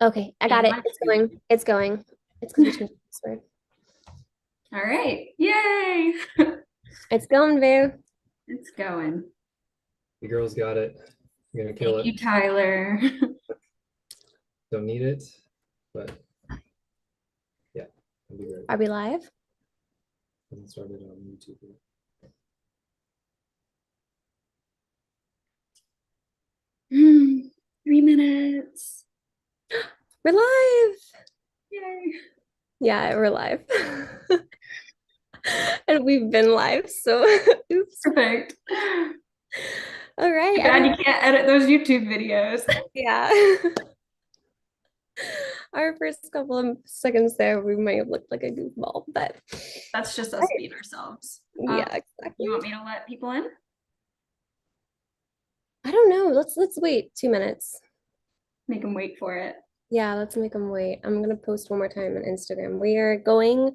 Okay, I got And it. my It's screen. going. It's going. It's because we changed the password. All right. Yay. It's going, babe. It's going. The girls got it. You're gonna kill Thank it. you, Tyler. Don't need it, but yeah, it'll be great. Are we live? Hasn't started on YouTube yet. 3 minutes. We're live. Yay. Yeah, we're live. And we've been live, so oops. Perfect. All right, Too bad everyone. you can't edit those YouTube videos. Yeah. Our first couple of seconds there, we might have looked like a goofball, but That's just us right. being ourselves. Yeah, exactly. You want me to let people in? I don't know. Let's wait 2 minutes. Make them wait for it. Yeah, let's make them wait. I'm gonna post one more time on Instagram. We are going,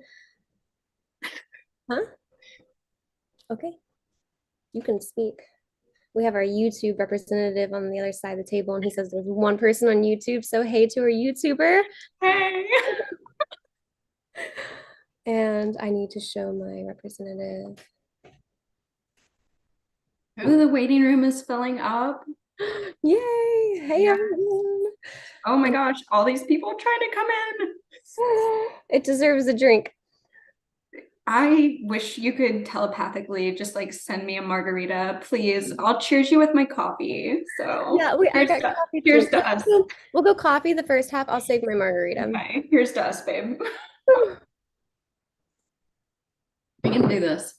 huh? Okay, you can speak. We have our YouTube representative on the other side of the table, and he says there's one person on YouTube. So hey to our YouTuber. Hey. And I need to show my representative. Ooh, the waiting room is filling up. Yay! Hey Yeah. everyone. Oh my gosh, all these people trying to come in. It deserves a drink. I wish you could telepathically just like send me a margarita, please. I'll cheers you with my coffee. So Yeah, wait, I here's got to, coffee here's too. to us. We'll go coffee the first half. I'll save my margarita. Okay, here's to us, babe. We can do this.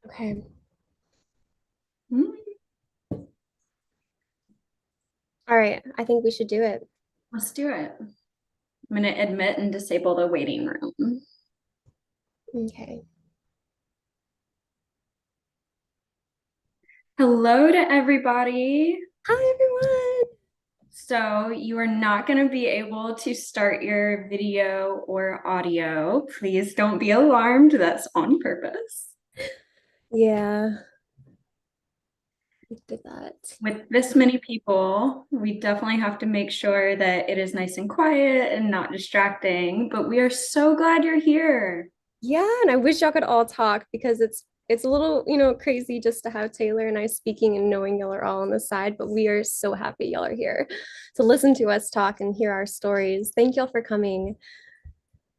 Okay. Hmm, All right. I think we should do it. let's do it. I'm going to admit and disable the waiting room. Okay. Hello to everybody. Hi, everyone. So you are not going to be able to start your video or audio. Please don't be alarmed. That's on purpose. Yeah, we did that. With this many people, we definitely have to make sure that it is nice and quiet and not distracting, but we are so glad you're here. Yeah, and I wish y'all could all talk because it's a little, crazy just to have Taylor and I speaking and knowing y'all are all on the side, but we are so happy y'all are here to listen to us talk and hear our stories. Thank y'all for coming.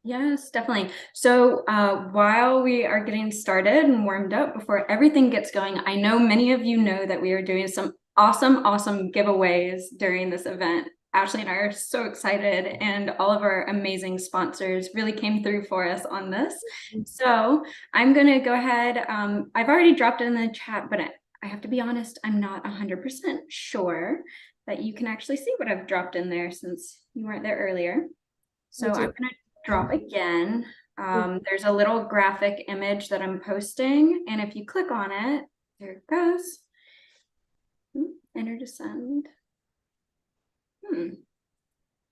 Yes, definitely. So while we are getting started and warmed up before everything gets going, I know many of you know that we are doing some awesome giveaways during this event. Ashley and I are so excited, and all of our amazing sponsors really came through for us on this. So I'm going to go ahead. I've already dropped it in the chat, but I have to be honest, I'm not 100% sure that you can actually see what I've dropped in there since you weren't there earlier. So I I'm do. going to drop again. Mm. There's a little graphic image that I'm posting, and if you click on it, there it goes. Enter to send.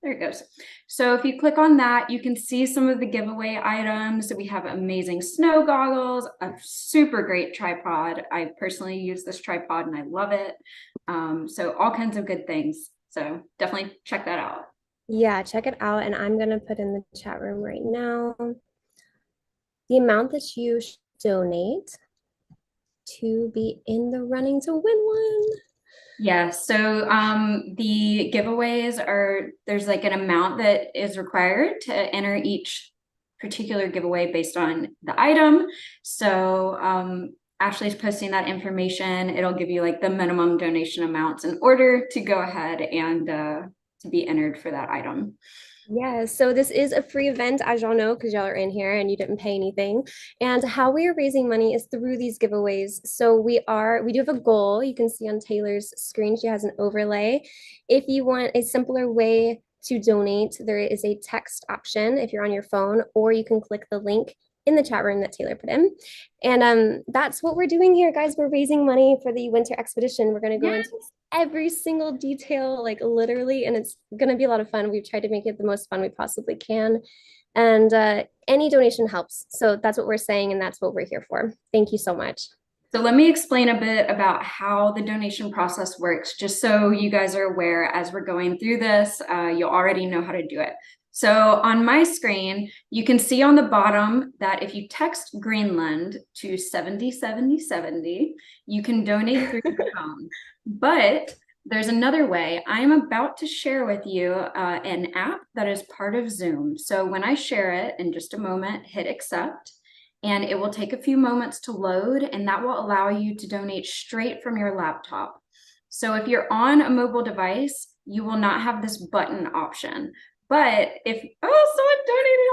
There it goes. So if you click on that, you can see some of the giveaway items. We have amazing snow goggles, a super great tripod. I personally use this tripod and I love it. So all kinds of good things. So definitely check that out. Yeah, check it out. And I'm gonna put in the chat room right now the amount that you should donate to be in the running to win one. Yeah, so the giveaways are, there's like an amount that is required to enter each particular giveaway based on the item. So Ashley's posting that information. It'll give you like the minimum donation amounts in order to go ahead and to be entered for that item. Yeah, so this is a free event, as y'all know, because y'all are in here and you didn't pay anything. And how we are raising money is through these giveaways. So we do have a goal. You can see on Taylor's screen, she has an overlay. If you want a simpler way to donate, there is a text option if you're on your phone, or you can click the link in the chat room that Taylor put in. And that's what we're doing here, guys. We're raising money for the winter expedition. We're going to go Yeah. into every single detail, like literally, and it's going to be a lot of fun. We've tried to make it the most fun we possibly can. And any donation helps. So that's what we're saying, and that's what we're here for. Thank you so much. So let me explain a bit about how the donation process works, just so you guys are aware as we're going through this, you'll already know how to do it. So on my screen, you can see on the bottom that if you text Greenland to 707070, you can donate through your phone. But there's another way. I am about to share with you an app that is part of Zoom. So when I share it in just a moment, hit accept. And it will take a few moments to load, and that will allow you to donate straight from your laptop. So if you're on a mobile device, you will not have this button option. But if, oh, someone donated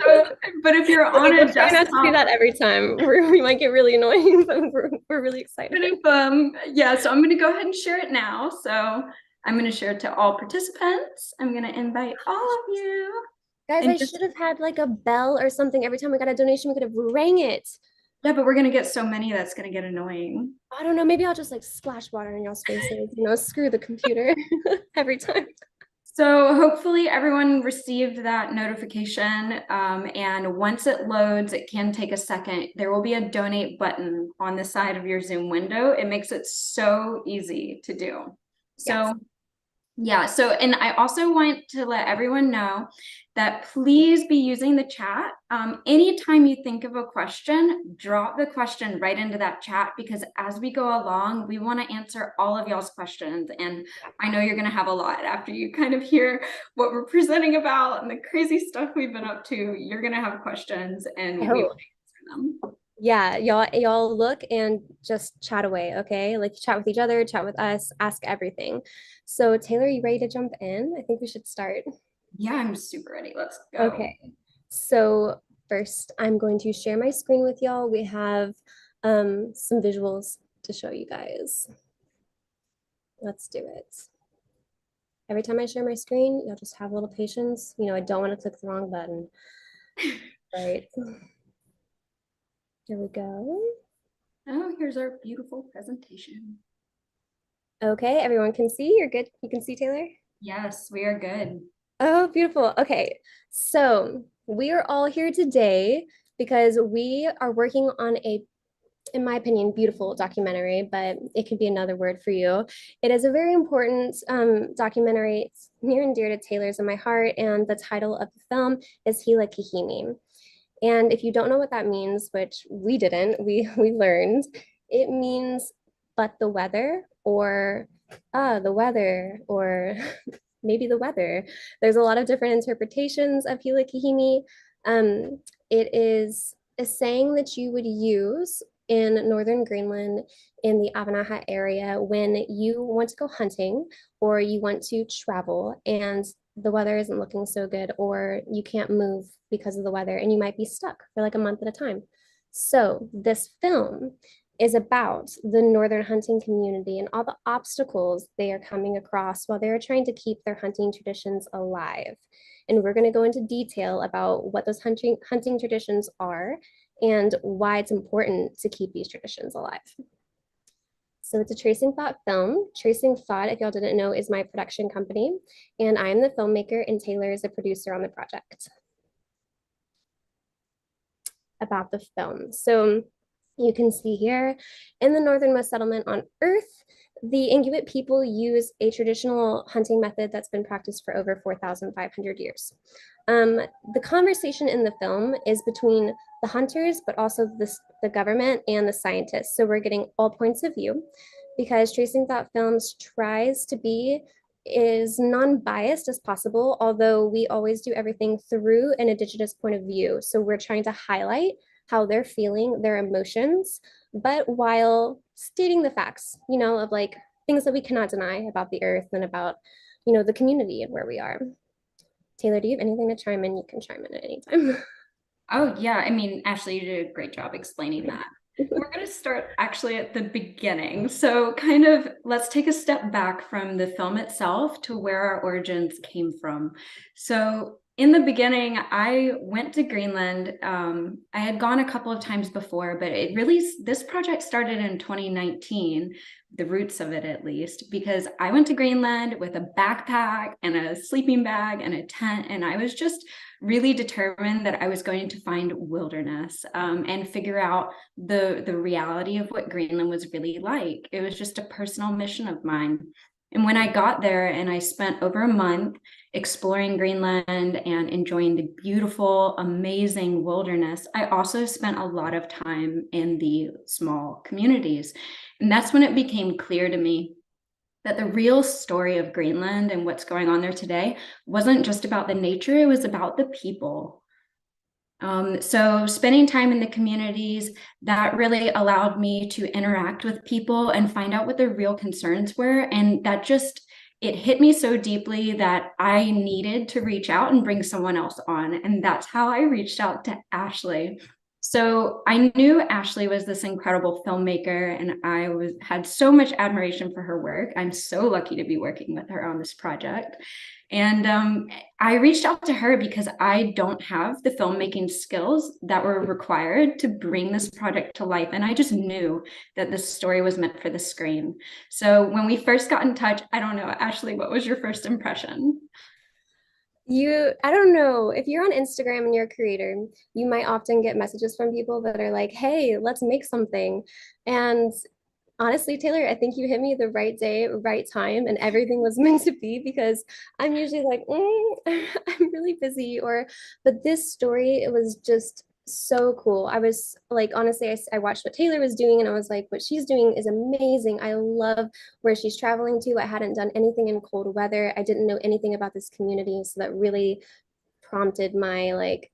already. But if you're on a We'll try not to do desktop, that every time. We might get really annoying, but we're really excited. yeah, so I'm going to go ahead and share it now. So I'm going to share it to all participants. I'm going to invite all of you. Guys, And I should have had like a bell or something. Every time we got a donation, we could have rang it. Yeah, but we're going to get so many that's going to get annoying. I don't know. Maybe I'll just like splash water in y'all's faces, screw the computer every time. So hopefully everyone received that notification. And once it loads, it can take a second. There will be a donate button on the side of your Zoom window. It makes it so easy to do. So Yes. yeah, so, and I also want to let everyone know that please be using the chat. Anytime you think of a question, drop the question right into that chat, because as we go along, we want to answer all of y'all's questions. And I know you're going to have a lot after you kind of hear what we're presenting about and the crazy stuff we've been up to. You're going to have questions, and we will answer them. Yeah, y'all look and just chat away, okay? Like chat with each other, chat with us, ask everything. So Taylor, you ready to jump in? I think we should start. Yeah, I'm super ready. Let's go. Okay. So first, I'm going to share my screen with y'all. We have some visuals to show you guys. Let's do it. Every time I share my screen, you'll just have a little patience. I don't want to click the wrong button. Right. Here we go. Oh, here's our beautiful presentation. Okay, everyone can see? You're good? You can see, Taylor? Yes, we are good. Oh, beautiful. Okay, so we are all here today because we are working on in my opinion, beautiful documentary, but it could be another word for you. It is a very important documentary. It's near and dear to Taylor's and my heart, and the title of the film is Hila Kahimi. And if you don't know what that means, which we didn't, we learned, it means but the weather, or the weather, or maybe the weather. There's a lot of different interpretations of Hila Kahimi. It is a saying that you would use in northern Greenland in the Avanaha area when you want to go hunting or you want to travel and the weather isn't looking so good, or you can't move because of the weather and you might be stuck for like a month at a time. So this film is about the northern hunting community and all the obstacles they are coming across while they're trying to keep their hunting traditions alive. And we're going to go into detail about what those hunting traditions are and why it's important to keep these traditions alive. So it's a Tracing Thought film. Tracing Thought, if y'all didn't know, is my production company, and I'm the filmmaker and Taylor is a producer on the project. About the film. So you can see here, in the northernmost settlement on Earth, the Inuit people use a traditional hunting method that's been practiced for over 4,500 years. The conversation in the film is between the hunters, but also the government and the scientists. So we're getting all points of view because Tracing Thought Films tries to be as non-biased as possible, although we always do everything through an Indigenous point of view. So we're trying to highlight how they're feeling, their emotions, but while stating the facts, of like things that we cannot deny about the earth and about, the community and where we are. Taylor, do you have anything to chime in? You can chime in at any time. Oh, yeah. I mean, Ashley, you did a great job explaining that. We're going to start actually at the beginning. So kind of let's take a step back from the film itself to where our origins came from. So in the beginning, I went to Greenland. I had gone a couple of times before, but this project started in 2019, the roots of it at least, because I went to Greenland with a backpack and a sleeping bag and a tent, and I was just really determined that I was going to find wilderness and figure out the reality of what Greenland was really like. It was just a personal mission of mine. And when I got there and I spent over a month exploring Greenland and enjoying the beautiful, amazing wilderness, I also spent a lot of time in the small communities. And that's when it became clear to me that the real story of Greenland and what's going on there today wasn't just about the nature, it was about the people. So spending time in the communities, that really allowed me to interact with people and find out what their real concerns were. And that just, it hit me so deeply that I needed to reach out and bring someone else on. And that's how I reached out to Ashley. So I knew Ashley was this incredible filmmaker, and had so much admiration for her work. I'm so lucky to be working with her on this project. And I reached out to her because I don't have the filmmaking skills that were required to bring this project to life. And I just knew that this story was meant for the screen. So when we first got in touch, I don't know, Ashley, what was your first impression? I don't know, if you're on Instagram and you're a creator, you might often get messages from people that are like, hey, let's make something. And honestly, Taylor, I think you hit me the right day, right time, and everything was meant to be because I'm usually like, I'm really busy, but this story, it was just so cool. I was like, honestly, I watched what Taylor was doing and I was like, what she's doing is amazing. I love where she's traveling to. I hadn't done anything in cold weather. I didn't know anything about this community. So that really prompted my like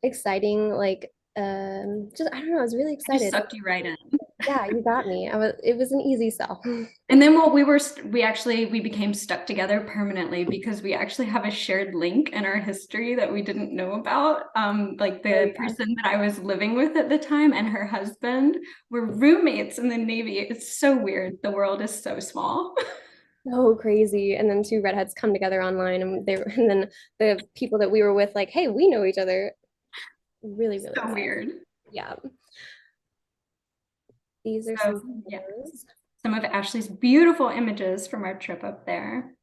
exciting, just, I don't know, I was really I just excited. sucked you right in. Yeah, you got me. It was an easy sell. And then we became stuck together permanently because we actually have a shared link in our history that we didn't know about. Like Oh, the yeah. person that I was living with at the time and her husband were roommates in the Navy. It's so weird. The world is so small. So crazy. And then two redheads come together online and then the people that we were with, like, hey, we know each other. Really, really So exciting. weird. Yeah. These are some So yeah, photos. some of Ashley's beautiful images from our trip up there.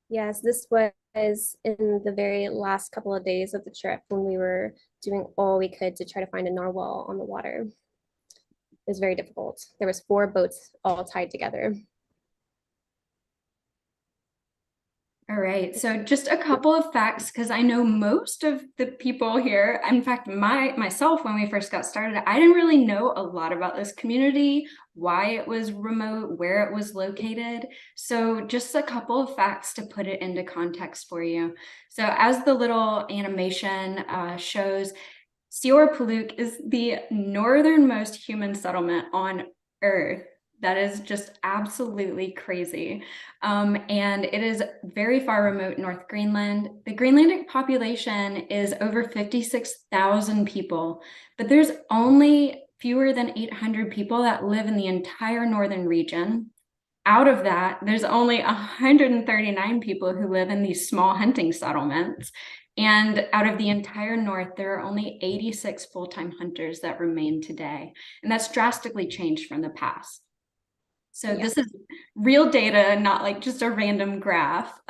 Yes, this was in the very last couple of days of the trip when we were doing all we could to try to find a narwhal on the water. It was very difficult. There was 4 boats all tied together. All right, so just a couple of facts, because I know most of the people here, in fact, myself, when we first got started, I didn't really know a lot about this community, why it was remote, where it was located. So just a couple of facts to put it into context for you. So as the little animation shows, Siorpaluk is the northernmost human settlement on Earth. That is just absolutely crazy. And it is very far remote North Greenland. The Greenlandic population is over 56,000 people, but there's only fewer than 800 people that live in the entire northern region. Out of that, there's only 139 people who live in these small hunting settlements. And out of the entire North, there are only 86 full-time hunters that remain today. And that's drastically changed from the past. So Yeah. this is real data, not like just a random graph.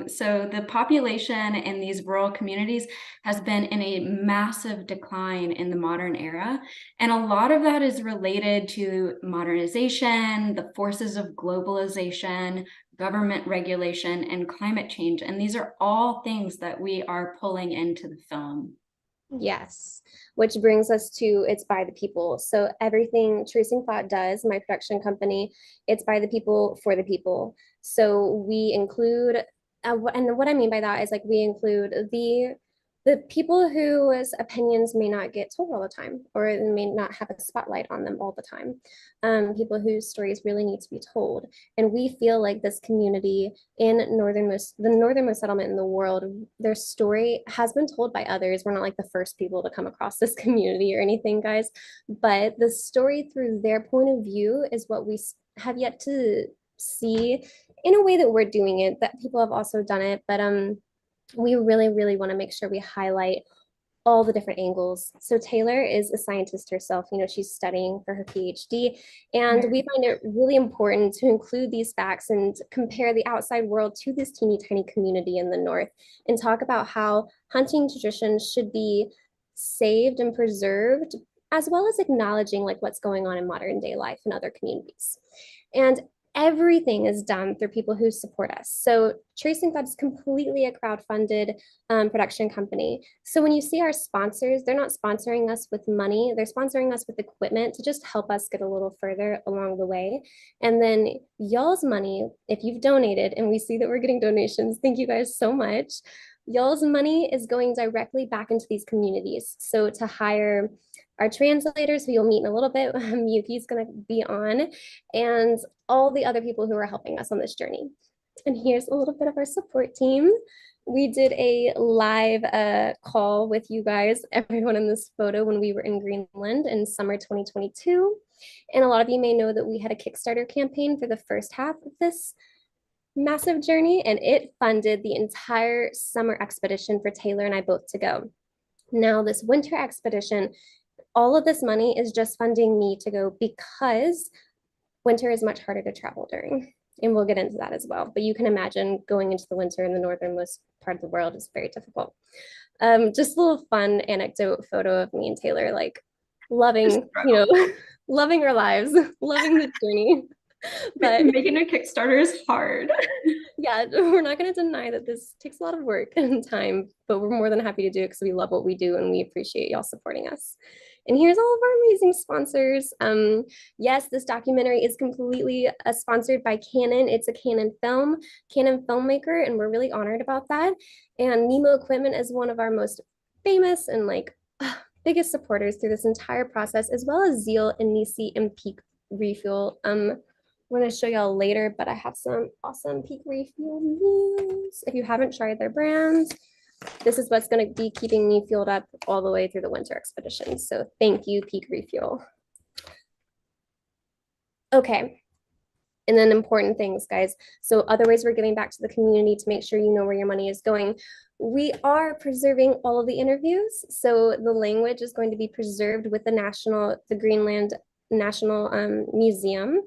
So the population in these rural communities has been in a massive decline in the modern era. And a lot of that is related to modernization, the forces of globalization, government regulation, and climate change. And these are all things that we are pulling into the film. Yes, which brings us to It's by the People. So everything Tracing Thought does, my production company, it's by the people for the people. So we include, and what I mean by that is like we include the people whose opinions may not get told all the time, or may not have a spotlight on them all the time. People whose stories really need to be told. And we feel like this community in the northernmost settlement in the world, their story has been told by others. We're not like the first people to come across this community or anything, guys, but the story through their point of view is what we have yet to see in a way that we're doing it, that people have also done it. But we really, really want to make sure we highlight all the different angles. So Taylor is a scientist herself. She's studying for her PhD, and Right. we find it really important to include these facts and compare the outside world to this teeny tiny community in the North and talk about how hunting traditions should be saved and preserved, as well as acknowledging like what's going on in modern day life in other communities. And everything is done through people who support us. So Tracing Thought is completely a crowd-funded production company. So when you see our sponsors, they're not sponsoring us with money, they're sponsoring us with equipment to just help us get a little further along the way. And then y'all's money, if you've donated, and we see that we're getting donations, thank you guys so much. Y'all's money is going directly back into these communities. So to hire our translators, who you'll meet in a little bit, Yuki's going to be on, and all the other people who are helping us on this journey. And here's a little bit of our support team. We did a live call with you guys, everyone in this photo, when we were in Greenland in summer 2022. And a lot of you may know that we had a Kickstarter campaign for the first half of this massive journey, and it funded the entire summer expedition for Taylor and I both to go. Now, this winter expedition, all of this money is just funding me to go because winter is much harder to travel during. And we'll get into that as well. But you can imagine going into the winter in the northernmost part of the world is very difficult. Just a little fun anecdote photo of me and Taylor, like loving, loving our lives, loving the journey. But making a Kickstarter is hard. yeah, we're not going to deny that this takes a lot of work and time, but we're more than happy to do it because we love what we do and we appreciate y'all supporting us. And here's all of our amazing sponsors. Yes, this documentary is completely sponsored by Canon. It's a Canon filmmaker, and we're really honored about that. And Nemo Equipment is one of our most famous and biggest supporters through this entire process, as well as Zeal and Nisi and Peak Refuel. I'm going to show y'all later, but I have some awesome Peak Refuel news. If you haven't tried their brands, this is what's going to be keeping me fueled up all the way through the winter expedition. So thank you, Peak Refuel. Okay. And then important things, guys. So other ways we're giving back to the community to make sure you know where your money is going. We are preserving all of the interviews. So the language is going to be preserved with the Greenland National Museum.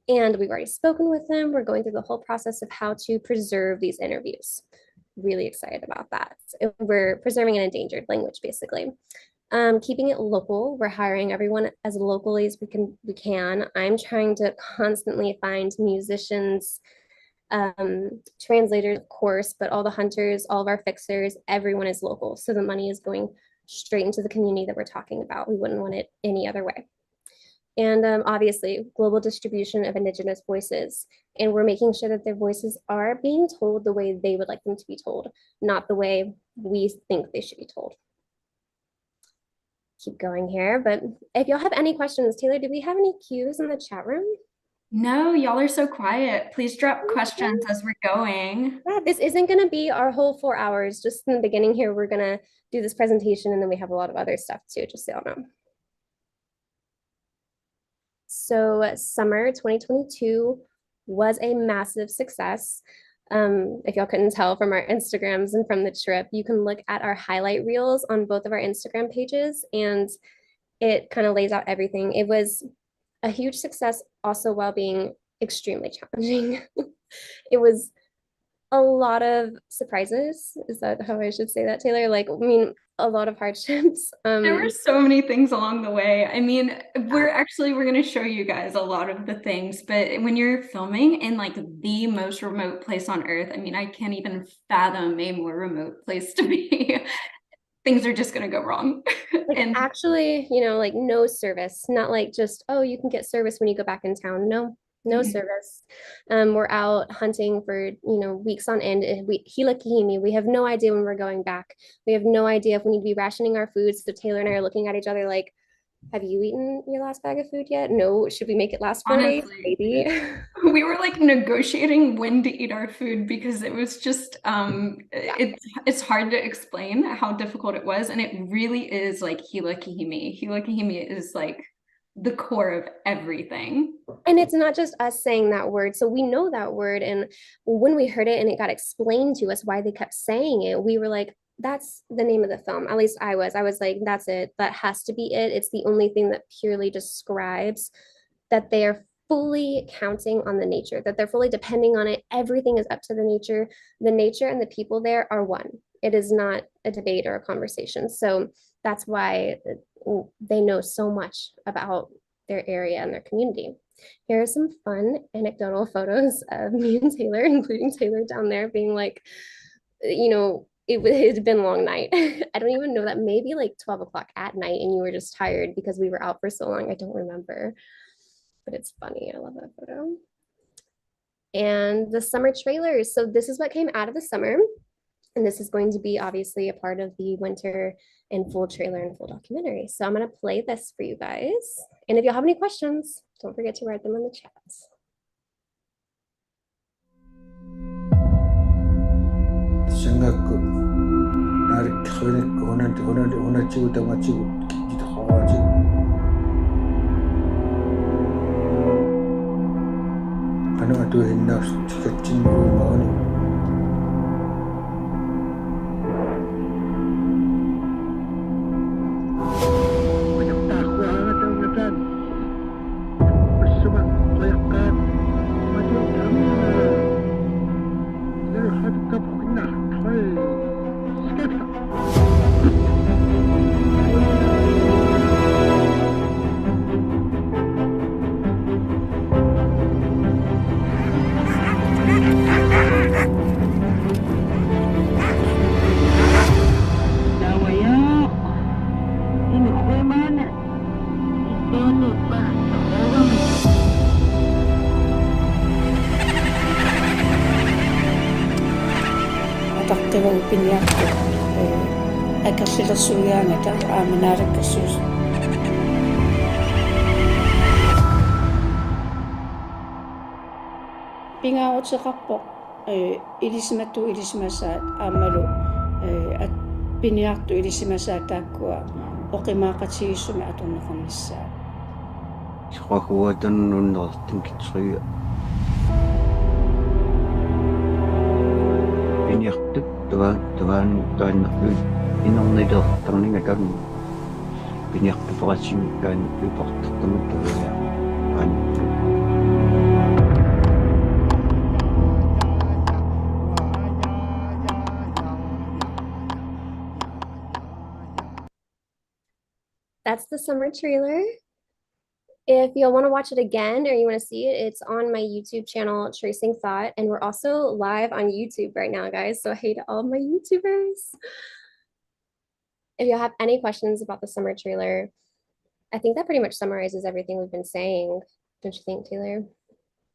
And we've already spoken with them. We're going through the whole process of how to preserve these interviews. Really excited about that. We're preserving an endangered language, basically. Keeping it local. We're hiring everyone as locally as we can. I'm trying to constantly find musicians, translators, of course, but all the hunters, all of our fixers, everyone is local. So the money is going straight into the community that we're talking about. We wouldn't want it any other way. And obviously, global distribution of Indigenous voices. And we're making sure that their voices are being told the way they would like them to be told, not the way we think they should be told. Keep going here. But if y'all have any questions, Taylor, do we have any cues in the chat room? No, y'all are so quiet. Please drop questions as we're going. Yeah, this isn't going to be our whole 4 hours. Just in the beginning here, we're going to do this presentation, and then we have a lot of other stuff too, just so y'all know. So summer 2022 was a massive success. If y'all couldn't tell from our Instagrams and from the trip, you can look at our highlight reels on both of our Instagram pages, and it kind of lays out everything. It was a huge success also while being extremely challenging. It was a lot of surprises. Is that how I should say that, Taylor? A lot of hardships. There were so many things along the way. I mean, we're going to show you guys a lot of the things, but when you're filming in the most remote place on earth, I mean, I can't even fathom a more remote place to be. Things are just going to go wrong. And actually, no service, not just, oh, you can get service when you go back in town. No service. We're out hunting for, weeks on end. Hila Kahimi, we have no idea when we're going back. We have no idea if we need to be rationing our food. So Taylor and I are looking at each other like, have you eaten your last bag of food yet? No. Should we make it last 4 days? Maybe. We were negotiating when to eat our food because it was just it's hard to explain how difficult it was, and it really is Hila Kahimi. Hila Kahimi is the core of everything. And it's not just us saying that word. So we know that word. And when we heard it and it got explained to us why they kept saying it, we were like, that's the name of the film. At least I was. I was like, that's it. That has to be it. It's the only thing that purely describes that they are fully counting on the nature, that they're fully depending on it. Everything is up to the nature. The nature and the people there are one. It is not a debate or a conversation. So that's why they know so much about their area and their community. Here are some fun anecdotal photos of me and Taylor, including Taylor down there being like, it had been a long night. I don't even know, that maybe like 12 o'clock at night and you were just tired because we were out for so long. I don't remember, but it's funny. I love that photo. And the summer trailers. So this is what came out of the summer. And this is going to be obviously a part of the winter and full trailer and full documentary. So I'm going to play this for you guys. And if you have any questions, don't forget to write them in the chat. 생각고 나를 터냈고 호나치고 담아치고 기도 하와지고 가능한 또 했나 죽였진 마흔이 Tarteva upiniakko akasilla sujaangata aamanaarakassuus pingaawatseqarpoq ilisimattu ilisimasaat aamalu at piniartu ilisimasaat taakkua oqimaaqatigissumi atorneqarnissaa срахуатаннуннертин китсрига пиниартут таваан тааннерлуит инернилертарнинга кам пиниартуператсими каан ипартертамут тавиа ан That's the summer trailer. If you want to watch it again or you want to see it, it's on my YouTube channel, Tracing Thought. And we're also live on YouTube right now, guys. So hey to all my YouTubers. If you have any questions about the summer trailer, I think that pretty much summarizes everything we've been saying. Don't you think, Taylor?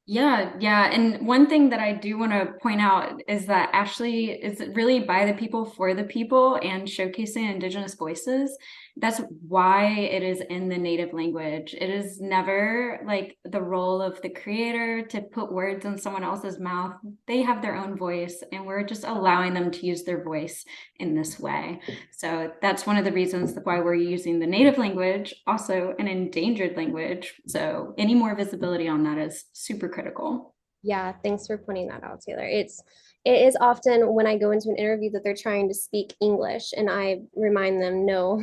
Yeah. And one thing that I do want to point out is that Ashley is really by the people, for the people, and showcasing Indigenous voices. That's why it is in the native language. It is never like the role of the creator to put words in someone else's mouth. They have their own voice, and we're just allowing them to use their voice in this way. So that's one of the reasons why we're using the native language, also an endangered language. So any more visibility on that is super critical. Yeah, thanks for pointing that out, Taylor. It is often when I go into an interview that they're trying to speak English and I remind them, no,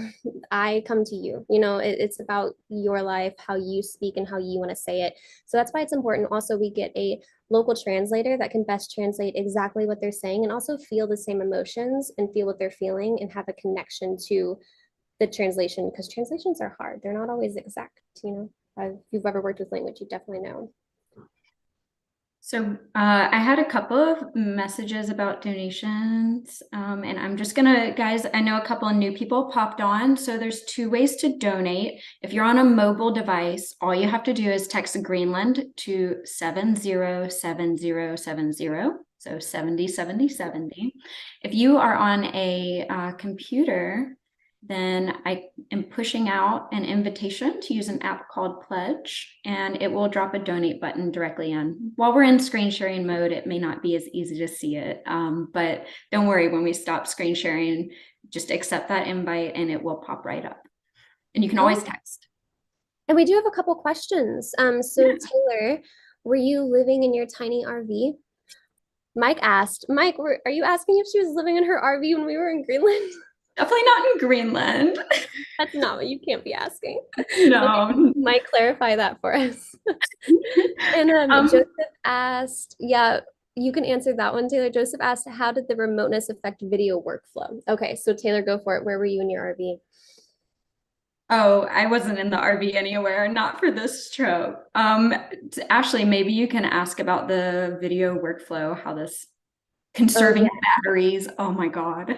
I come to you. It's about your life, how you speak and how you want to say it. So that's why it's important. Also, we get a local translator that can best translate exactly what they're saying and also feel the same emotions and feel what they're feeling and have a connection to the translation, because translations are hard. They're not always exact. If you've ever worked with language, you definitely know. So I had a couple of messages about donations, and I'm just gonna, guys, I know a couple of new people popped on. So there's 2 ways to donate. If you're on a mobile device, all you have to do is text Greenland to 707070. So 707070. If you are on a computer, then I am pushing out an invitation to use an app called Pledge, and it will drop a donate button directly in. While we're in screen sharing mode, it may not be as easy to see it, but don't worry, when we stop screen sharing, just accept that invite and it will pop right up. And you can always text. And we do have a couple questions. So Taylor, were you living in your tiny RV? Mike asked, Mike, are you asking if she was living in her RV when we were in Greenland? Definitely not in Greenland. That's not what you can't be asking. No. Mike, clarify that for us. And Um, Joseph asked, yeah, you can answer that one, Taylor. Joseph asked, how did the remoteness affect video workflow? Okay, so Taylor, go for it. Where were you in your RV? oh, I wasn't in the RV anywhere, not for this trip. Ashley, maybe you can ask about the video workflow, how this Oh, conserving yeah. batteries. Oh my God.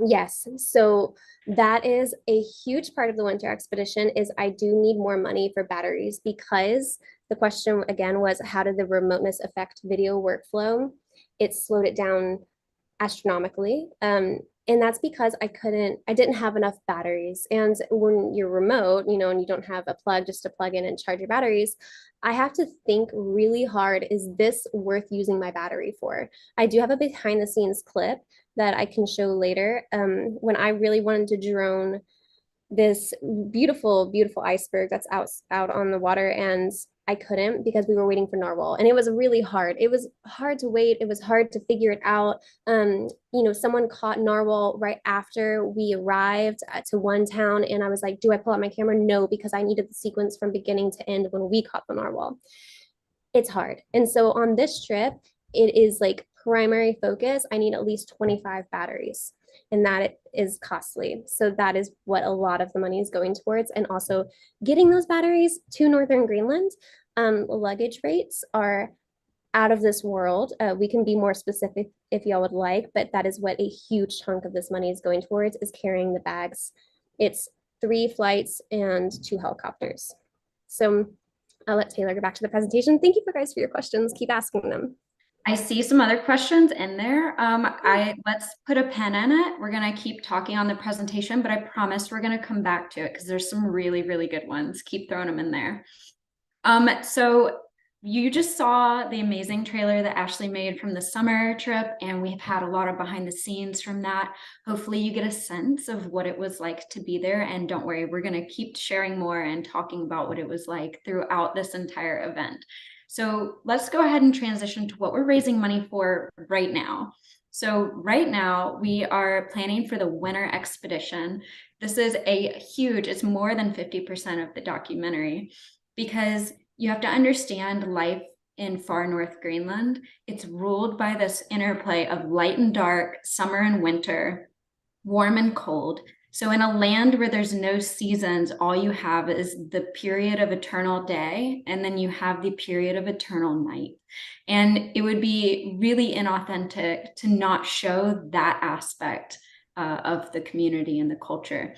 Yes. So that is a huge part of the winter expedition is I do need more money for batteries because the question again was how did the remoteness affect video workflow? It slowed it down astronomically. And that's because I didn't have enough batteries. And when you're remote, and you don't have a plug just to plug in and charge your batteries, I have to think really hard, is this worth using my battery for? I do have a behind the scenes clip that I can show later. When I really wanted to drone this beautiful, beautiful iceberg that's out on the water, and I couldn't because we were waiting for narwhal, and it was really hard. It was hard to wait. It was hard to figure it out. Someone caught narwhal right after we arrived to one town, and I was like, "Do I pull out my camera?" No, because I needed the sequence from beginning to end when we caught the narwhal. It's hard, and so on this trip, it is like primary focus. I need at least 25 batteries and that is costly. So that is what a lot of the money is going towards. And also getting those batteries to Northern Greenland. Luggage rates are out of this world. We can be more specific if y'all would like, but that is what a huge chunk of this money is going towards is carrying the bags. It's 3 flights and 2 helicopters. So I'll let Taylor go back to the presentation. Thank you guys for your questions. Keep asking them. I see some other questions in there. Let's put a pin in it. We're gonna keep talking on the presentation, but I promise we're gonna come back to it because there's some really, really good ones. Keep throwing them in there. So you just saw the amazing trailer that Ashley made from the summer trip, and we've had a lot of behind the scenes from that. Hopefully you get a sense of what it was like to be there, and don't worry, we're gonna keep sharing more and talking about what it was like throughout this entire event. So let's go ahead and transition to what we're raising money for right now. So right now we are planning for the winter expedition. This is it's more than 50% of the documentary because you have to understand life in far North Greenland. It's ruled by this interplay of light and dark, summer and winter, warm and cold. So in a land where there's no seasons, all you have is the period of eternal day, and then you have the period of eternal night. And it would be really inauthentic to not show that aspect of the community and the culture.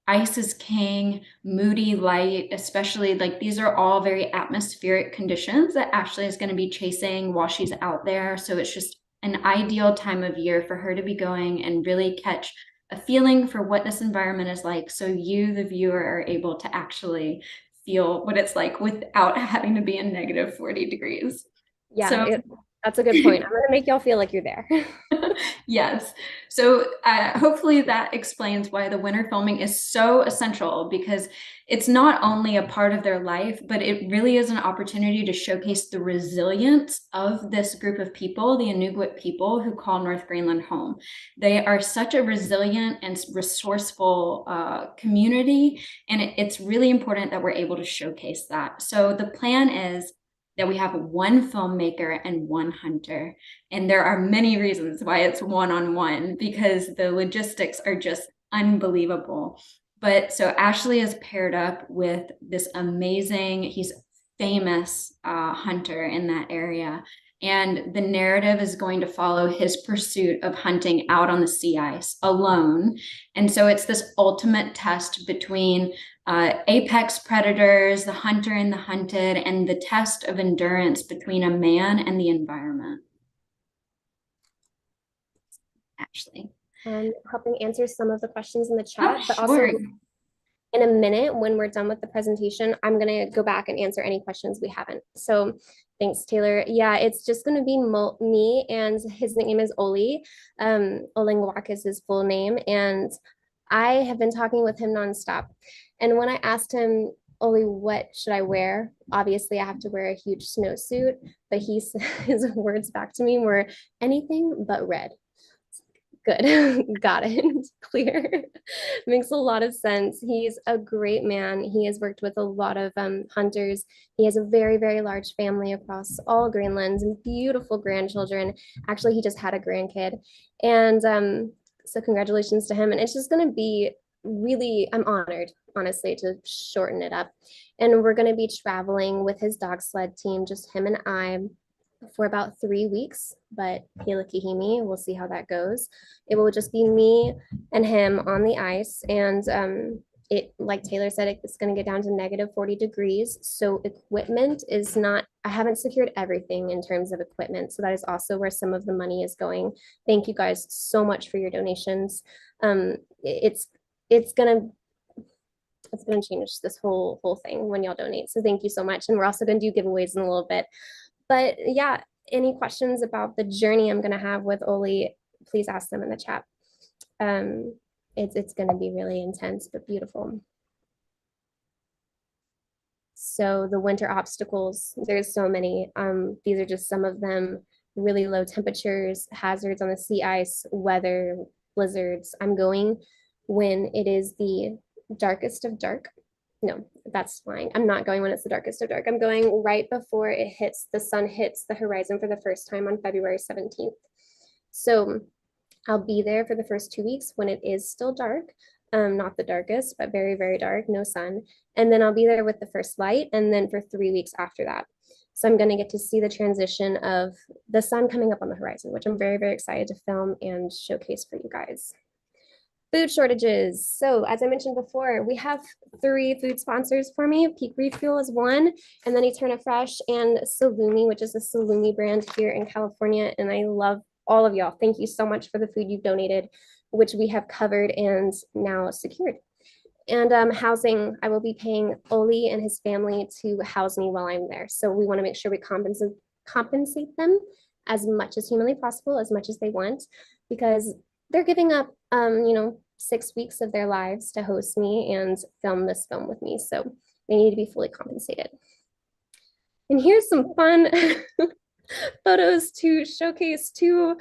Ice is king, moody light, especially like these are all very atmospheric conditions that Ashley is going to be chasing while she's out there. So it's just an ideal time of year for her to be going and really catch a feeling for what this environment is like. So you, the viewer, are able to actually feel what it's like without having to be in negative 40 degrees. Yeah, So that's a good point. I'm going to make y'all feel like you're there. Yes. So hopefully that explains why the winter filming is so essential because it's not only a part of their life, but it really is an opportunity to showcase the resilience of this group of people, the Inuit people who call North Greenland home. They are such a resilient and resourceful community, and it's really important that we're able to showcase that. So the plan is that we have one filmmaker and one hunter. And there are many reasons why it's one-on-one because the logistics are just unbelievable. But so Ashley is paired up with this amazing, he's famous hunter in that area. And the narrative is going to follow his pursuit of hunting out on the sea ice alone. And so it's this ultimate test between apex predators, the hunter and the hunted, and the test of endurance between a man and the environment. Ashley. Helping answer some of the questions in the chat, Oh, but sure. also in a minute when we're done with the presentation, I'm going to go back and answer any questions we haven't. So thanks, Taylor. Yeah, it's just going to be me, and his nickname is Oli. Olingwak is his full name, and I have been talking with him nonstop. And when I asked him, Oli, what should I wear? Obviously, I have to wear a huge snowsuit, but his words back to me were anything but red. Good. Got it. Clear. Makes a lot of sense. He's a great man. He has worked with a lot of hunters. He has a very, very large family across all Greenland and beautiful grandchildren. Actually, he just had a grandkid. And so congratulations to him. And it's just going to be really, I'm honored, honestly, to shorten it up. And we're going to be traveling with his dog sled team, just him and I, for about 3 weeks, but Hilakihimi, we'll see how that goes. It will just be me and him on the ice. And it, like Taylor said, it's going to get down to -40 degrees. So equipment is not, I haven't secured everything in terms of equipment. So that is also where some of the money is going. Thank you guys so much for your donations. It's gonna change this whole thing when y'all donate. So thank you so much. And we're also gonna do giveaways in a little bit. But yeah, any questions about the journey I'm gonna have with Oli, please ask them in the chat. It's gonna be really intense but beautiful. So the winter obstacles, there's so many. These are just some of them. Really low temperatures, hazards on the sea ice, weather, blizzards. I'm going when it is the darkest of dark. No, that's fine. I'm not going when it's the darkest of dark. I'm going right before the sun hits the horizon for the first time on February 17th. So I'll be there for the first 2 weeks when it is still dark. Not the darkest, but very, very dark, no sun. And then I'll be there with the first light, and then for 3 weeks after that. So I'm going to get to see the transition of the sun coming up on the horizon, which I'm very, very excited to film and showcase for you guys. Food shortages. So as I mentioned before, we have 3 food sponsors for me. Peak Refuel is one, and then Eterna Fresh and Salumi, which is a salumi brand here in California. And I love all of y'all. Thank you so much for the food you've donated, which we have covered and now secured. And housing, I will be paying Oli and his family to house me while I'm there. So we want to make sure we compensate them as much as humanly possible, as much as they want, because they're giving up, 6 weeks of their lives to host me and film this film with me. So they need to be fully compensated. And here's some fun photos to showcase 2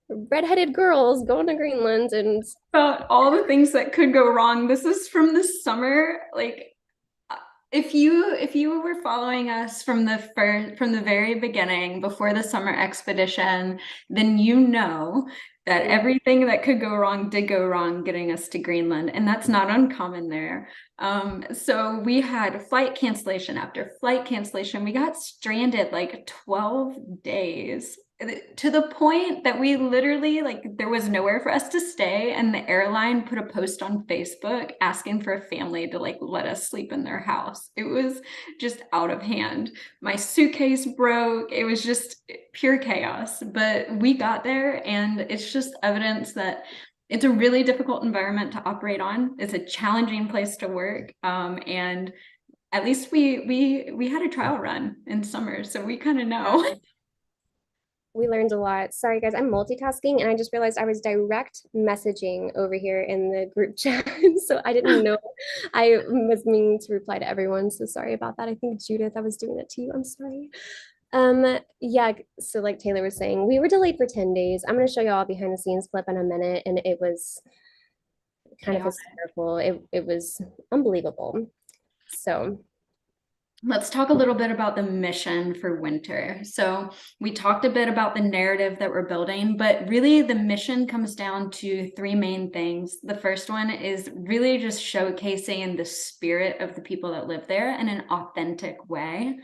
redheaded girls going to Greenland and about all the things that could go wrong. This is from the summer. Like, if you were following us from the very beginning, before the summer expedition, then you know that everything that could go wrong did go wrong getting us to Greenland, and that's not uncommon there. So we had flight cancellation after flight cancellation. We got stranded like 12 days, to the point that we literally, like, there was nowhere for us to stay, and the airline put a post on Facebook asking for a family to like let us sleep in their house. It was just out of hand. My suitcase broke. It was just pure chaos, but we got there, and it's just evidence that it's a really difficult environment to operate on. It's a challenging place to work, and at least we had a trial run in summer, so we kind of know. We learned a lot. Sorry, guys, I'm multitasking, and I just realized I was direct messaging over here in the group chat. So I didn't know I was meaning to reply to everyone. So sorry about that. I think Judith, I was doing that to you. I'm sorry. Yeah, so like Taylor was saying, we were delayed for 10 days. I'm going to show you all behind the scenes clip in a minute, and it was kind of hysterical. It was unbelievable. So let's talk a little bit about the mission for winter. So we talked a bit about the narrative that we're building, but really the mission comes down to 3 main things. The first one is really just showcasing the spirit of the people that live there in an authentic way.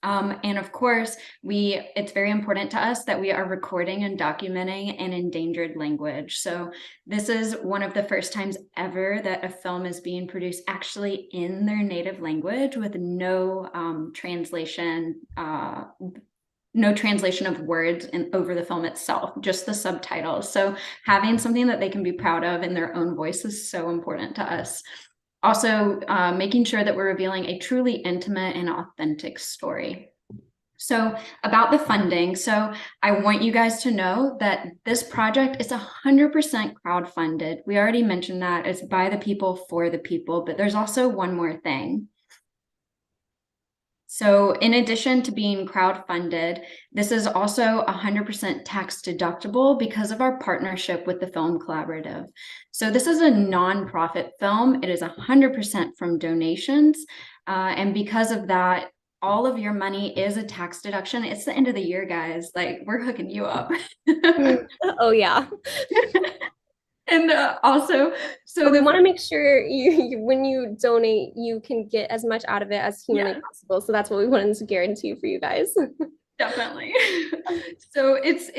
And of course, it's very important to us that we are recording and documenting an endangered language. So this is one of the first times ever that a film is being produced actually in their native language, with no translation of words over the film itself, just the subtitles. So having something that they can be proud of in their own voice is so important to us. Also, making sure that we're revealing a truly intimate and authentic story. So about the funding, so I want you guys to know that this project is 100% crowdfunded. We already mentioned that it's by the people for the people, but there's also one more thing. So in addition to being crowdfunded, this is also 100% tax deductible because of our partnership with the Film Collaborative. So this is a nonprofit film. It is 100% from donations. And because of that, all of your money is a tax deduction. It's the end of the year, guys. Like, we're hooking you up. Oh yeah. And also, so we want to make sure when you donate, you can get as much out of it as humanly possible. So that's what we wanted to guarantee for you guys. Definitely. So it's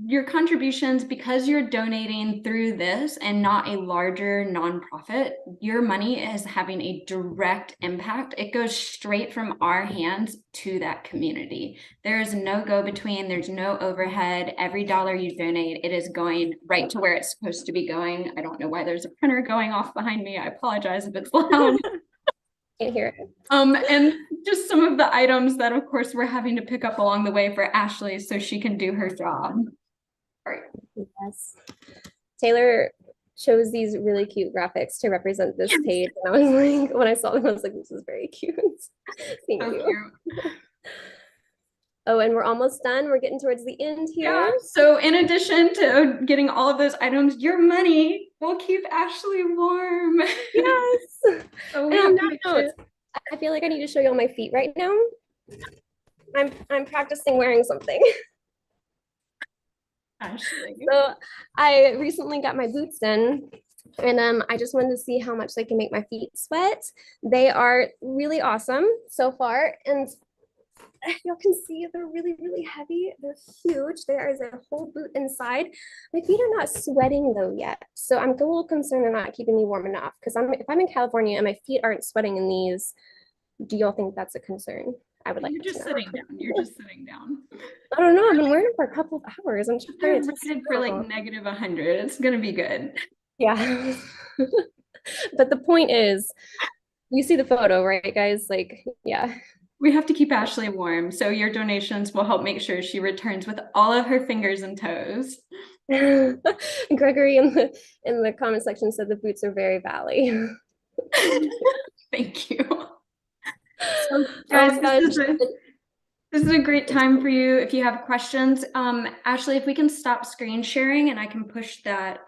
your contributions, because you're donating through this and not a larger nonprofit, your money is having a direct impact. It goes straight from our hands to that community. There is no go between, there's no overhead. Every dollar you donate, it is going right to where it's supposed to be going. I don't know why there's a printer going off behind me. I apologize if it's loud. Can't hear it. And just some of the items that, of course, we're having to pick up along the way for Ashley so she can do her job. All right. Yes. Taylor chose these really cute graphics to represent this page. And I was like, when I saw them, I was like, this is very cute. Thank you. Cute. Oh, and we're almost done. We're getting towards the end here. Yeah. So in addition to getting all of those items, your money will keep Ashley warm. Yes. So And on that note, I feel like I need to show you all my feet right now. I'm practicing wearing something. Ashley. So I recently got my boots in, and I just wanted to see how much they can make my feet sweat. They are really awesome so far, and y'all can see they're really, really heavy. They're huge. There is a whole boot inside. My feet are not sweating though yet, so I'm a little concerned they're not keeping me warm enough, because if I'm in California and my feet aren't sweating in these, do y'all think that's a concern? I would like You're just sitting down. You're just sitting down. I don't know. I've been wearing it for a couple of hours. I'm just They're trying to rated for like -100. It's gonna be good. Yeah. But the point is, you see the photo, right, guys? Like, yeah. We have to keep Ashley warm, so your donations will help make sure she returns with all of her fingers and toes. Gregory in the comment section said the boots are very valley. Thank you. So, guys, this is a great time for you if you have questions. Ashley, if we can stop screen sharing and I can push that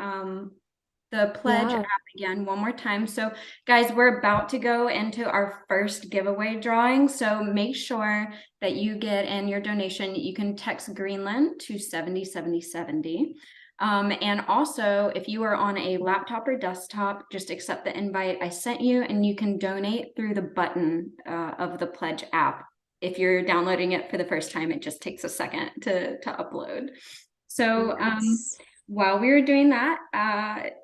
the pledge app again one more time. So guys, we're about to go into our first giveaway drawing. So make sure that you get in your donation. You can text Greenland to 707070. And also, if you are on a laptop or desktop, just accept the invite I sent you, and you can donate through the button of the pledge app. If you're downloading it for the first time, it just takes a second to upload. So while we were doing that,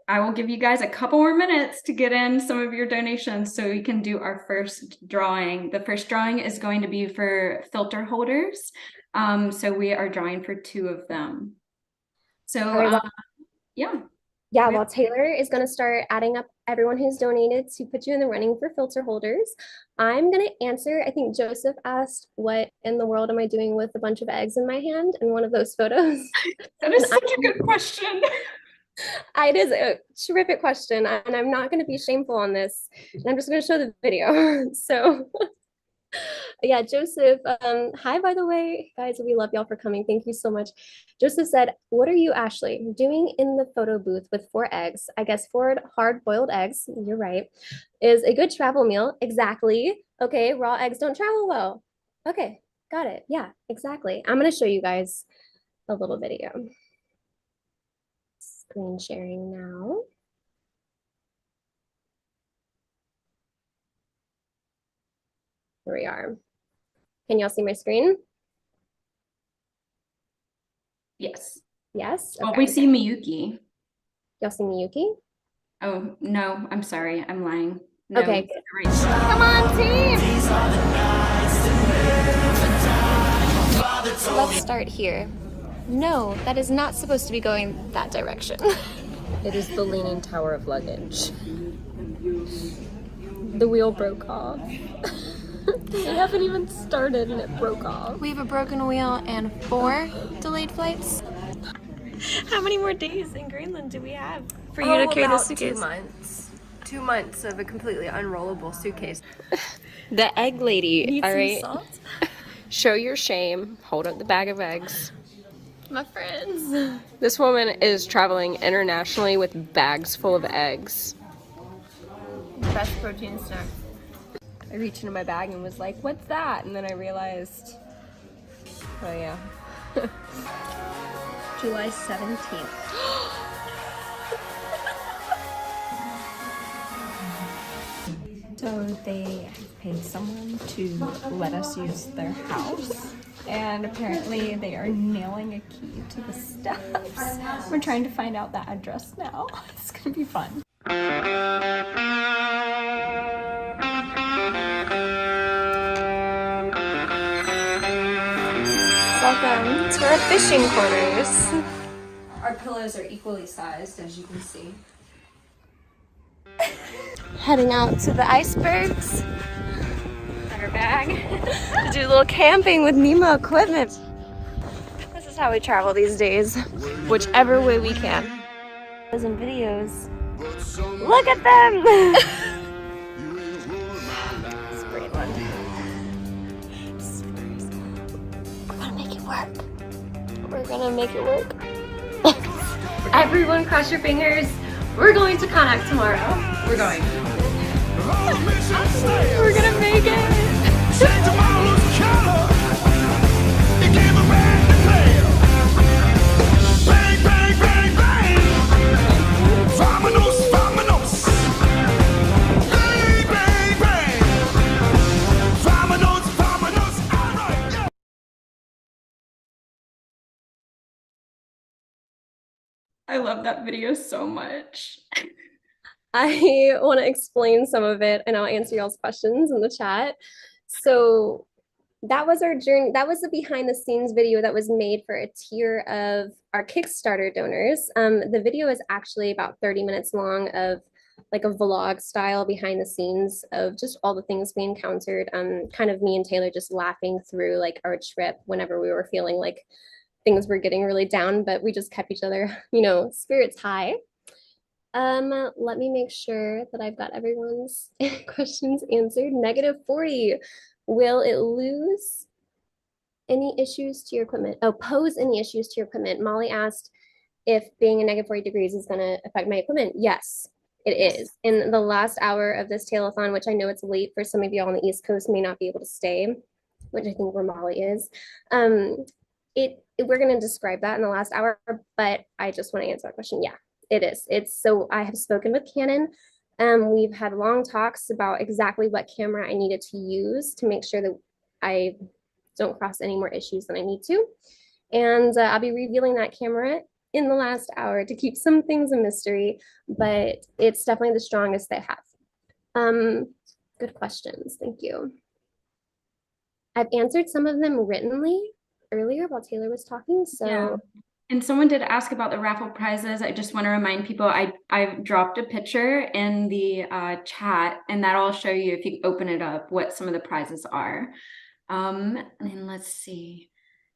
I will give you guys a couple more minutes to get in some of your donations so we can do our first drawing. The first drawing is going to be for filter holders. So we are drawing for 2 of them. So yeah, well, Taylor is going to start adding up everyone who's donated to put you in the running for filter holders. I'm going to answer. I think Joseph asked, what in the world am I doing with a bunch of eggs in my hand in one of those photos? That is such a good question. It is a terrific question, and I'm not going to be shameful on this. And I'm just going to show the video. So yeah, Joseph, hi, by the way, guys, we love y'all for coming. Thank you so much. Joseph said, what are you, Ashley, doing in the photo booth with 4 eggs? I guess 4 hard-boiled eggs, you're right, is a good travel meal. Exactly. Okay, raw eggs don't travel well. Okay, got it. Yeah, exactly. I'm going to show you guys a little video. Screen sharing now. Here we are. Can y'all see my screen? Yes. Yes? Well, okay. we see Miyuki. Y'all see Miyuki? Oh, no, I'm sorry. I'm lying. No, okay. Right. Come on, team! Let's start here. No, that is not supposed to be going that direction. It is the Leaning Tower of Luggage. The wheel broke off. They haven't even started and it broke off. We have a broken wheel and 4 delayed flights. How many more days in Greenland do we have for you to carry this suitcase? 2 months. 2 months of a completely unrollable suitcase. The egg lady, Need all some right? salt? Show your shame. Hold up the bag of eggs. My friends. This woman is traveling internationally with bags full of eggs. Best protein snack. I reached into my bag and was like, what's that? And then I realized, oh yeah. July 17th. So they paid someone to let us use their house, and apparently they are nailing a key to the steps. We're trying to find out the address now. It's gonna be fun. Welcome to our fishing quarters. Our pillows are equally sized, as you can see. Heading out to the icebergs. Got our bag to do a little camping with Nemo equipment. This is how we travel these days, whichever way we can. And videos. Look at them! It's Greenland. We're gonna make it work. We're gonna make it work. Everyone cross your fingers. We're going to Connacht tomorrow. We're going. We're gonna make it. I love that video so much. I want to explain some of it and I'll answer y'all's questions in the chat. So that was our journey. That was the behind the scenes video that was made for a tier of our Kickstarter donors. The video is actually about 30 minutes long of like a vlog style behind the scenes of just all the things we encountered. Kind of me and Taylor just laughing through like our trip whenever we were feeling like things were getting really down, but we just kept each other, spirits high. Let me make sure that I've got everyone's questions answered. -40. Will it lose any issues to your equipment? Oh, pose any issues to your equipment. Molly asked if being a -40 degrees is going to affect my equipment. Yes, it is. In the last hour of this Tale-athon, which I know it's late for some of y'all on the East Coast may not be able to stay, which I think where Molly is. We're going to describe that in the last hour, but I just want to answer that question. Yeah, it is. So I have spoken with Canon. We've had long talks about exactly what camera I needed to use to make sure that I don't cross any more issues than I need to. And I'll be revealing that camera in the last hour to keep some things a mystery, but it's definitely the strongest they have. Good questions. Thank you. I've answered some of them writtenly earlier while Taylor was talking, so. Yeah. And someone did ask about the raffle prizes. I just want to remind people, I've dropped a picture in the chat, and that'll show you, if you open it up, what some of the prizes are. And let's see.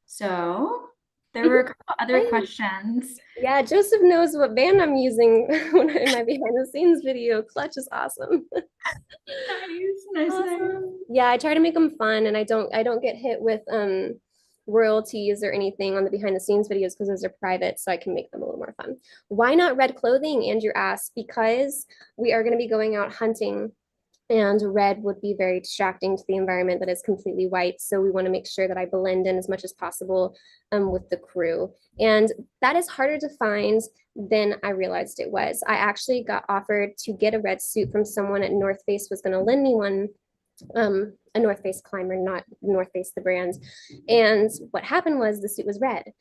So there were a couple other questions. Yeah, Joseph knows what band I'm using when in my behind the scenes video. Clutch is awesome. Nice. Awesome. Yeah, I try to make them fun, and I don't get hit with royalties or anything on the behind the scenes videos because those are private, so I can make them a little more fun. Why not red clothing? Andrew asked. Because we are going to be going out hunting, and red would be very distracting to the environment that is completely white. So we want to make sure that I blend in as much as possible with the crew. And that is harder to find than I realized it was. I actually got offered to get a red suit from someone at North Face was going to lend me one, a North Face climber, not North Face the brand. And what happened was the suit was red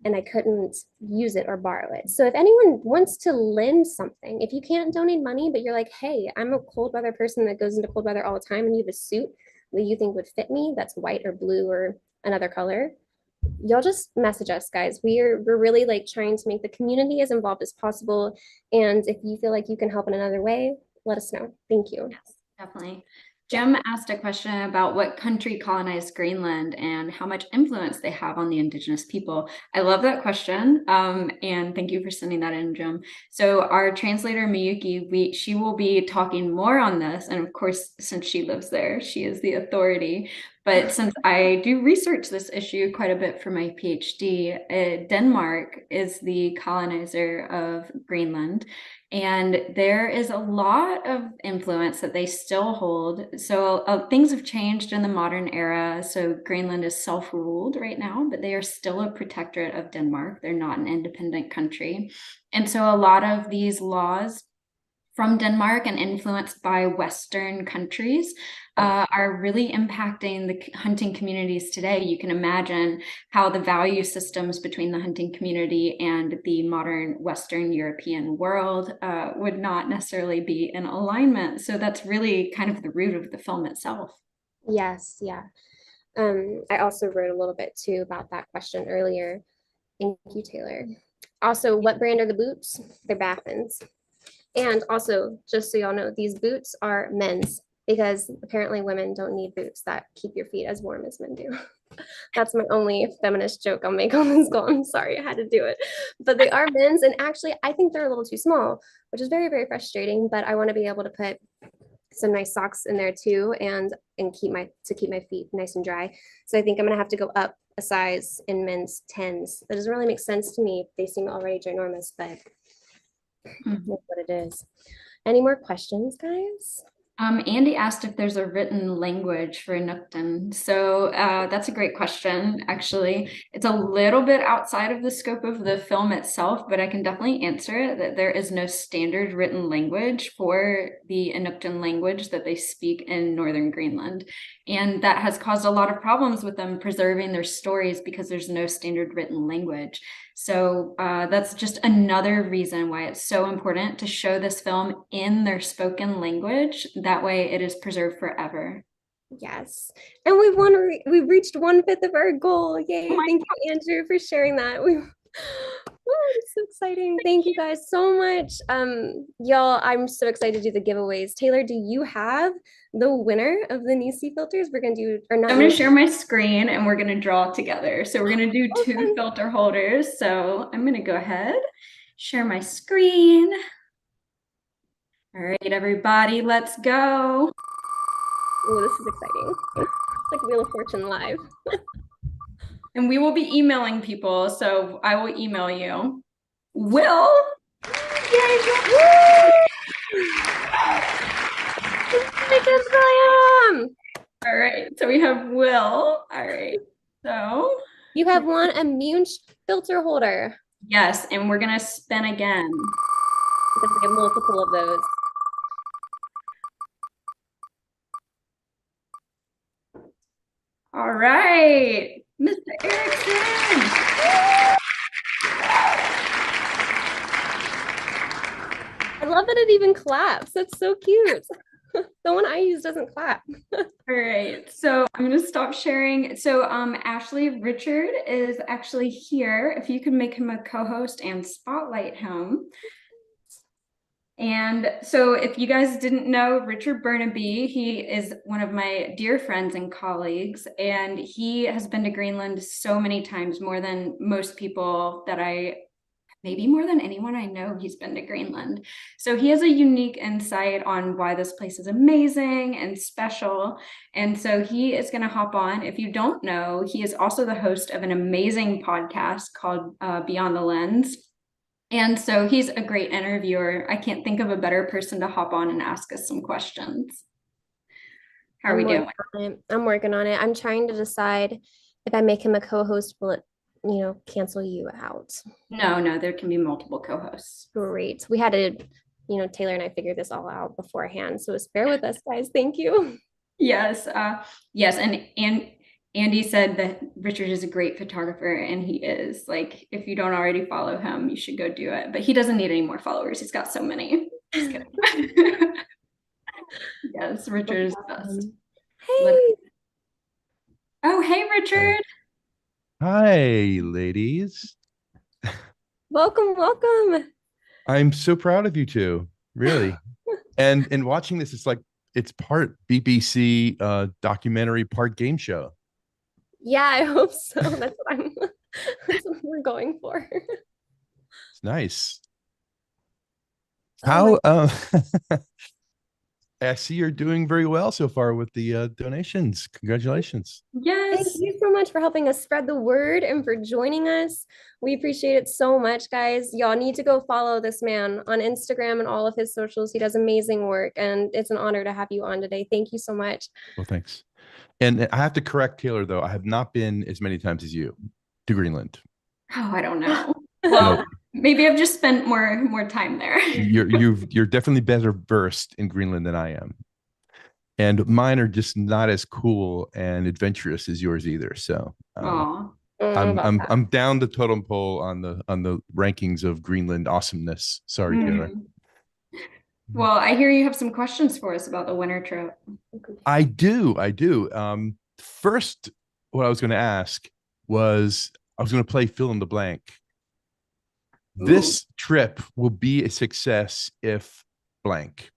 and I couldn't use it or borrow it. So if anyone wants to lend something, if you can't donate money, but you're like, hey, I'm a cold weather person that goes into cold weather all the time and you have a suit that you think would fit me that's white or blue or another color, y'all just message us, guys. We're really like trying to make the community as involved as possible. And if you feel like you can help in another way, let us know. Thank you. Yes, definitely. Jim asked a question about what country colonized Greenland and how much influence they have on the indigenous people. I love that question, and thank you for sending that in, Jim. So our translator Miyuki, she will be talking more on this, and of course, since she lives there, she is the authority. But since I do research this issue quite a bit for my PhD, Denmark is the colonizer of Greenland. And there is a lot of influence that they still hold. So things have changed in the modern era. So Greenland is self-ruled right now, but they are still a protectorate of Denmark. They're not an independent country. And so a lot of these laws from Denmark and influenced by Western countries are really impacting the hunting communities today. You can imagine how the value systems between the hunting community and the modern Western European world would not necessarily be in alignment. So that's really kind of the root of the film itself. Yes, yeah. I also wrote a little bit too about that question earlier. Thank you, Taylor. Also, what brand are the boots? They're Baffins. And also, just so y'all know, these boots are men's because apparently women don't need boots that keep your feet as warm as men do. That's my only feminist joke I'll make on this call. I'm sorry, I had to do it. But they are men's, and actually, I think they're a little too small, which is very, very frustrating. But I want to be able to put some nice socks in there too, and keep my feet nice and dry. So I think I'm gonna have to go up a size in men's 10s. That doesn't really make sense to me. They seem already ginormous, but that's what it is. Any more questions, guys? Andy asked if there's a written language for Inuktitut. So that's a great question, actually. It's a little bit outside of the scope of the film itself, but I can definitely answer it, that there is no standard written language for the Inuktitut language that they speak in Northern Greenland. And that has caused a lot of problems with them preserving their stories because there's no standard written language. So that's just another reason why it's so important to show this film in their spoken language. That way it is preserved forever. Yes. And we've reached 1/5 of our goal. Yay. Thank you, Andrew, for sharing that. Oh, it's so exciting. Thank you guys so much. Y'all, I'm so excited to do the giveaways. Taylor, do you have the winner of the Nisi filters? We're gonna do, or not? I'm gonna share my screen and we're gonna draw together. So we're gonna do two filter holders. So I'm gonna go ahead, share my screen. All right, everybody, let's go. Oh, this is exciting. It's like Wheel of Fortune live. And we will be emailing people, so I will email you. Will? Yay! William! All right, so we have Will. All right, so you have won a Munch filter holder. Yes, and we're gonna spin again. Because we have multiple of those. All right, Mr. Erickson. I love that it even claps. That's so cute. The one I use doesn't clap. All right, so I'm gonna stop sharing. So Ashley Richard is actually here. If you can make him a co-host and spotlight him. And so if you guys didn't know, Richard Burnaby, he is one of my dear friends and colleagues, and he has been to Greenland so many times, more than most people maybe more than anyone I know, he's been to Greenland. So he has a unique insight on why this place is amazing and special. And so he is gonna hop on. If you don't know, he is also the host of an amazing podcast called Beyond the Lens. And so he's a great interviewer. I can't think of a better person to hop on and ask us some questions. How are we doing? I'm working on it. I'm trying to decide if I make him a co-host, will it, cancel you out? No, there can be multiple co-hosts. Great. We had to, Taylor and I figured this all out beforehand. So just bear with us, guys. Thank you. Yes. Yes. And Andy said that Richard is a great photographer, and he is. Like, if you don't already follow him, you should go do it. But he doesn't need any more followers. He's got so many. Just kidding. Yes, Richard is the best. Hey. Oh, hey, Richard. Hi, ladies. Welcome. I'm so proud of you two, really. And watching this, it's like it's part BBC documentary, part game show. Yeah, I hope so. That's what I'm that's what we're going for. It's nice. Oh my, How I see you're doing very well so far with the donations. Congratulations. thank Yes. you so much for helping us spread the word and for joining us. We appreciate it so much, guys. Y'all need to go follow this man on Instagram and all of his socials. He does amazing work, and it's an honor to have you on today. Thank you so much. Well, thanks. And I have to correct Taylor, though. I have not been as many times as you to Greenland. Oh, I don't know. Well, Nope. maybe I've just spent more time there. You're definitely better versed in Greenland than I am. And mine are just not as cool and adventurous as yours either. So Aw. I'm down the totem pole on the rankings of Greenland awesomeness. Sorry, Taylor. Well, I hear you have some questions for us about the winter trip. I do. First, what I was going to ask was I was going to play fill in the blank. This trip will be a success if blank.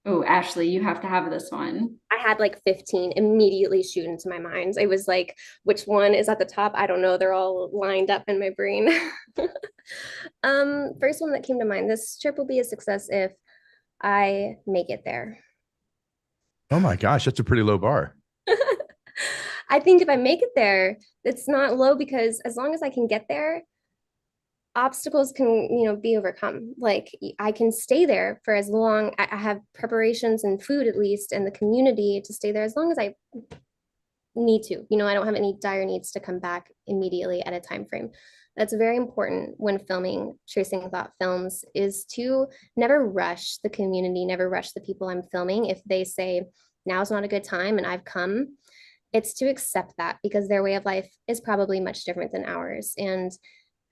Oh, Ashley, you have to have this one. I had like 15 immediately shoot into my mind. It was like, which one is at the top? I don't know. They're all lined up in my brain. First one that came to mind, this trip will be a success if I make it there. Oh my gosh, that's a pretty low bar. I think if I make it there, it's not low because as long as I can get there, obstacles can, be overcome. Like I can stay there for as long. I have preparations and food at least, and the community to stay there as long as I need to. I don't have any dire needs to come back immediately at a time frame. That's very important when filming Tracing Thought films, is to never rush the community, never rush the people I'm filming. If they say now's not a good time and I've come, it's to accept that because their way of life is probably much different than ours. And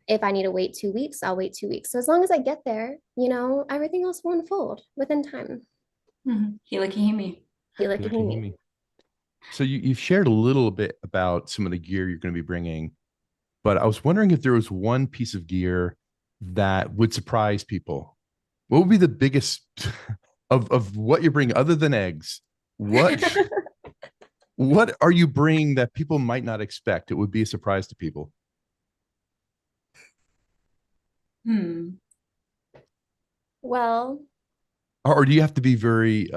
if I need to wait 2 weeks, I'll wait 2 weeks. So as long as I get there, everything else will unfold within time. Hilikihimi. Hilikihimi. So you've shared a little bit about some of the gear you're going to be bringing, but I was wondering if there was one piece of gear that would surprise people. What would be the biggest of what you're bringing other than eggs? What are you bringing that people might not expect? It would be a surprise to people. Well, or do you have to be very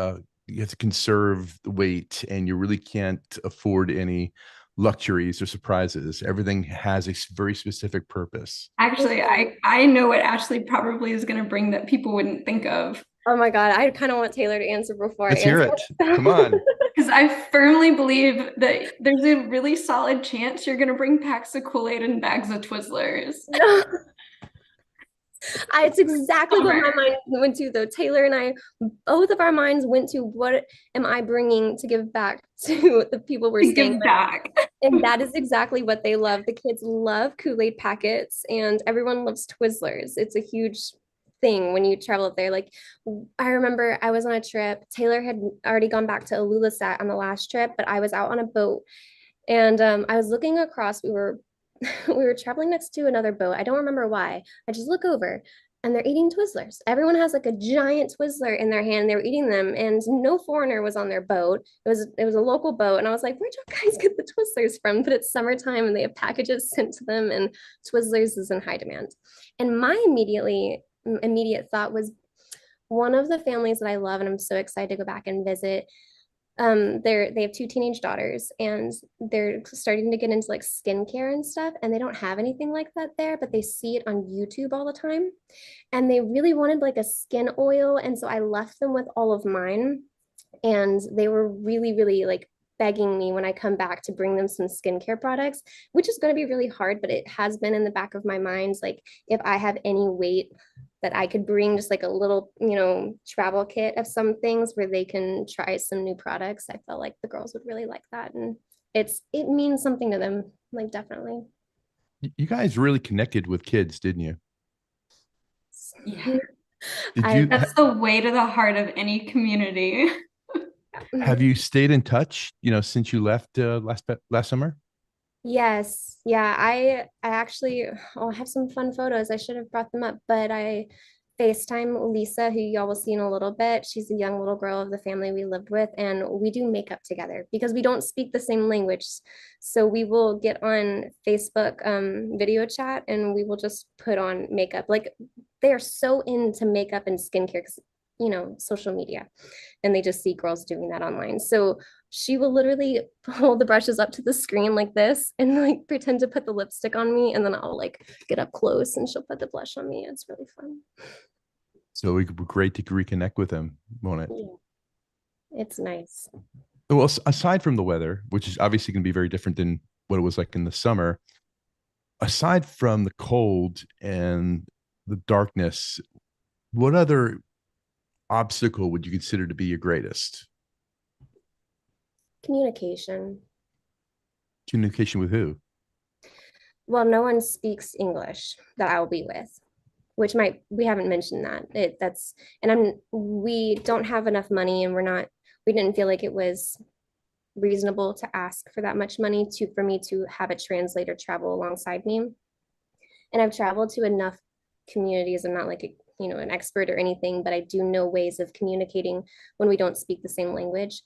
you have to conserve the weight and you really can't afford any luxuries or surprises? Everything has a very specific purpose. Actually, I know what Ashley probably is going to bring that people wouldn't think of. Oh my God, I kind of want Taylor to answer before Let's I answer. hear it. Come on. Because I firmly believe that there's a really solid chance you're going to bring packs of Kool-Aid and bags of Twizzlers. No. It's exactly what my mind went to, though. Taylor and I, both of our minds went to what am I bringing to give back to the people we're staying with. Back. And that is exactly what they love. The kids love Kool-Aid packets and everyone loves Twizzlers. It's a huge thing when you travel up there. Like I remember I was on a trip. Taylor had already gone back to Ilulissat on the last trip, but I was out on a boat and I was looking across. We were traveling next to another boat. I don't remember why. I just look over and they're eating Twizzlers. Everyone has like a giant Twizzler in their hand. They were eating them and no foreigner was on their boat. It was a local boat. And I was like, where'd you guys get the Twizzlers from? But it's summertime and they have packages sent to them and Twizzlers is in high demand. And my immediate thought was one of the families that I love and I'm so excited to go back and visit. They have 2 teenage daughters and they're starting to get into like skincare and stuff and they don't have anything like that there, but they see it on YouTube all the time and they really wanted like a skin oil. And so I left them with all of mine and they were really, really like begging me when I come back to bring them some skincare products, which is going to be really hard, but it has been in the back of my mind. Like if I have any weight that I could bring just like a little, travel kit of some things where they can try some new products. I felt like the girls would really like that. And it means something to them, like definitely. You guys really connected with kids, didn't you? Yeah. That's the way to the heart of any community. Have you stayed in touch, since you left last summer? Yes. Yeah. I actually, I have some fun photos. I should have brought them up, but FaceTime Lisa, who y'all will see in a little bit. She's a young little girl of the family we lived with, and we do makeup together because we don't speak the same language. So we will get on Facebook video chat and we will just put on makeup. Like they are so into makeup and skincare because, social media, and they just see girls doing that online. So she will literally hold the brushes up to the screen like this and like pretend to put the lipstick on me, and then I'll like get up close and she'll put the blush on me. It's really fun. So it would be great to reconnect with him, won't it? Yeah, it's nice. Well, aside from the weather, which is obviously going to be very different than what it was like in the summer, aside from the cold and the darkness, what other obstacle would you consider to be your greatest? Communication. Communication with who? Well, no one speaks English that I will be with, which we haven't mentioned that. We don't have enough money, and we didn't feel like it was reasonable to ask for that much money for me to have a translator travel alongside me. And I've traveled to enough communities. I'm not like an expert or anything, but I do know ways of communicating when we don't speak the same language.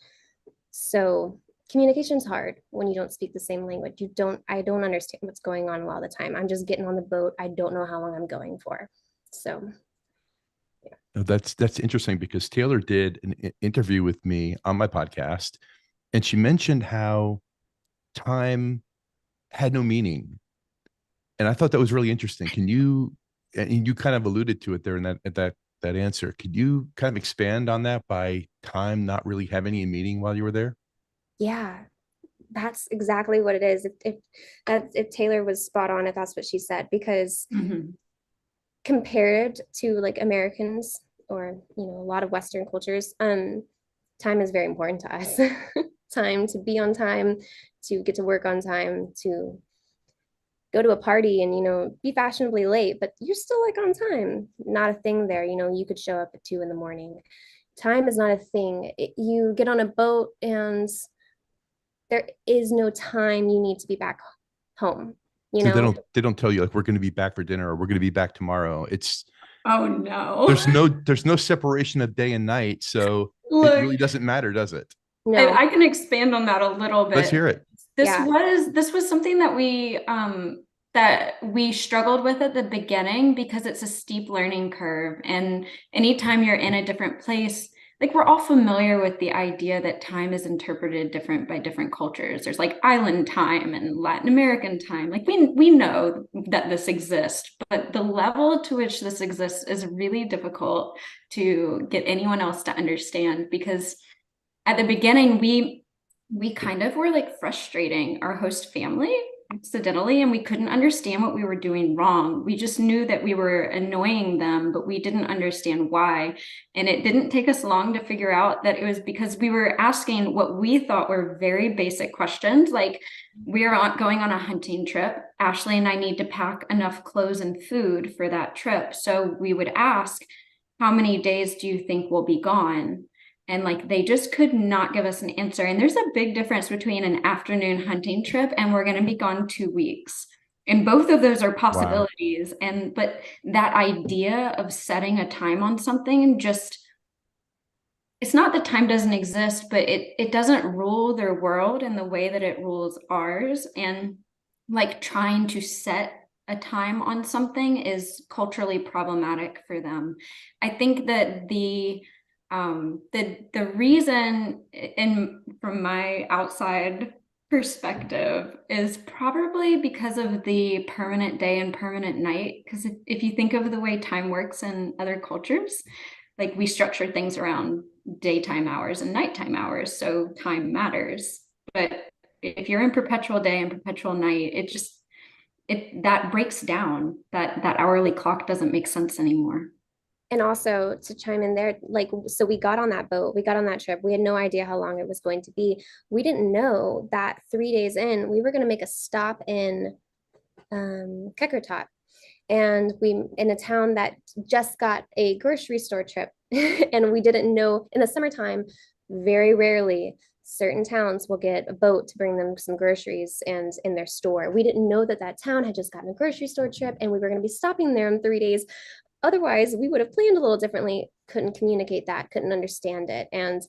So communication's hard when you don't speak the same language. I don't understand what's going on a lot of the time. I'm just getting on the boat. I don't know how long I'm going for. So yeah. Oh, that's interesting because Taylor did an interview with me on my podcast, and she mentioned how time had no meaning. And I thought that was really interesting. And you kind of alluded to it there in that answer. Could you kind of expand on that by time not really having any meaning while you were there? Yeah, that's exactly what it is. If Taylor was spot on, if that's what she said, because compared to like Americans or a lot of Western cultures, time is very important to us. Time to be on time, to get to work on time, to go to a party and be fashionably late, but you're still like on time. Not a thing there. You could show up at 2 a.m. Time is not a thing. You get on a boat and there is no time you need to be back home. So they don't tell you like we're going to be back for dinner or we're going to be back tomorrow. It's Oh no. there's no separation of day and night, so Look, it really doesn't matter, does it? No. I can expand on that a little bit. Let's hear it. This was something that we struggled with at the beginning because it's a steep learning curve, and anytime you're in a different place, like we're all familiar with the idea that time is interpreted different by different cultures. There's like island time and Latin American time. Like we know that this exists, but the level to which this exists is really difficult to get anyone else to understand, because at the beginning we kind of were like frustrating our host family accidentally, and we couldn't understand what we were doing wrong. We just knew that we were annoying them, but we didn't understand why. And it didn't take us long to figure out that it was because we were asking what we thought were very basic questions, like we are going on a hunting trip. Ashley and I need to pack enough clothes and food for that trip. So we would ask, how many days do you think we'll be gone? And like they just could not give us an answer. And there's a big difference between an afternoon hunting trip and we're going to be gone 2 weeks. And both of those are possibilities. Wow. But that idea of setting a time on something, it's not that time doesn't exist, but it doesn't rule their world in the way that it rules ours. And like trying to set a time on something is culturally problematic for them. I think that the reason, and from my outside perspective, is probably because of the permanent day and permanent night. Because if you think of the way time works in other cultures, like we structure things around daytime hours and nighttime hours, so time matters. But if you're in perpetual day and perpetual night, that breaks down. That hourly clock doesn't make sense anymore. And also to chime in there, so we got on that boat, we got on that trip. We had no idea how long it was going to be. We didn't know that 3 days in, we were going to make a stop in Kekertot. And in a town that just got a grocery store trip. And we didn't know, in the summertime, very rarely certain towns will get a boat to bring them some groceries and in their store. We didn't know that town had just gotten a grocery store trip and we were going to be stopping there in 3 days. otherwise we would have planned a little differently. Couldn't communicate that, couldn't understand it. And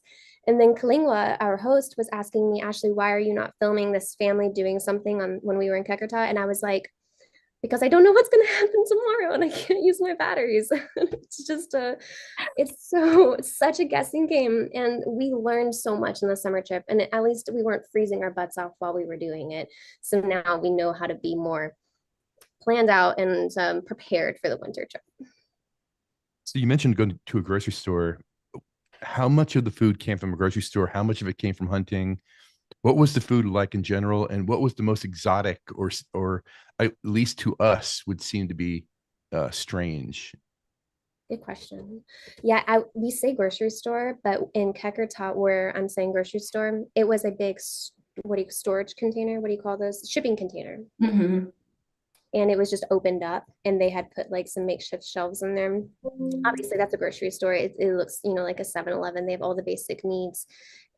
then Kalingwa, our host, was asking me, Ashley, why are you not filming this family doing something on when we were in Kekerta? And I was like, because I don't know what's going to happen tomorrow and I can't use my batteries. It's just it's such a guessing game. And we learned so much in the summer trip. And at least we weren't freezing our butts off while we were doing it. So now we know how to be more planned out and prepared for the winter trip. So you mentioned going to a grocery store. How much of the food came from a grocery store? How much of it came from hunting? What was the food like in general? And what was the most exotic or at least to us would seem to be strange? Good question. Yeah, we say grocery store, but in Kekertot, where I'm saying grocery store, it was a big, storage container? What do you call those? Shipping container. Mhm. And it was just opened up and they had put like some makeshift shelves in there. Obviously, that's a grocery store. It looks, like a 7-Eleven. They have all the basic needs.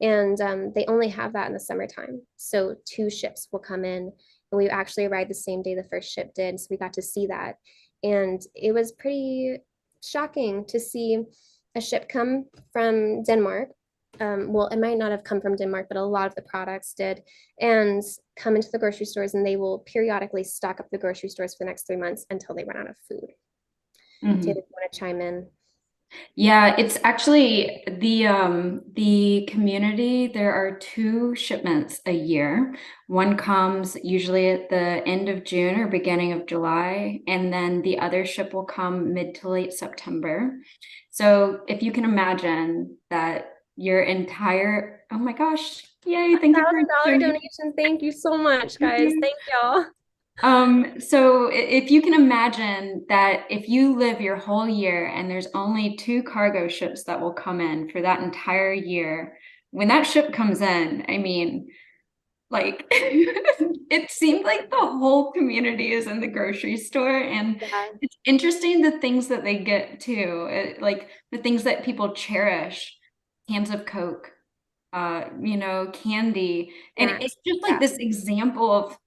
And they only have that in the summertime. So 2 ships will come in. And we actually arrived the same day the first ship did. So we got to see that. And it was pretty shocking to see a ship come from Denmark. Well, it might not have come from Denmark, but a lot of the products did, and come into the grocery stores, and they will periodically stock up the grocery stores for the next 3 months until they run out of food. Mhm. Taylor, you want to chime in? Yeah, it's actually the community. There are 2 shipments a year. One comes usually at the end of June or beginning of July, and then the other ship will come mid to late September. So if you can imagine that your entire, oh my gosh, yay, thank you for $1,000 donation. Thank you so much, guys. Thank y'all. So if you can imagine that if you live your whole year and there's only 2 cargo ships that will come in for that entire year, when that ship comes in, I mean, like it seemed like the whole community is in the grocery store, and Yeah. it's interesting the things that they get too, like the things that people cherish, cans of Coke, candy, and Yeah. it's just like this example of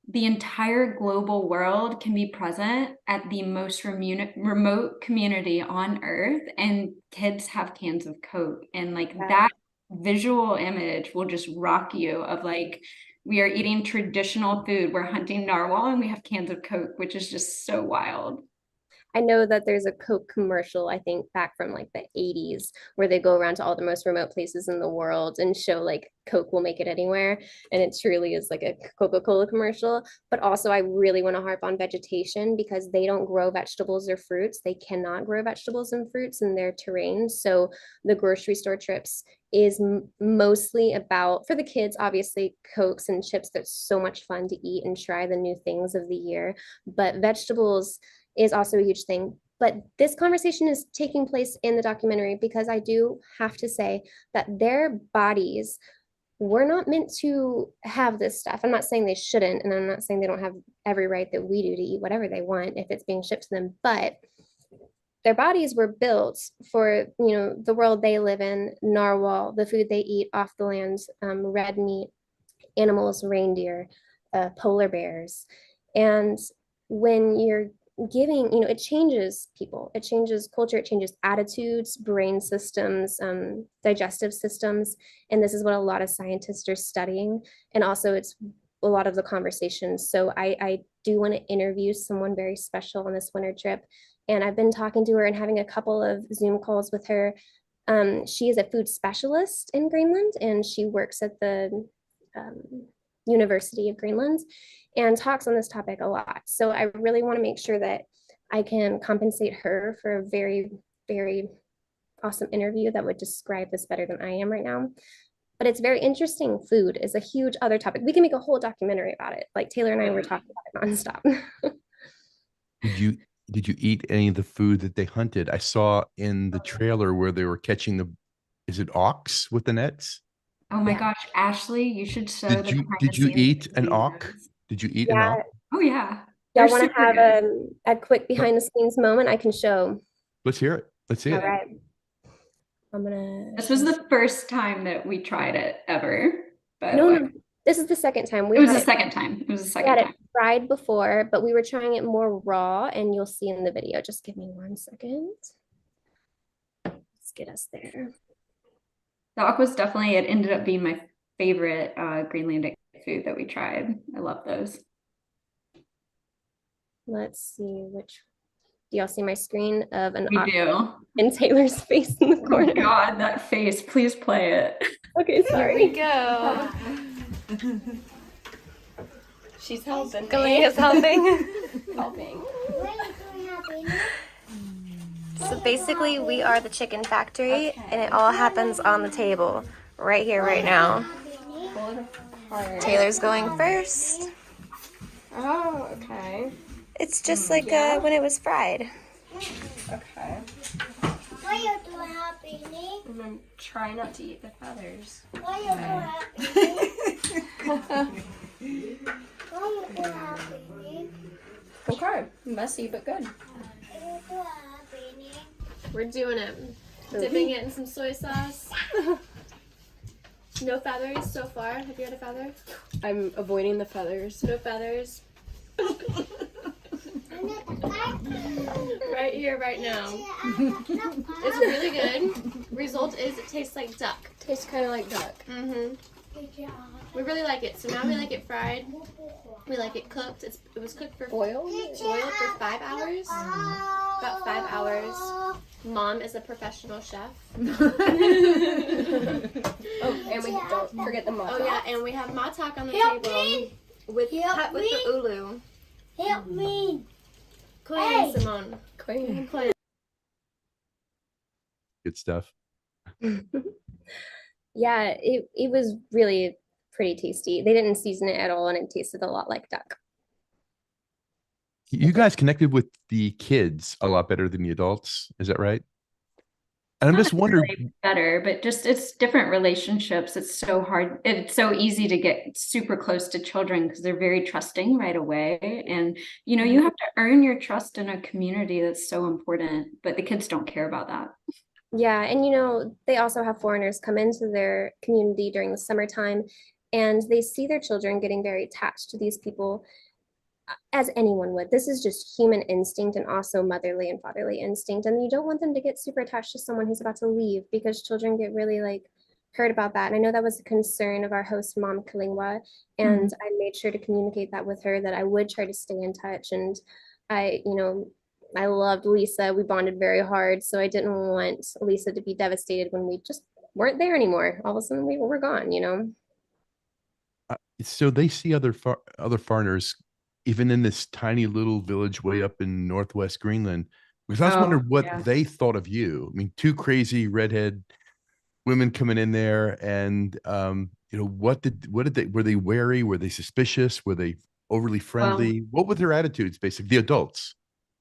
the entire global world can be present at the most remote community on earth, and kids have cans of Coke, and like that visual image will just rock you of like, we are eating traditional food, we're hunting narwhal, and we have cans of Coke, which is just so wild. I know that there's a Coke commercial, I think back from like the 80s, where they go around to all the most remote places in the world and show like Coke will make it anywhere. And it truly is like a Coca-Cola commercial. But also, I really want to harp on vegetation because they don't grow vegetables or fruits. They cannot grow vegetables and fruits in their terrain. So the grocery store trips is mostly about, for the kids, obviously, Cokes and chips. That's so much fun to eat and try the new things of the year. But vegetables is also a huge thing. But this conversation is taking place in the documentary because I do have to say that their bodies were not meant to have this stuff. I'm not saying they shouldn't, and I'm not saying they don't have every right that we do to eat whatever they want if it's being shipped to them, but their bodies were built for the world they live in, narwhal, the food they eat off the land, red meat, animals, reindeer, polar bears. And when you're giving, it changes people, it changes culture, it changes attitudes, brain systems, digestive systems. And this is what a lot of scientists are studying. And also it's a lot of the conversations. So I do want to interview someone very special on this winter trip. And I've been talking to her and having a couple of Zoom calls with her. She is a food specialist in Greenland, and she works at the University of Greenland and talks on this topic a lot. So I really want to make sure that I can compensate her for a very, very awesome interview that would describe this better than I am right now. But it's very interesting. Food is a huge other topic. We can make a whole documentary about it. Like Taylor and I were talking about it nonstop. Did you eat any of the food that they hunted? I saw in the trailer where they were catching is it ox with the nets? Oh my gosh, Ashley, you should show Did the you behind did the you scenes eat an videos. auk? Did you eat an Yeah. auk? Oh yeah. Y'all They're want to super have good. a quick behind the scenes moment? I can show. Let's hear it. Let's see All it. right. I'm gonna This show. was the first time that we tried it ever, by the No, way. no. This is the second time It we was had the it. second time. It was the We second had it time. fried before, but we were trying it more raw, and you'll see in the video. Just give me 1 second. Let's get us there. The aqua's definitely, it ended up being my favorite Greenland food that we tried. I love those. Let's see which. Do y'all see my screen of an We aqua do. and Taylor's face in the Oh my corner? God, that face. Please play it. Okay, sorry. Go. She's helping. Galena's helping. Helping. So basically, we are the chicken factory, and it all happens on the table right here, right now. Pull it apart. Taylor's going first. Oh, okay. It's just like when it was fried. Okay. Why you so happy, Nick? I'm gonna try not to eat the feathers. Why you so happy, Nick? Why you so happy, Nick? Okay. Messy but good. Why you so happy, Nick? We're doing it. Dipping it in some soy sauce. No feathers so far. Have you had a feather? I'm avoiding the feathers. No feathers. Right here, right now. It's really good. Result is it tastes like duck. Tastes kind of like duck. Mm-hmm. We really like it. So now we like it fried. We like it cooked. It was cooked for Oil? for 5 hours. About 5 hours. Mom is a professional chef. Oh, and we don't forget the matak. Oh yeah, and we have matak on the Help table me. with Help cut with me. the ulu. Help me. Clean, Hey. Simone. Queen. Clean. Good stuff. Yeah, it was really pretty tasty. They didn't season it at all, and it tasted a lot like duck. You guys connected with the kids a lot better than the adults. Is that right? And I'm just wondering, Really better, but just it's different relationships. It's so hard. It's so easy to get super close to children because they're very trusting right away. And, you know, you have to earn your trust in a community that's so important, but the kids don't care about that. Yeah, and you know, they also have foreigners come into their community during the summertime, and they see their children getting very attached to these people, as anyone would. This is just human instinct and also motherly and fatherly instinct. And you don't want them to get super attached to someone who's about to leave because children get really like hurt about that. And I know that was a concern of our host mom, Kalingwa, and I made sure to communicate that with her that I would try to stay in touch. And I loved Lisa. We bonded very hard. So I didn't want Lisa to be devastated when we just weren't there anymore. All of a sudden we were gone, you know? so they see other foreigners, even in this tiny little village way up in Northwest Greenland. Because I was wondering what yeah. they thought of you. I mean, two crazy redhead women coming in there, and what did they, were they wary? Were they suspicious? Were they overly friendly? What were their attitudes, basically, the adults?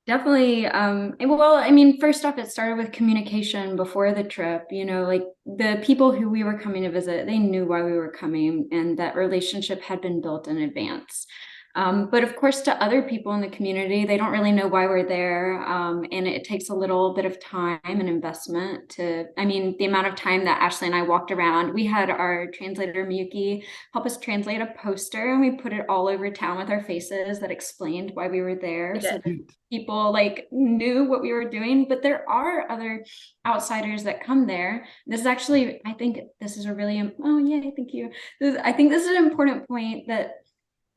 Definitely. Well, I mean, first off, it started with communication before the trip. You know, like the people who we were coming to visit, they knew why we were coming, and that relationship had been built in advance. But of course, to other people in the community, they don't really know why we're there. And it takes a little bit of time and investment I mean, the amount of time that Ashley and I walked around, we had our translator, Miyuki, help us translate a poster, and we put it all over town with our faces that explained why we were there. So that people like knew what we were doing. But there are other outsiders that come there. This is actually, I think this is a really, oh yeah, thank you. I think this is an important point that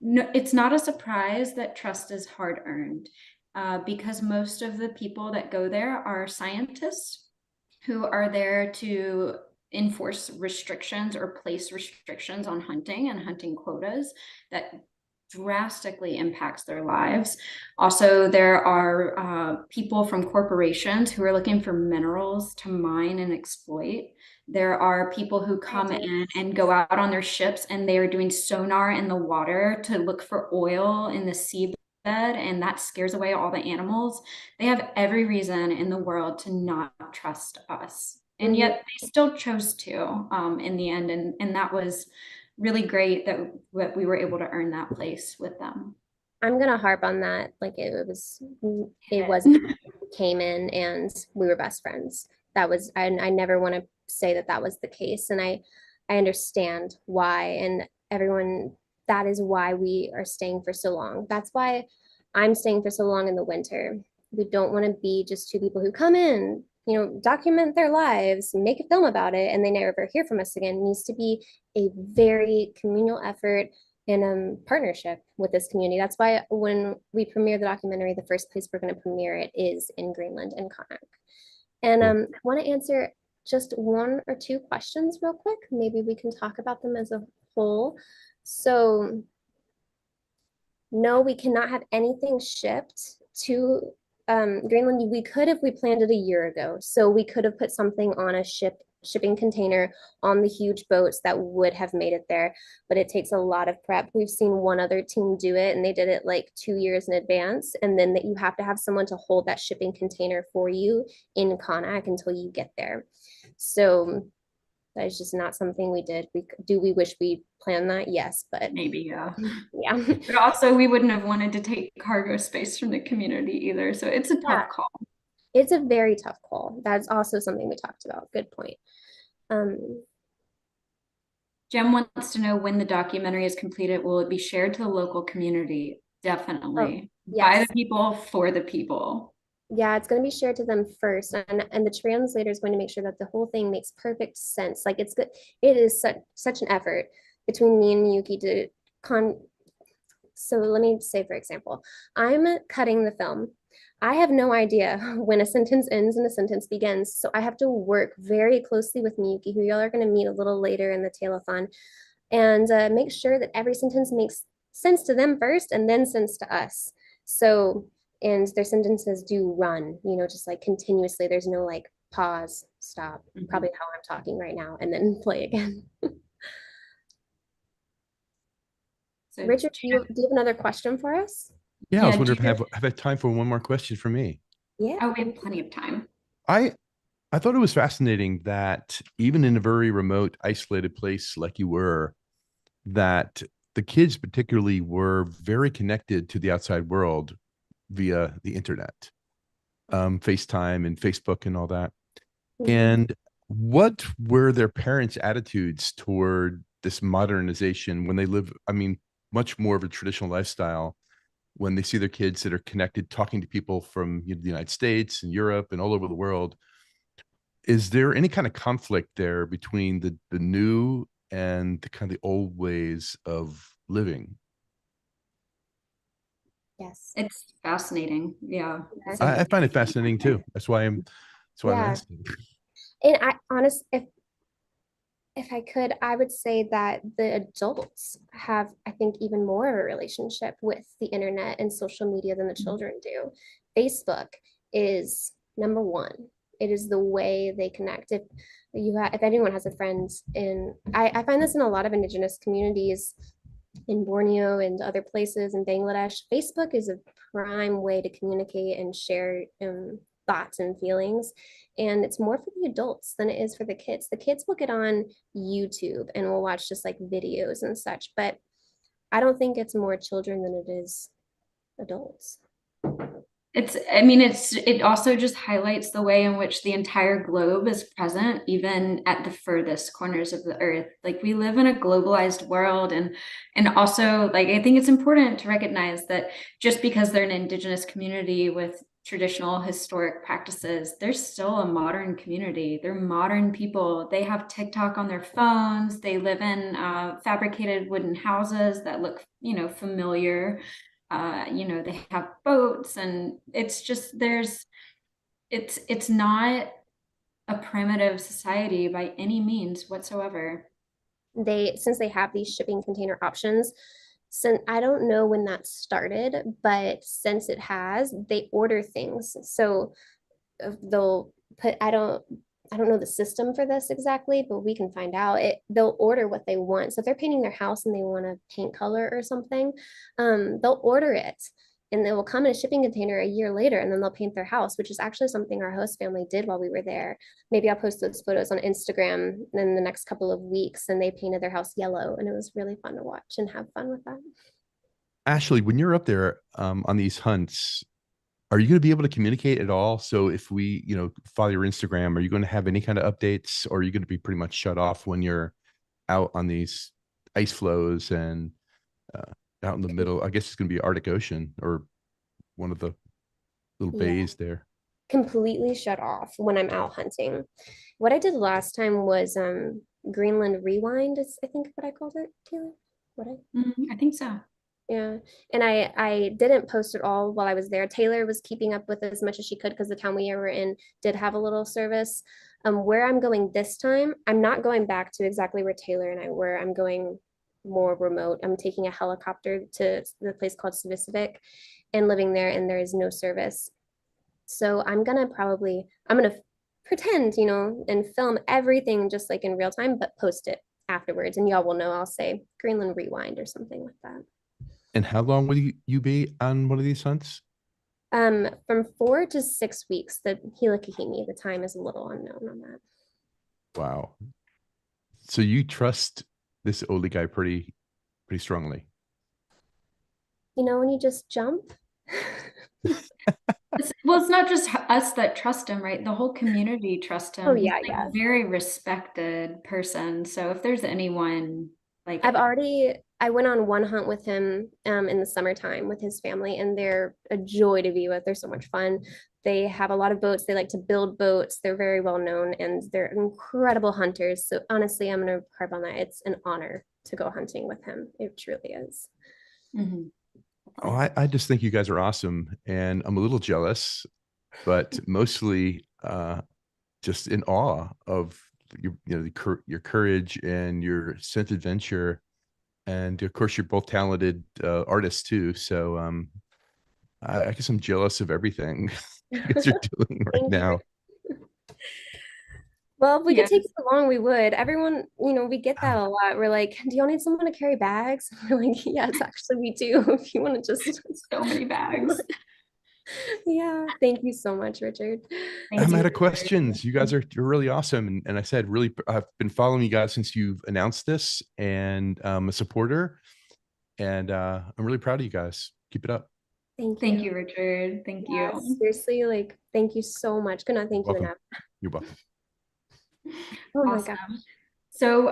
no, it's not a surprise that trust is hard earned because most of the people that go there are scientists who are there to enforce restrictions or place restrictions on hunting and hunting quotas that drastically impacts their lives. Also, there are people from corporations who are looking for minerals to mine and exploit. There are people who come in and go out on their ships, and they are doing sonar in the water to look for oil in the seabed, and that scares away all the animals. They have every reason in the world to not trust us. And yet they still chose to in the end. And that was really great that we were able to earn that place with them. I'm gonna harp on that. Like it was came in and we were best friends. That was, I never want to say that that was the case. And I understand why. And everyone, that is why we are staying for so long. That's why I'm staying for so long in the winter. We don't want to be just two people who come in, document their lives, make a film about it, and they never hear from us again. It needs to be a very communal effort and partnership with this community. That's why when we premiere the documentary, the first place we're going to premiere it is in Greenland and Connacht. And I want to answer just one or two questions real quick. Maybe we can talk about them as a whole. So no, we cannot have anything shipped to Greenland. We could if we planned it a year ago. So we could have put something on a shipping container on the huge boats that would have made it there, but it takes a lot of prep. We've seen one other team do it, and they did it like 2 years in advance, and then that you have to have someone to hold that shipping container for you in Connacht until you get there. So that is just not something we did. We wish we planned that? Yes, but maybe, yeah. Yeah. But also we wouldn't have wanted to take cargo space from the community either. So it's a tough call. It's a very tough call. That's also something we talked about. Good point. Jem wants to know when the documentary is completed, will it be shared to the local community? Definitely. Yes. By the people, for the people. Yeah, it's going to be shared to them first, and the translator is going to make sure that the whole thing makes perfect sense. Like it's good. It is such an effort between me and Yuki to So let me say, for example, I'm cutting the film. I have no idea when a sentence ends and a sentence begins. So I have to work very closely with Miyuki, who y'all are going to meet a little later in the Tale-athon, and make sure that every sentence makes sense to them first and then sense to us. So, and their sentences do run, just like continuously. There's no like pause, stop, probably how I'm talking right now, and then play again. So Richard, do you have another question for us? Yeah, I was wondering if I have time for one more question for me. Yeah. Oh, we have plenty of time. I thought it was fascinating that even in a very remote, isolated place like you were, that the kids particularly were very connected to the outside world via the internet, FaceTime and Facebook and all that. And what were their parents' attitudes toward this modernization when they live, much more of a traditional lifestyle, when they see their kids that are connected, talking to people from the United States and Europe and all over the world? Is there any kind of conflict there between the new and the kind of the old ways of living? Yes. It's fascinating. Yeah. I find it fascinating too. That's why I'm asking. And if I could, I would say that the adults have, I think, even more of a relationship with the internet and social media than the children do. Facebook is number one. It is the way they connect. If anyone has a friend I find this in a lot of indigenous communities in Borneo and other places in Bangladesh, Facebook is a prime way to communicate and share thoughts and feelings. And it's more for the adults than it is for the kids. The kids will get on YouTube and will watch just like videos and such, but I don't think it's more children than it is adults. It also just highlights the way in which the entire globe is present, even at the furthest corners of the earth. Like, we live in a globalized world, and also, like, I think it's important to recognize that just because they're an indigenous community with traditional historic practices, they're still a modern community. They're modern people. They have TikTok on their phones. They live in fabricated wooden houses that look, familiar. They have boats, and it's just it's not a primitive society by any means whatsoever. Since they have these shipping container options, since I don't know when that started, but since it has, they order things. So they'll put, I don't know the system for this exactly, but we can find out. They'll order what they want. So if they're painting their house and they want a paint color or something, they'll order it and it will come in a shipping container a year later, and then they'll paint their house, which is actually something our host family did while we were there. Maybe I'll post those photos on Instagram in the next couple of weeks, and they painted their house yellow, and it was really fun to watch and have fun with that. Ashley, when you're up there on these hunts, are you going to be able to communicate at all? So if we, follow your Instagram, are you going to have any kind of updates, or are you going to be pretty much shut off when you're out on these ice flows and out in the middle. I guess it's going to be Arctic Ocean or one of the little Yeah, bays there. completely shut off when I'm out hunting. What I did last time was Greenland Rewind is I think what I called it, Taylor. What I think so. Yeah. And I didn't post it all while I was there. Taylor was keeping up with as much as she could because the town we were in did have a little service. Where I'm going this time, I'm not going back to exactly where Taylor and I were. I'm going more remote. I'm taking a helicopter to the place called Svisvik and living there, and there is no service. So I'm gonna pretend, and film everything just like in real time, but post it afterwards. And y'all will know I'll say Greenland Rewind or something like that. And how long will you be on one of these hunts? From 4 to 6 weeks. The Hilikahimi, the time is a little unknown on that. Wow. So you trust this Oli guy pretty strongly. When you just jump. Well, it's not just us that trust him, right? The whole community trusts him. Oh He's yeah, like yeah. a very respected person. So if there's anyone like I went on one hunt with him in the summertime with his family, and they're a joy to be with. They're so much fun. They have a lot of boats. They like to build boats. They're very well known, and they're incredible hunters. So honestly, I'm gonna harp on that. It's an honor to go hunting with him. It truly is. Mhm. Oh, I just think you guys are awesome, and I'm a little jealous, but mostly just in awe of your courage and your sense of adventure, and of course you're both talented artists too. So I guess I'm jealous of everything you guys are doing right now. Well, if we Yeah. could take you along, we would. Everyone, we get that a lot. We're like, do y'all need someone to carry bags? We're like, yes, actually, we do. If you want to just So many bags. Yeah, thank you so much, Richard. Thank I'm you. out of questions. You guys are you're really awesome, and I said really I've been following you guys since you've announced this, and I'm a supporter, and I'm really proud of you guys. Keep it up. Thank you, Richard. Thank Yeah, you. seriously, like, thank you so much. Could not thank you Welcome. enough. You're welcome. Oh my Awesome. God. So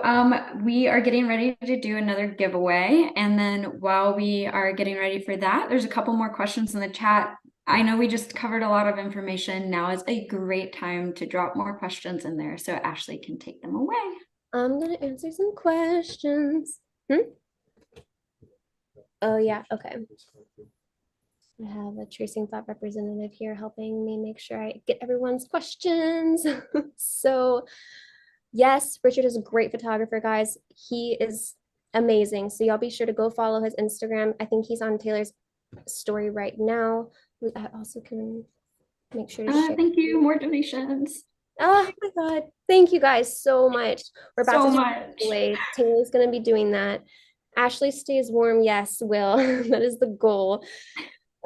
we are getting ready to do another giveaway. And then while we are getting ready for that, there's a couple more questions in the chat. I know we just covered a lot of information. Now is a great time to drop more questions in there so Ashley can take them away. I'm gonna answer some questions. Oh yeah, okay. I have a tracing thought representative here helping me make sure I get everyone's questions. So yes, Richard is a great photographer, guys. He is amazing. So y'all be sure to go follow his Instagram. I think he's on Taylor's story right now. I also can make sure to share. Thank you. More donations. Oh my God. Thank you guys so much. We're about So to do much. a giveaway. Taylor's going to be doing that. Ashley stays warm. Yes, Will. That is the goal.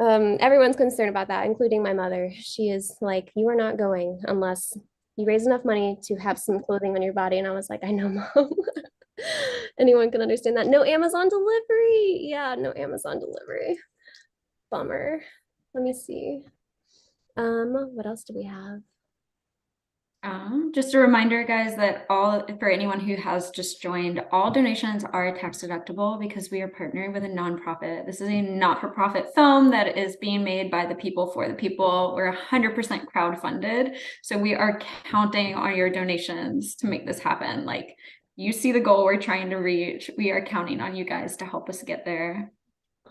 Everyone's concerned about that, including my mother. She is like, you are not going unless you raise enough money to have some clothing on your body. And I was like, I know, Mom. Anyone can understand that. No Amazon delivery. Yeah, no Amazon delivery. Bummer. Let me see. What else do we have? Just a reminder, guys, that for anyone who has just joined, all donations are tax deductible because we are partnering with a nonprofit. This is a not-for-profit film that is being made by the people for the people. We're 100% crowdfunded, so we are counting on your donations to make this happen. Like, you see the goal we're trying to reach. We are counting on you guys to help us get there.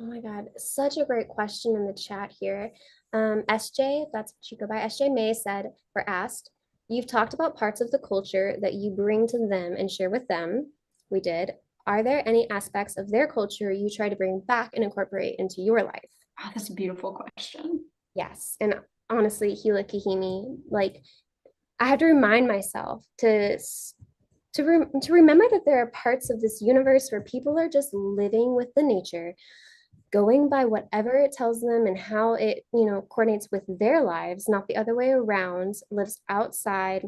Oh my God, such a great question in the chat here. SJ, that's what you go by. SJ May said, or asked, you've talked about parts of the culture that you bring to them and share with them. We did. Are there any aspects of their culture you try to bring back and incorporate into your life? Oh, that's a beautiful question. Yes, and honestly, Hila Kahimi, like, I have to remind myself to remember that there are parts of this universe where people are just living with the nature, going by whatever it tells them and how it, coordinates with their lives, not the other way around, lives outside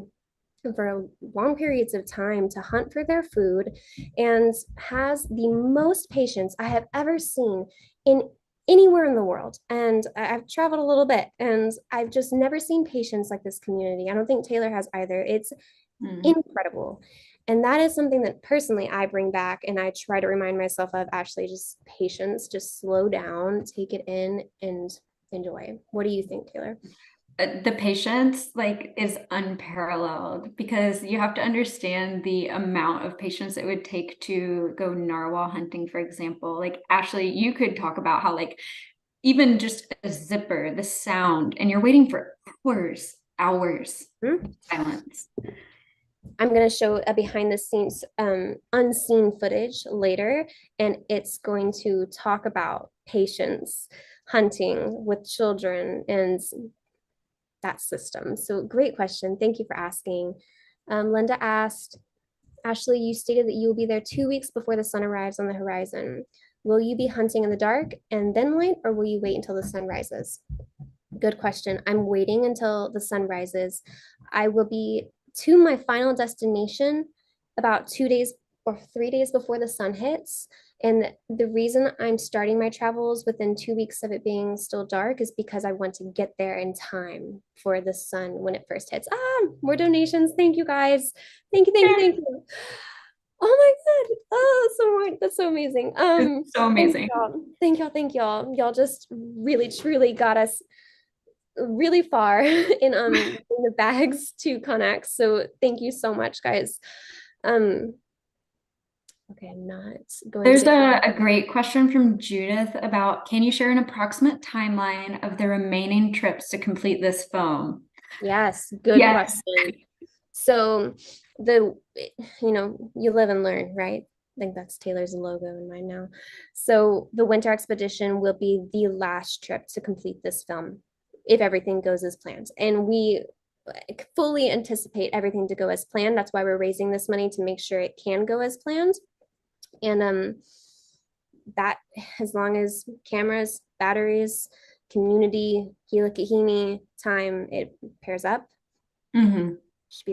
for long periods of time to hunt for their food, and has the most patience I have ever seen in anywhere in the world. And I've traveled a little bit, and I've just never seen patience like this community. I don't think Taylor has either. It's incredible. And that is something that personally I bring back and I try to remind myself of. Ashley, just patience, just slow down, take it in and enjoy. What do you think, Taylor? The patience like is unparalleled because you have to understand the amount of patience it would take to go narwhal hunting, for example. Like Ashley, you could talk about how like even just a zipper, the sound, and you're waiting for hours silence. I'm going to show a behind the scenes unseen footage later, and it's going to talk about patience hunting with children and that system. So great question. Thank you for asking. Linda asked, Ashley, you stated that you will be there 2 weeks before the sun arrives on the horizon. Will you be hunting in the dark and then light, or will you wait until the sun rises? Good question. I'm waiting until the sun rises. I will be to my final destination about 2 days or 3 days before the sun hits. And the reason I'm starting my travels within 2 weeks of it being still dark is because I want to get there in time for the sun when it first hits. More donations. Thank you guys. Thank you, thank you, thank you. Oh my God. Oh, that's so amazing. It's so amazing. Thank y'all. Y'all just really, truly got us really far in the bags to Connex. So thank you so much, guys. Okay, I'm not going There's to a great question from Judith about, can you share an approximate timeline of the remaining trips to complete this film? Yes, good question. So you live and learn, right? I think that's Taylor's logo in mine now. So the winter expedition will be the last trip to complete this film if everything goes as planned. And we fully anticipate everything to go as planned. That's why we're raising this money, to make sure it can go as planned. And that, as long as cameras, batteries, community, Hilikahimi, time, it pairs up.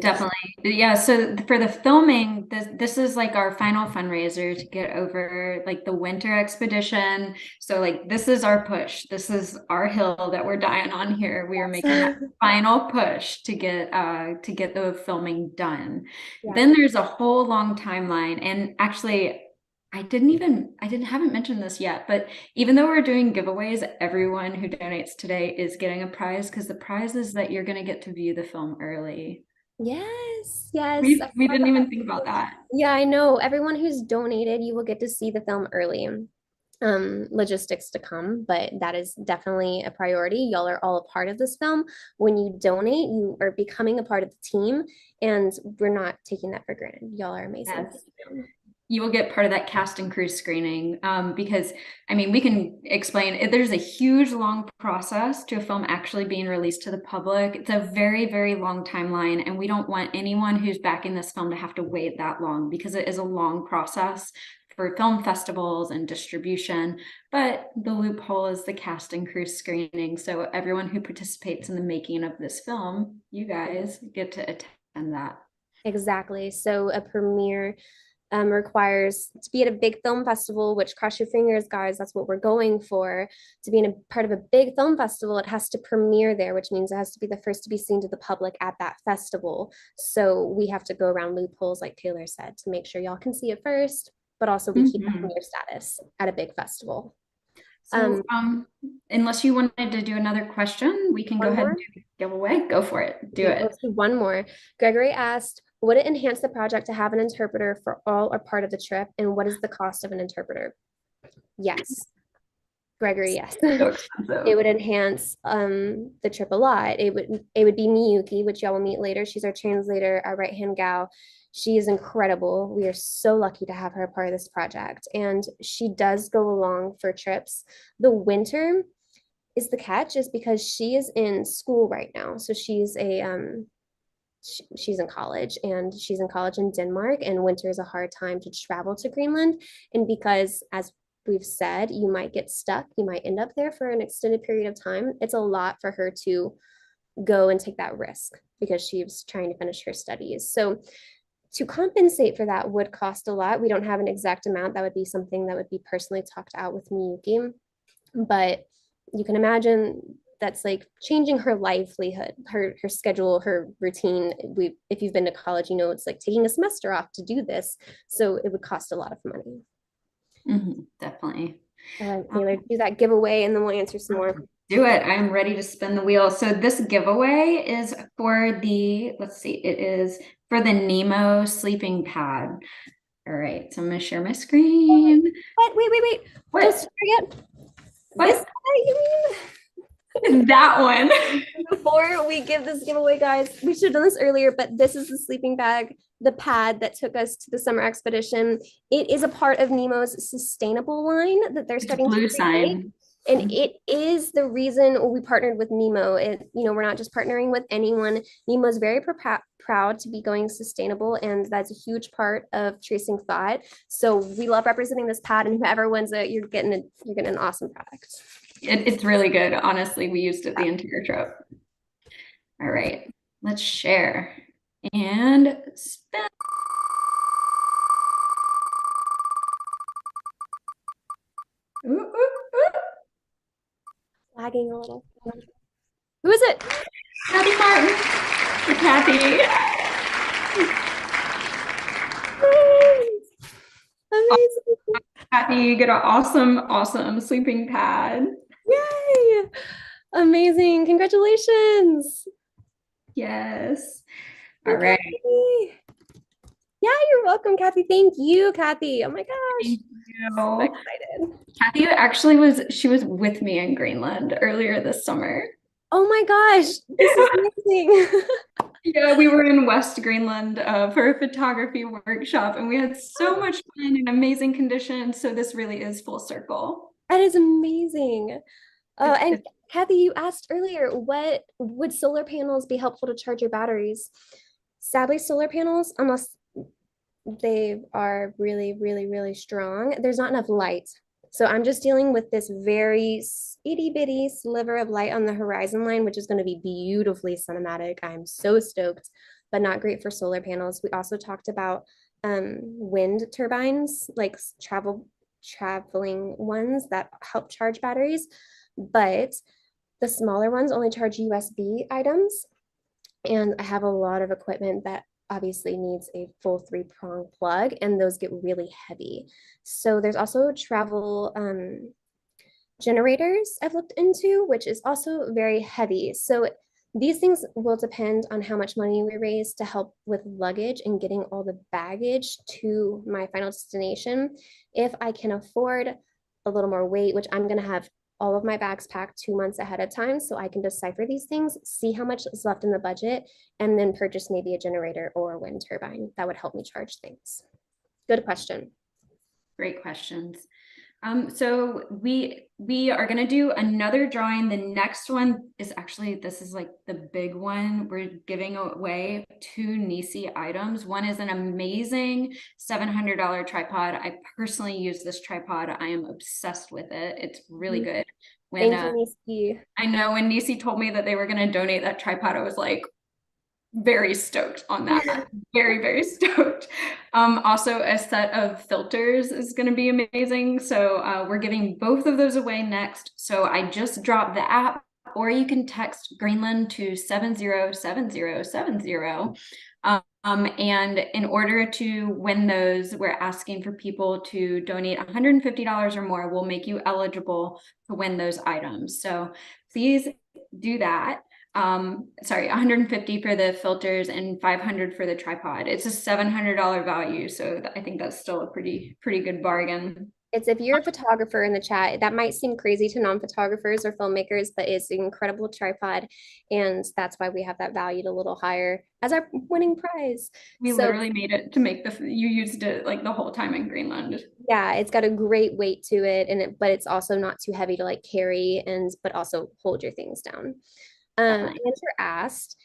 Definitely. Yeah. So for the filming, this is like our final fundraiser to get over like the winter expedition. So like this is our push. This is our hill that we're dying on here. We are making that final push to get the filming done. Yeah. Then there's a whole long timeline. And actually haven't mentioned this yet, but even though we're doing giveaways, everyone who donates today is getting a prize, because the prize is that you're going to get to view the film early. Yes. We didn't even think about that. Yeah, I know. Everyone who's donated, you will get to see the film early. Logistics to come, but that is definitely a priority. Y'all are all a part of this film. When you donate, you are becoming a part of the team, and we're not taking that for granted. Y'all are amazing. Yes. You will get part of that cast and crew screening, because I mean, we can explain, there's a huge long process to a film actually being released to the public. It's a very, very long timeline, and we don't want anyone who's backing this film to have to wait that long, because it is a long process for film festivals and distribution. But the loophole is the cast and crew screening. So everyone who participates in the making of this film, you guys get to attend that. Exactly. So a premiere requires to be at a big film festival, which, cross your fingers, guys, that's what we're going for. To be in a part of a big film festival, it has to premiere there, which means it has to be the first to be seen to the public at that festival. So we have to go around loopholes, like Taylor said, to make sure y'all can see it first, but also we keep that premiere status at a big festival. So unless you wanted to do another question, we can go ahead and do the giveaway. Go for it. Do it. Let's do one more. Gregory asked, would it enhance the project to have an interpreter for all or part of the trip? And what is the cost of an interpreter? Yes. Gregory, yes. It would enhance the trip a lot. It would be Miyuki, which y'all will meet later. She's our translator, our right-hand gal. She is incredible. We are so lucky to have her part of this project. And she does go along for trips. The winter is the catch, is because she is in school right now. So she's she's in college, and she's in college in Denmark, and winter is a hard time to travel to Greenland. And because, as we've said, you might get stuck, you might end up there for an extended period of time, it's a lot for her to go and take that risk because she's trying to finish her studies. So to compensate for that would cost a lot. We don't have an exact amount. That would be something that would be personally talked out with Miyuki, but you can imagine that's like changing her livelihood, her schedule, her routine. If you've been to college, you know it's like taking a semester off to do this, so it would cost a lot of money. Definitely. All right, Taylor, do that giveaway and then we'll answer some more. Do it. I'm ready to spin the wheel. So this giveaway is for the, let's see, it is for the Nemo sleeping pad. All right, so I'm gonna share my screen. What? Wait. What? Don't forget. What? This guy, you mean? That one. Before we give this giveaway, guys, we should have done this earlier, but this is the sleeping bag, the pad that took us to the summer expedition. It is a part of Nemo's sustainable line that they're starting to Blue create. sign. And it is the reason we partnered with Nemo. We're not just partnering with anyone. Nemo is very proud to be going sustainable, and that's a huge part of Tracing Thought. So we love representing this pad, and whoever wins it, you're getting an awesome product. It's really good. Honestly, we used it the entire trip. All right, let's share and spin. Ooh, ooh, ooh. Lagging a little. Who is it? Kathy Martin. Kathy. Amazing. Kathy, you get an awesome sleeping pad. Yay! Amazing. Congratulations. Yes. All right. Yeah, you're welcome, Kathy. Thank you, Kathy. Oh my gosh. Thank I'm so you. excited. Kathy actually was with me in Greenland earlier this summer. Oh my gosh. This is amazing. Yeah, we were in West Greenland for a photography workshop, and we had so much fun in amazing conditions. So this really is full circle. That is amazing. And Kathy, you asked earlier, what would solar panels be helpful to charge your batteries? Sadly, solar panels, unless they are really, really, really strong, there's not enough light. So I'm just dealing with this very itty bitty sliver of light on the horizon line, which is going to be beautifully cinematic. I'm so stoked, but not great for solar panels. We also talked about wind turbines, like traveling ones that help charge batteries, but the smaller ones only charge USB items. And I have a lot of equipment that obviously needs a full 3-prong plug, and those get really heavy. So there's also travel generators I've looked into, which is also very heavy. So these things will depend on how much money we raise to help with luggage and getting all the baggage to my final destination. If I can afford a little more weight, which I'm going to have all of my bags packed 2 months ahead of time, so I can decipher these things, see how much is left in the budget, and then purchase maybe a generator or a wind turbine that would help me charge things. Good question. Great questions. So we are going to do another drawing. The next one is actually, this is like the big one. We're giving away 2 Nisi items. One is an amazing $700 tripod. I personally use this tripod. I am obsessed with it. It's really good. Thank you, Nisi. I know when Nisi told me that they were going to donate that tripod, I was like, very stoked on that. Very, very stoked. Also, a set of filters is going to be amazing. So we're giving both of those away next. So I just dropped the app, or you can text Greenland to 707070. And in order to win those, we're asking for people to donate $150 or more. We'll make you eligible to win those items. So please do that. Sorry, 150 for the filters and 500 for the tripod. It's a $700 value, so I think that's still a pretty good bargain. It's, if you're a photographer in the chat, that might seem crazy to non-photographers or filmmakers, but it's an incredible tripod, and that's why we have that valued a little higher as our winning prize. We literally made it to make you used it like the whole time in Greenland. Yeah, it's got a great weight to it, but it's also not too heavy to like carry, but also hold your things down. Andrew asked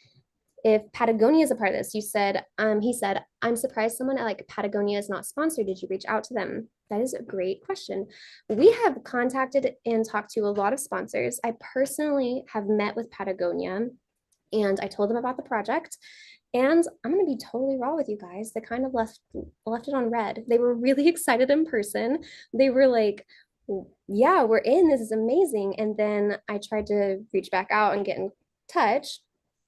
if Patagonia is a part of this. He said, I'm surprised someone at like Patagonia is not sponsored. Did you reach out to them? That is a great question. We have contacted and talked to a lot of sponsors. I personally have met with Patagonia, and I told them about the project. And I'm going to be totally raw with you guys. They kind of left it on red. They were really excited in person. They were like, yeah, we're in. This is amazing. And then I tried to reach back out and get in touch.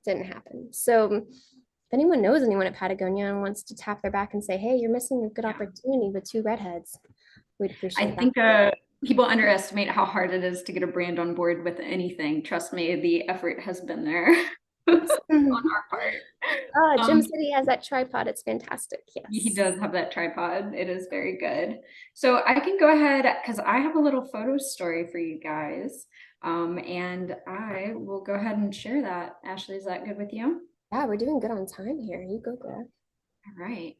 Didn't happen. So if anyone knows anyone at Patagonia and wants to tap their back and say, hey, you're missing a good opportunity with two redheads, we'd I appreciate think that. people underestimate how hard it is to get a brand on board with anything. Trust me, the effort has been there on our part. Jim said he has that tripod. It's fantastic. He Yes. does have that tripod. It is very good. So I can go ahead because I have a little photo story for you guys. And I will go ahead and share that. Ashley, is that good with you? Yeah, we're doing good on time here. You go, girl. All right.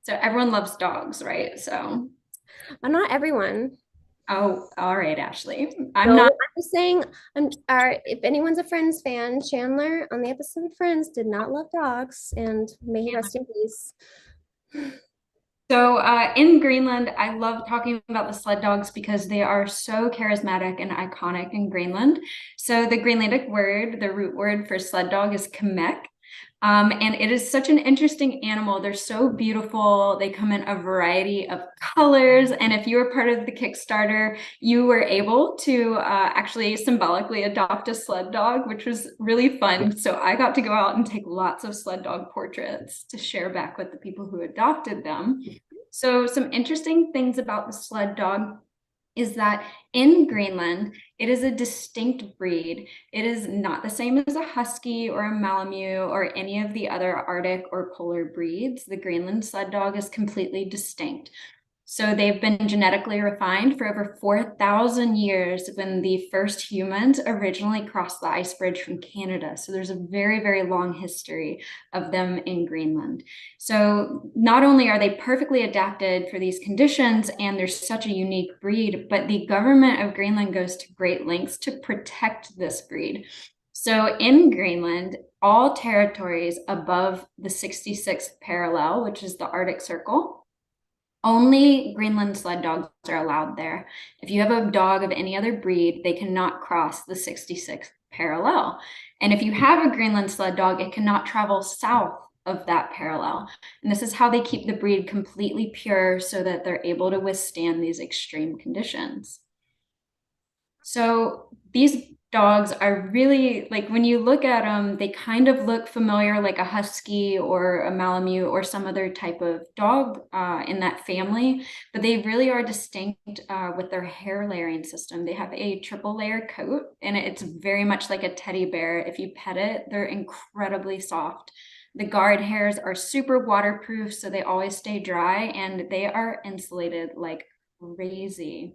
So everyone loves dogs, right? So, Not everyone. oh, all right, Ashley. No, I'm just saying, if anyone's a Friends fan, Chandler on the episode Friends did not love dogs, and may he rest in peace. So in Greenland, I love talking about the sled dogs because they are so charismatic and iconic in Greenland. So the Greenlandic word, the root word for sled dog is kamek. And it is such an interesting animal. They're so beautiful. They come in a variety of colors. And if you were part of the Kickstarter, you were able to actually symbolically adopt a sled dog, which was really fun. So I got to go out and take lots of sled dog portraits to share back with the people who adopted them. So some interesting things about the sled dog is that in Greenland, it is a distinct breed. It is not the same as a husky or a Malamute or any of the other Arctic or polar breeds. The Greenland sled dog is completely distinct. So they've been genetically refined for over 4,000 years when the first humans originally crossed the ice bridge from Canada. So there's a very, very long history of them in Greenland. So not only are they perfectly adapted for these conditions and they're such a unique breed, but the government of Greenland goes to great lengths to protect this breed. So in Greenland, all territories above the 66th parallel, which is the Arctic Circle, only Greenland sled dogs are allowed there. If you have a dog of any other breed, they cannot cross the 66th parallel. And if you have a Greenland sled dog, it cannot travel south of that parallel. And this is how they keep the breed completely pure so that they're able to withstand these extreme conditions. So these dogs are really, like, when you look at them, they kind of look familiar, like a husky or a Malamute or some other type of dog in that family, but they really are distinct with their hair layering system. They have a triple layer coat, and it's very much like a teddy bear. If you pet it, they're incredibly soft. The guard hairs are super waterproof, so they always stay dry, and they are insulated like crazy.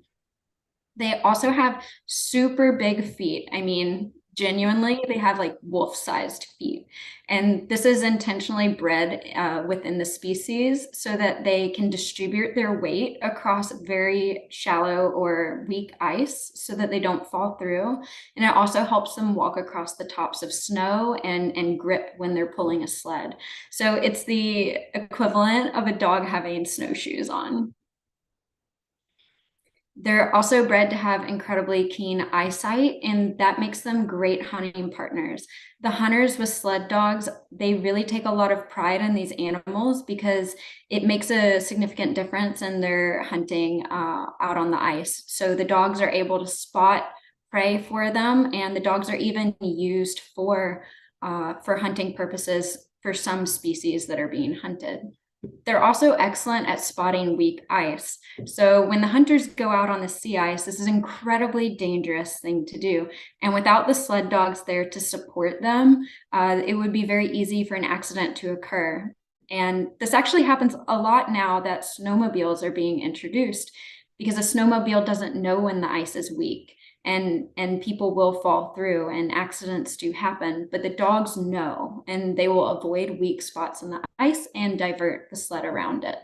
They also have super big feet. I mean, genuinely, they have like wolf-sized feet. And this is intentionally bred within the species so that they can distribute their weight across very shallow or weak ice so that they don't fall through. And it also helps them walk across the tops of snow and grip when they're pulling a sled. So it's the equivalent of a dog having snowshoes on. They're also bred to have incredibly keen eyesight, and that makes them great hunting partners. The hunters with sled dogs, they really take a lot of pride in these animals because it makes a significant difference in their hunting out on the ice. So the dogs are able to spot prey for them, and the dogs are even used for hunting purposes for some species that are being hunted. They're also excellent at spotting weak ice. So when the hunters go out on the sea ice, this is an incredibly dangerous thing to do. And without the sled dogs there to support them, it would be very easy for an accident to occur. And this actually happens a lot now that snowmobiles are being introduced because a snowmobile doesn't know when the ice is weak. And people will fall through and accidents do happen, but the dogs know and they will avoid weak spots in the ice and divert the sled around it.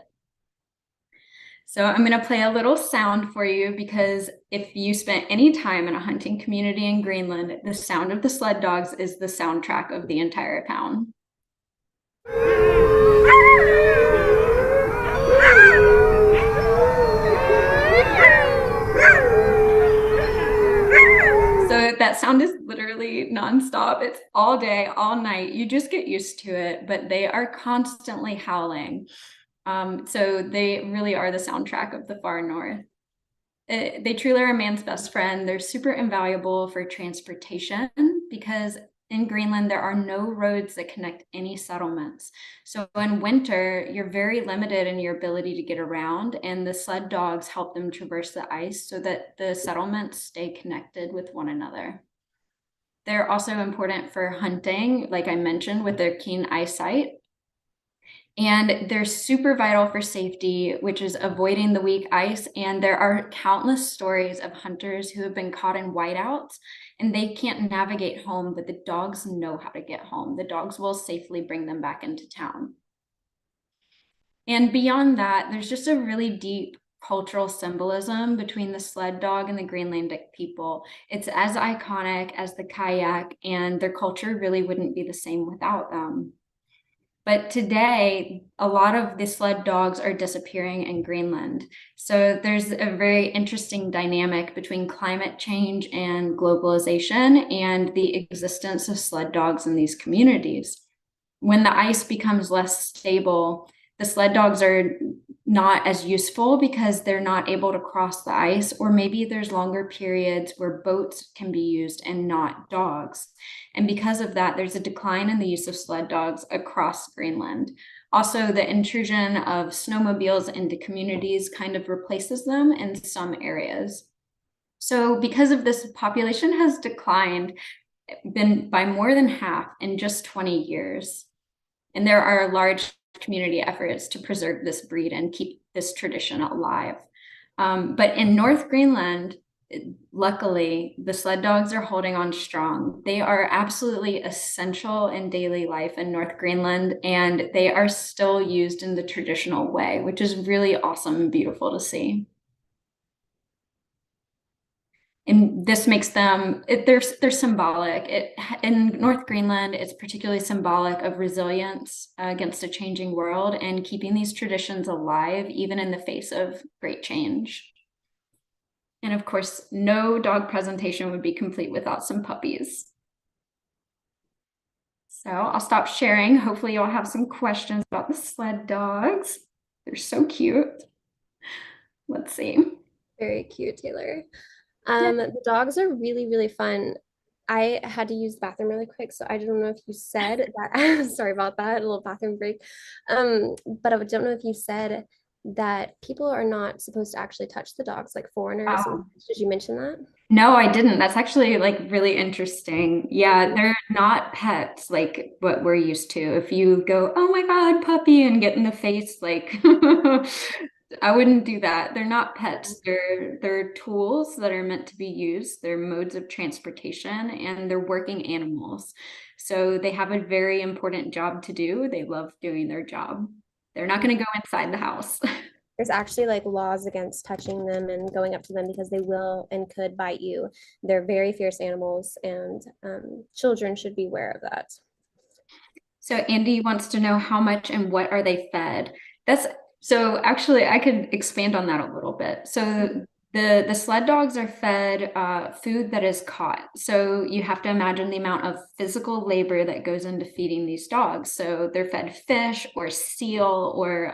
So I'm going to play a little sound for you because if you spent any time in a hunting community in Greenland, the sound of the sled dogs is the soundtrack of the entire town. So that sound is literally nonstop. It's all day, all night. You just get used to it, but they are constantly howling. So they really are the soundtrack of the far north. They truly are a man's best friend. They're super invaluable for transportation because in Greenland, there are no roads that connect any settlements. So in winter, you're very limited in your ability to get around, and the sled dogs help them traverse the ice so that the settlements stay connected with one another. They're also important for hunting, like I mentioned, with their keen eyesight. And they're super vital for safety, which is avoiding the weak ice. And there are countless stories of hunters who have been caught in whiteouts and they can't navigate home, but the dogs know how to get home. The dogs will safely bring them back into town. And beyond that, there's just a really deep cultural symbolism between the sled dog and the Greenlandic people. It's as iconic as the kayak, and their culture really wouldn't be the same without them. But today, a lot of the sled dogs are disappearing in Greenland. So there's a very interesting dynamic between climate change and globalization and the existence of sled dogs in these communities. When the ice becomes less stable, the sled dogs are not as useful because they're not able to cross the ice, or maybe there's longer periods where boats can be used and not dogs. And because of that, there's a decline in the use of sled dogs across Greenland. Also, the intrusion of snowmobiles into communities kind of replaces them in some areas. So because of this, population has declined by more than half in just 20 years. And there are large community efforts to preserve this breed and keep this tradition alive. But in North Greenland, luckily, the sled dogs are holding on strong. They are absolutely essential in daily life in North Greenland, and they are still used in the traditional way, which is really awesome and beautiful to see. And this makes them, they're symbolic. In North Greenland, it's particularly symbolic of resilience against a changing world and keeping these traditions alive, even in the face of great change. And of course, no dog presentation would be complete without some puppies. So I'll stop sharing. Hopefully you'll have some questions about the sled dogs. They're so cute. Let's see. Very cute, Taylor. The dogs are really, really fun. I had to use the bathroom really quick, so I don't know if you said that. Sorry about that, a little bathroom break. But I don't know if you said that people are not supposed to actually touch the dogs, like foreigners. Did you mention that? No, I didn't. That's actually like really interesting. Yeah, they're not pets like what we're used to. If you go, oh my God, puppy, and get in the face, like I wouldn't do that. They're not pets. They're tools that are meant to be used. They're modes of transportation, and they're working animals. So they have a very important job to do. They love doing their job. They're not going to go inside the house. There's actually like laws against touching them and going up to them because they will and could bite you. They're very fierce animals, and children should be aware of that. So Andy wants to know how much and what are they fed? So actually I could expand on that a little bit. So the sled dogs are fed food that is caught. So you have to imagine the amount of physical labor that goes into feeding these dogs. So they're fed fish or seal or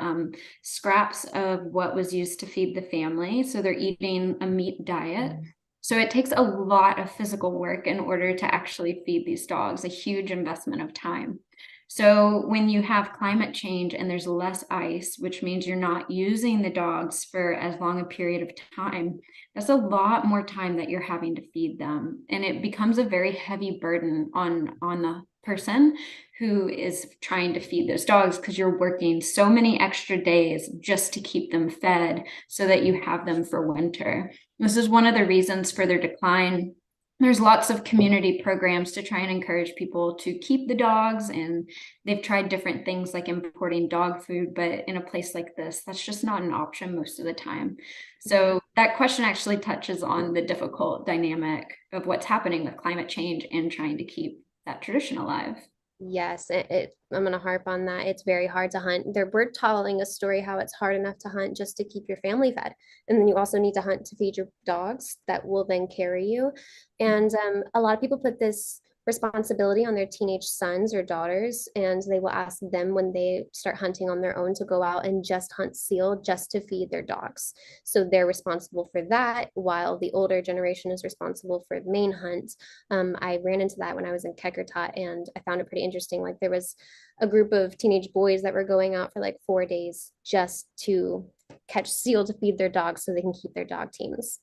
scraps of what was used to feed the family. So they're eating a meat diet. So it takes a lot of physical work in order to actually feed these dogs, a huge investment of time. So when you have climate change and there's less ice, which means you're not using the dogs for as long a period of time, that's a lot more time that you're having to feed them. And it becomes a very heavy burden on the person who is trying to feed those dogs, because you're working so many extra days just to keep them fed so that you have them for winter. This is one of the reasons for their decline. There's lots of community programs to try and encourage people to keep the dogs, and they've tried different things like importing dog food, but in a place like this, that's just not an option most of the time. So that question actually touches on the difficult dynamic of what's happening with climate change and trying to keep that tradition alive. Yes, I'm going to harp on that. It's very hard to hunt. We're telling a story how it's hard enough to hunt just to keep your family fed. And then you also need to hunt to feed your dogs that will then carry you. And a lot of people put this responsibility on their teenage sons or daughters, and they will ask them when they start hunting on their own to go out and just hunt seal just to feed their dogs. So they're responsible for that, while the older generation is responsible for the main hunt. I ran into that when I was in Kekertot, and I found it pretty interesting. Like there was a group of teenage boys that were going out for like 4 days just to catch seal to feed their dogs so they can keep their dog teams.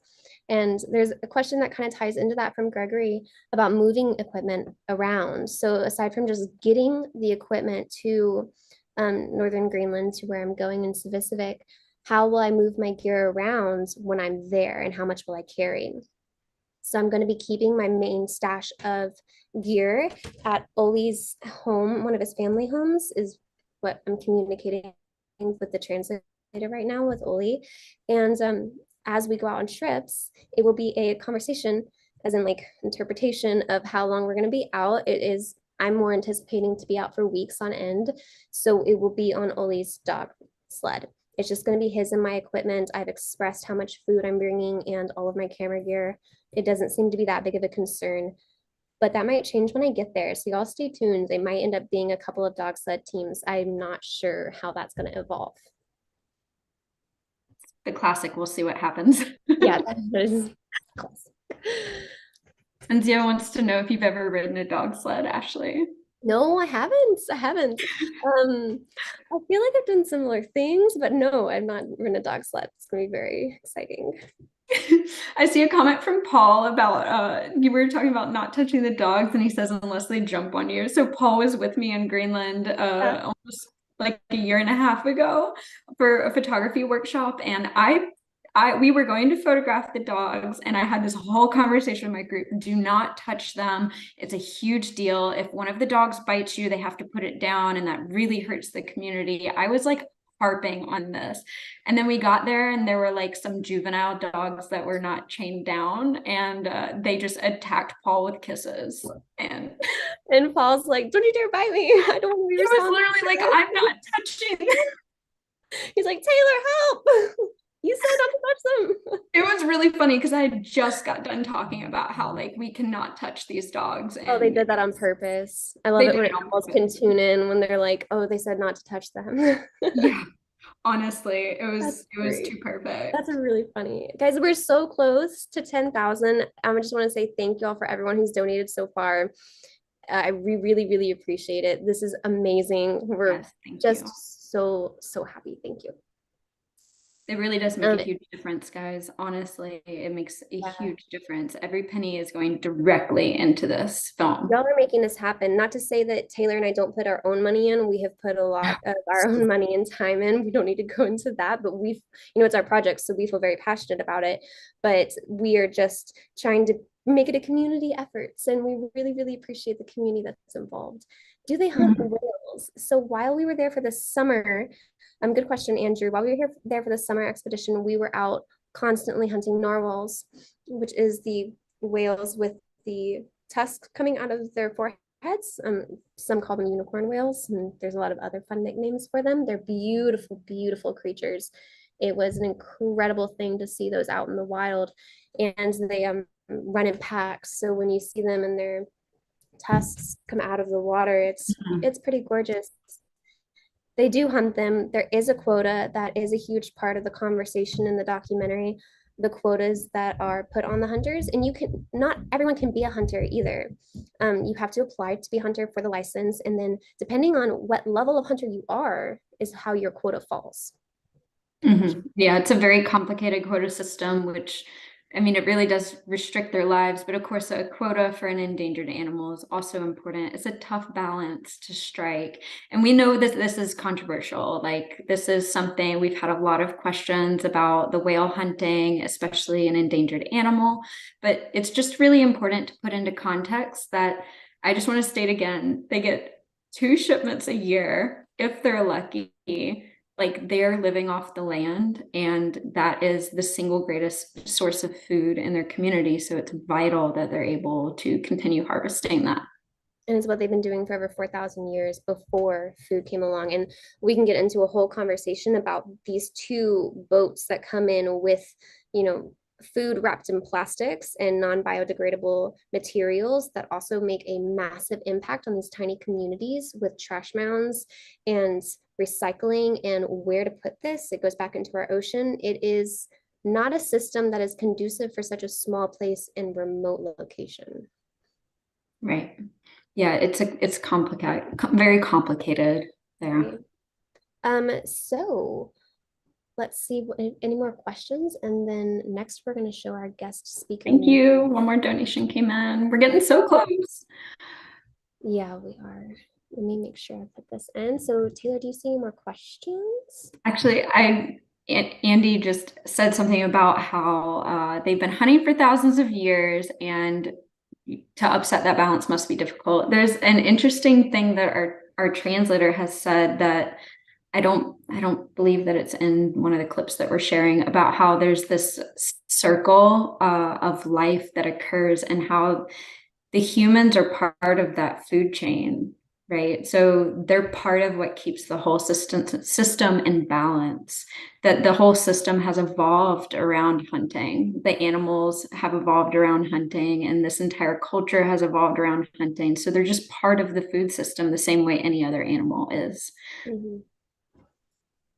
And there's a question that kind of ties into that from Gregory about moving equipment around. So aside from just getting the equipment to northern Greenland, to where I'm going in Civisivik, how will I move my gear around when I'm there, and how much will I carry? So I'm going to be keeping my main stash of gear at Oli's home. One of his family homes is what I'm communicating with the translator right now with Oli. And as we go out on trips, it will be a conversation, as in like interpretation of how long we're going to be out. I'm more anticipating to be out for weeks on end. So it will be on Oli's dog sled. It's just going to be his and my equipment. I've expressed how much food I'm bringing and all of my camera gear. It doesn't seem to be that big of a concern, but that might change when I get there. So y'all stay tuned. They might end up being a couple of dog sled teams. I'm not sure how that's going to evolve. The classic, we'll see what happens. Yeah, that is classic. And Zia wants to know if you've ever ridden a dog sled, Ashley. No, I haven't. I feel like I've done similar things, but no, I've not ridden a dog sled. It's gonna be very exciting. I see a comment from Paul about you were talking about not touching the dogs, and he says unless they jump on you. So Paul was with me in Greenland almost like a year and a half ago for a photography workshop, and we were going to photograph the dogs, and I had this whole conversation with my group. Do not touch them. It's a huge deal. If one of the dogs bites you, they have to put it down, and that really hurts the community. I was like harping on this. And then we got there, and there were like some juvenile dogs that were not chained down, and they just attacked Paul with kisses. And Paul's like, "Don't you dare bite me. I don't want to be he was responsible." literally like, I'm not touching. He's like, "Taylor, help." You said not to touch them. It was really funny because I had just got done talking about how like we cannot touch these dogs. Oh, they did that on purpose. I love it when animals can tune in when they're like, "Oh, they said not to touch them." Yeah, honestly, it was too perfect. That's really funny. Guys, we're so close to 10,000. I just want to say thank you all for everyone who's donated so far. I really, really appreciate it. This is amazing. We're just so happy. Thank you. It really does make a huge difference, guys. Honestly, it makes a huge difference. Every penny is going directly into this film. Y'all are making this happen. Not to say that Taylor and I don't put our own money in. We have put a lot of our own money and time in. We don't need to go into that, but it's our project, so we feel very passionate about it. But we are just trying to make it a community effort. And we really, really appreciate the community that's involved. Do they hunt whales? So while we were there for the summer, good question, Andrew. While we were there for the summer expedition, we were out constantly hunting narwhals, which is the whales with the tusks coming out of their foreheads. Some call them unicorn whales, and there's a lot of other fun nicknames for them. They're beautiful, beautiful creatures. It was an incredible thing to see those out in the wild, and they run in packs. So when you see them and their tusks come out of the water, it's pretty gorgeous. They do hunt them. There is a quota that is a huge part of the conversation in the documentary, the quotas that are put on the hunters. And not everyone can be a hunter either. You have to apply to be a hunter for the license. And then depending on what level of hunter you are is how your quota falls. Yeah, it's a very complicated quota system, which it really does restrict their lives, but of course a quota for an endangered animal is also important. It's a tough balance to strike. And we know that this is controversial. Like, this is something we've had a lot of questions about, the whale hunting, especially an endangered animal, but it's just really important to put into context that I just want to state again, they get 2 shipments a year if they're lucky. Like, they're living off the land, and that is the single greatest source of food in their community. So it's vital that they're able to continue harvesting that. And it's what they've been doing for over 4,000 years before food came along. And we can get into a whole conversation about these 2 boats that come in with, food wrapped in plastics and non-biodegradable materials that also make a massive impact on these tiny communities with trash mounds and recycling and where to put this. It goes back into our ocean. It is not a system that is conducive for such a small place and remote location. Right. Yeah, it's complicated, very complicated there. Right. So let's see any more questions, and then next we're going to show our guest speaker. Thank you. One more donation came in. We're getting so close. Yeah, we are. Let me make sure I put this in. So Taylor, do you see any more questions? Actually, Andy just said something about how they've been hunting for thousands of years, and to upset that balance must be difficult. There's an interesting thing that our translator has said that I don't believe that it's in one of the clips that we're sharing, about how there's this circle of life that occurs and how the humans are part of that food chain, right? So they're part of what keeps the whole system in balance, that the whole system has evolved around hunting. The animals have evolved around hunting, and this entire culture has evolved around hunting. So they're just part of the food system the same way any other animal is. Mm-hmm.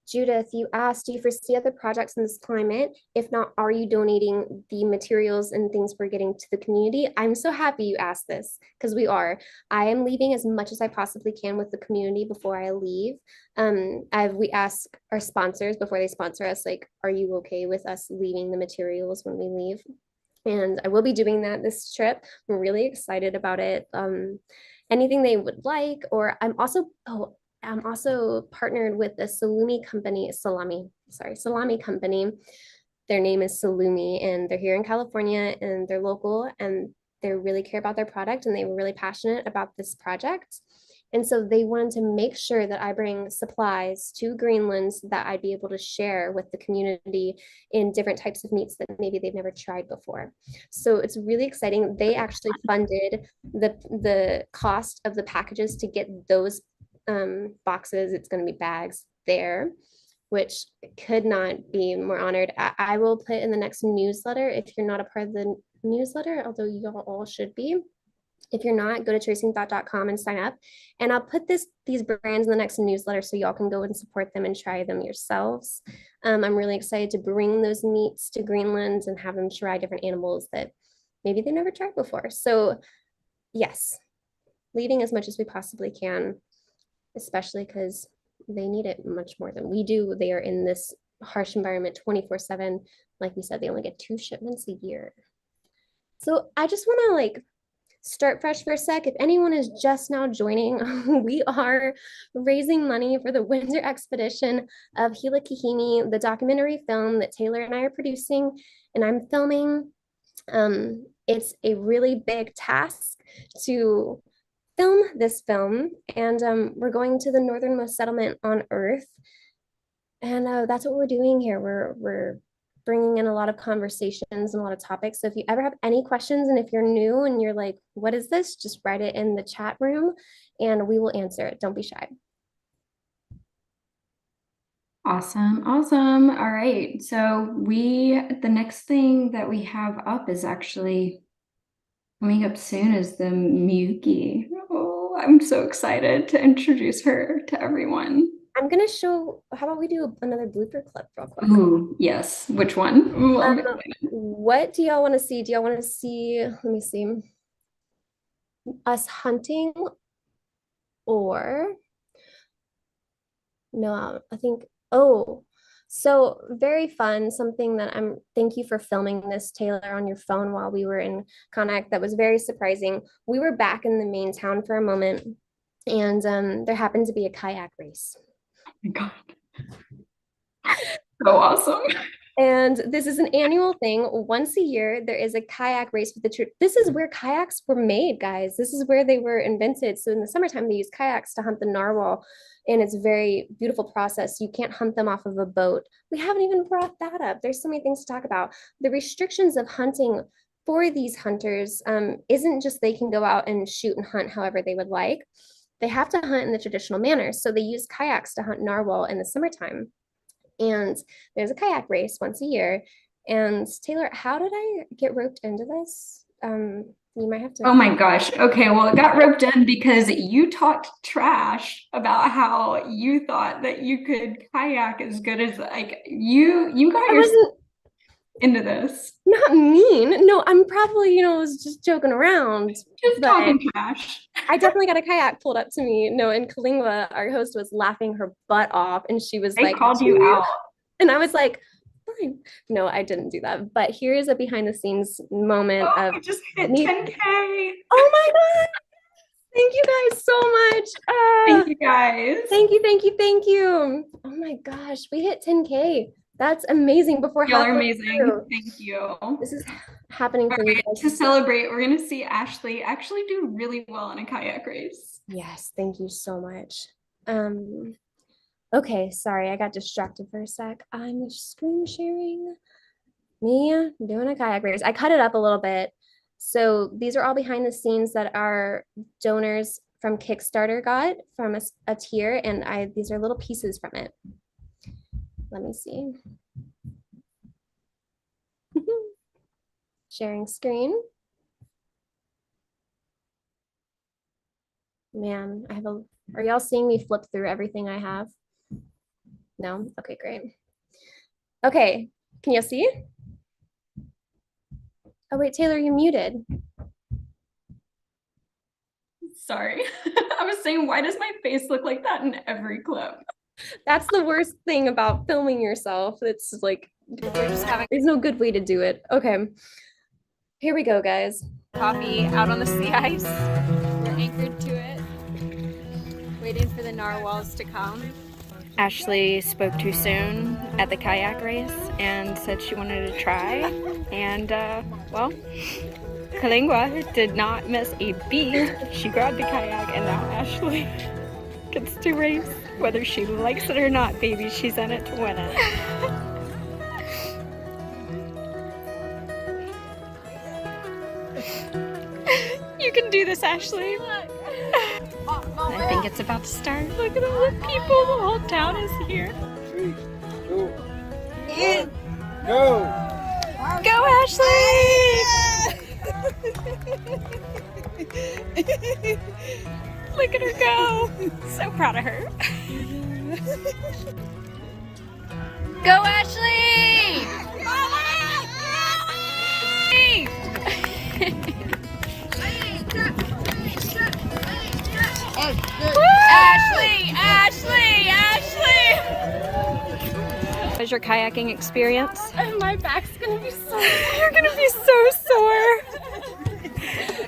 Judith, you asked, do you foresee other projects in this climate? If not, are you donating the materials and things we're getting to the community? I'm so happy you asked this, because we are. I am leaving as much as I possibly can with the community before I leave. We ask our sponsors before they sponsor us, like, are you okay with us leaving the materials when we leave? And I will be doing that this trip. I'm really excited about it. Anything they would like, or I'm also partnered with a salami company. Their name is Salumi, and they're here in California, and they're local, and they really care about their product, and they were really passionate about this project. And so they wanted to make sure that I bring supplies to Greenland that I'd be able to share with the community in different types of meats that maybe they've never tried before. So it's really exciting. They actually funded the cost of the packages to get those boxes. It's going to be bags there, which could not be more honored. I will put in the next newsletter, if you're not a part of the newsletter, although you all should be. If you're not, go to tracingthought.com and sign up. And I'll put these brands in the next newsletter so y'all can go and support them and try them yourselves. I'm really excited to bring those meats to Greenland and have them try different animals that maybe they never tried before. So yes, leaving as much as we possibly can, especially because they need it much more than we do. They are in this harsh environment 24/7. Like we said, they only get 2 shipments a year. So I just want to like start fresh for a sec. If anyone is just now joining, we are raising money for the winter expedition of Hila Kahimi, the documentary film that Taylor and I are producing and I'm filming. It's a really big task to film this film, and we're going to the northernmost settlement on Earth, and that's what we're doing here. We're bringing in a lot of conversations and a lot of topics. So if you ever have any questions, and if you're new and you're like, what is this? Just write it in the chat room and we will answer it. Don't be shy. Awesome. Awesome. All right. So the next thing that we have up is actually coming up soon, is the Miyuki. Oh, I'm so excited to introduce her to everyone. I'm going to show, how about we do another blooper clip real quick? Ooh, yes. Which one? Ooh, what do y'all want to see? Do y'all want to see, let me see, us hunting, or no, I think, oh, so very fun. Something that thank you for filming this, Taylor, on your phone while we were in Connacht. That was very surprising. We were back in the main town for a moment, and there happened to be a kayak race. Oh my God. So awesome. And this is an annual thing. Once a year, there is a kayak race with this is where kayaks were made, guys. This is where they were invented. So in the summertime, they use kayaks to hunt the narwhal, and it's a very beautiful process. You can't hunt them off of a boat. We haven't even brought that up. There's so many things to talk about. The restrictions of hunting for these hunters isn't just they can go out and shoot and hunt however they would like. They have to hunt in the traditional manner. So they use kayaks to hunt narwhal in the summertime. And there's a kayak race once a year. And Taylor, how did I get roped into this? You might have to. Oh my gosh. Okay, well, it got roped in because you talked trash about how you thought that you could kayak as good as like you got I yourself wasn't into this. not mean. No, I'm probably, was just joking around. Just But talking trash. I definitely got a kayak pulled up to me. No, in Kalingua, our host was laughing her butt off, and she was They like, called you out. and I was like, fine. No, I didn't do that. But here is a behind the scenes moment Oh, of I just hit me. 10K. Oh my God. Thank you guys so much. Thank you guys. Thank you, thank you, thank you. Oh my gosh, we hit 10K. That's amazing. Before Y'all are halfway amazing. through. Thank you. This is happening All for you right, guys. to celebrate, we're gonna see Ashley actually do really well in a kayak race. Yes, thank you so much. Okay, sorry, I got distracted for a sec. I'm screen sharing me doing a kayak race. I cut it up a little bit. So these are all behind the scenes that our donors from Kickstarter got from a tier, and these are little pieces from it. Let me see. Sharing screen. Man, are y'all seeing me flip through everything I have? No? Okay, great. Okay, can you see? Oh wait, Taylor, you muted. Sorry. I was saying, why does my face look like that in every clip? That's the worst thing about filming yourself. It's like, there's no good way to do it. Okay, here we go, guys. Coffee out on the sea ice. We're anchored to it, waiting for the narwhals to come. Ashley spoke too soon at the kayak race and said she wanted to try. And, well, Kalingua did not miss a beat. She grabbed the kayak, and now Ashley gets to race. Whether she likes it or not, baby, she's in it to win it. You can do this, Ashley. I think it's about to start. Look at all the people. The whole town is here. 3, 2, 1, go! Go, Ashley! Look at her go. So proud of her. Go, Ashley! Ashley! Ashley! Ashley! How's your kayaking experience? My back's gonna be so You're gonna be so sore.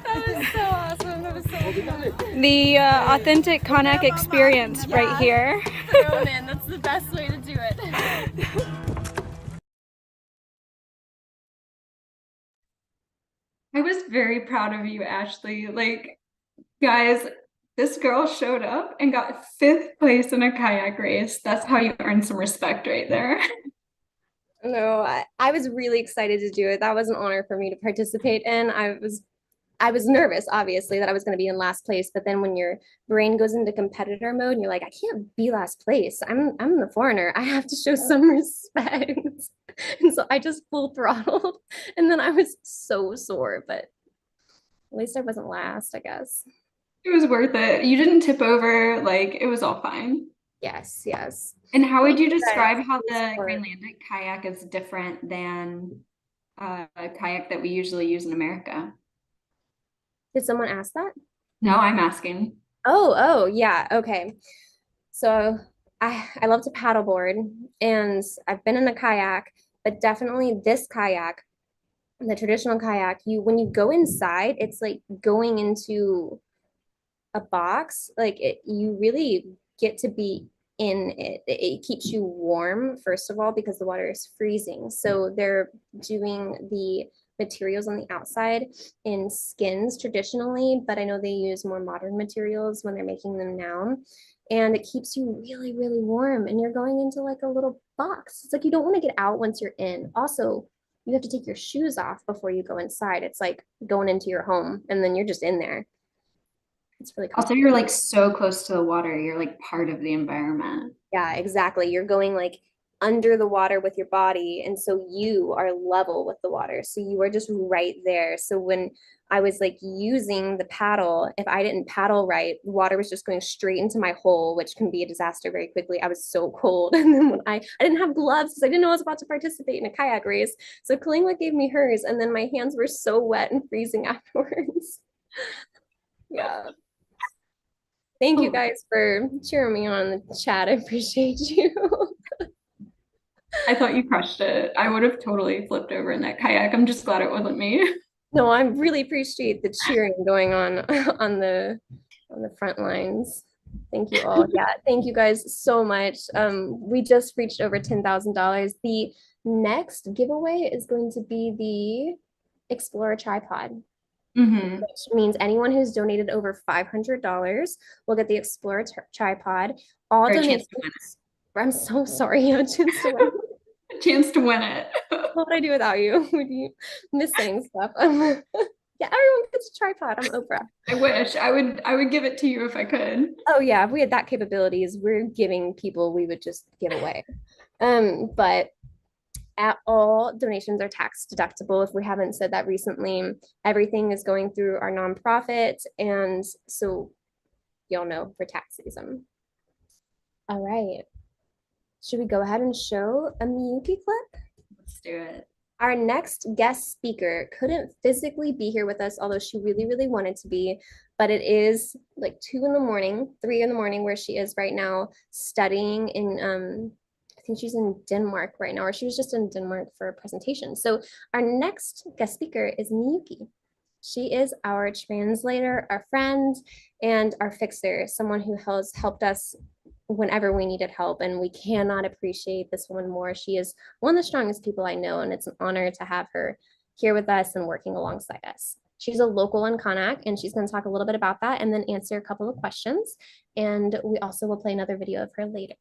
That was so awesome. That was so fun. The authentic kayak experience right here. Thrown in. That's the best way to do it. I was very proud of you, Ashley. Like, guys, this girl showed up and got 5th place in a kayak race. That's how you earn some respect right there. No, I was really excited to do it. That was an honor for me to participate in. I was nervous, obviously, that I was going to be in last place. But then when your brain goes into competitor mode and you're like, I can't be last place. I'm the foreigner. I have to show some respect. And so I just full throttled. And then I was so sore, but at least I wasn't last, I guess. It was worth it. You didn't tip over. Like, it was all fine. Yes, yes. And how would you Thank you describe guys how for the the support. Greenlandic kayak is different than a kayak that we usually use in America? Did someone ask that? No, I'm asking. Oh, yeah. Okay. So I love to paddleboard, and I've been in a kayak, but definitely this kayak, the traditional kayak, when you go inside, it's like going into a box. Like you really get to be in it. It keeps you warm, first of all, because the water is freezing. So they're doing the materials on the outside in skins traditionally, but I know they use more modern materials when they're making them now. And it keeps you really, really warm. And you're going into like a little box. It's like you don't want to get out once you're in. Also, you have to take your shoes off before you go inside. It's like going into your home and then you're just in there. It's really cool. Also, you're like so close to the water. You're like part of the environment. Yeah, exactly. You're going like under the water with your body. And so you are level with the water. So you are just right there. So when I was like using the paddle, if I didn't paddle right, the water was just going straight into my hole, which can be a disaster very quickly. I was so cold. And then when I didn't have gloves because I didn't know I was about to participate in a kayak race. So Kalingwa gave me hers, and then my hands were so wet and freezing afterwards. Yeah. Thank you guys for cheering me on in the chat. I appreciate you. I thought you crushed it. I would have totally flipped over in that kayak. I'm just glad it wasn't me. No, I really appreciate the cheering going on on the front lines. Thank you all. Yeah, thank you guys so much. We just reached over $10,000. The next giveaway is going to be the Explorer tripod, Mm-hmm. which means anyone who's donated over $500 will get the Explorer tripod. All Or a chance donations. to win I'm so sorry. A chance to win. it. A chance to win it. What would I do without you? Would you miss saying stuff? Yeah, everyone gets a tripod. I'm Oprah. I wish I would give it to you if I could. Oh yeah, if we had that capabilities, we're giving people we would just give away. But at all donations are tax deductible. If we haven't said that recently, everything is going through our nonprofit, and so you'll know for tax season. All right. Should we go ahead and show a Miyuki clip? Let's do it. Our next guest speaker couldn't physically be here with us, although she really, really wanted to be, but it is like 2 in the morning, 3 in the morning where she is right now studying in, I think she's in Denmark right now, or she was just in Denmark for a presentation. So our next guest speaker is Miyuki. She is our translator, our friend, and our fixer, someone who has helped us whenever we needed help, and we cannot appreciate this woman more. She is one of the strongest people I know, and it's an honor to have her here with us and working alongside us. She's a local in Kanak, and she's going to talk a little bit about that and then answer a couple of questions. And we also will play another video of her later.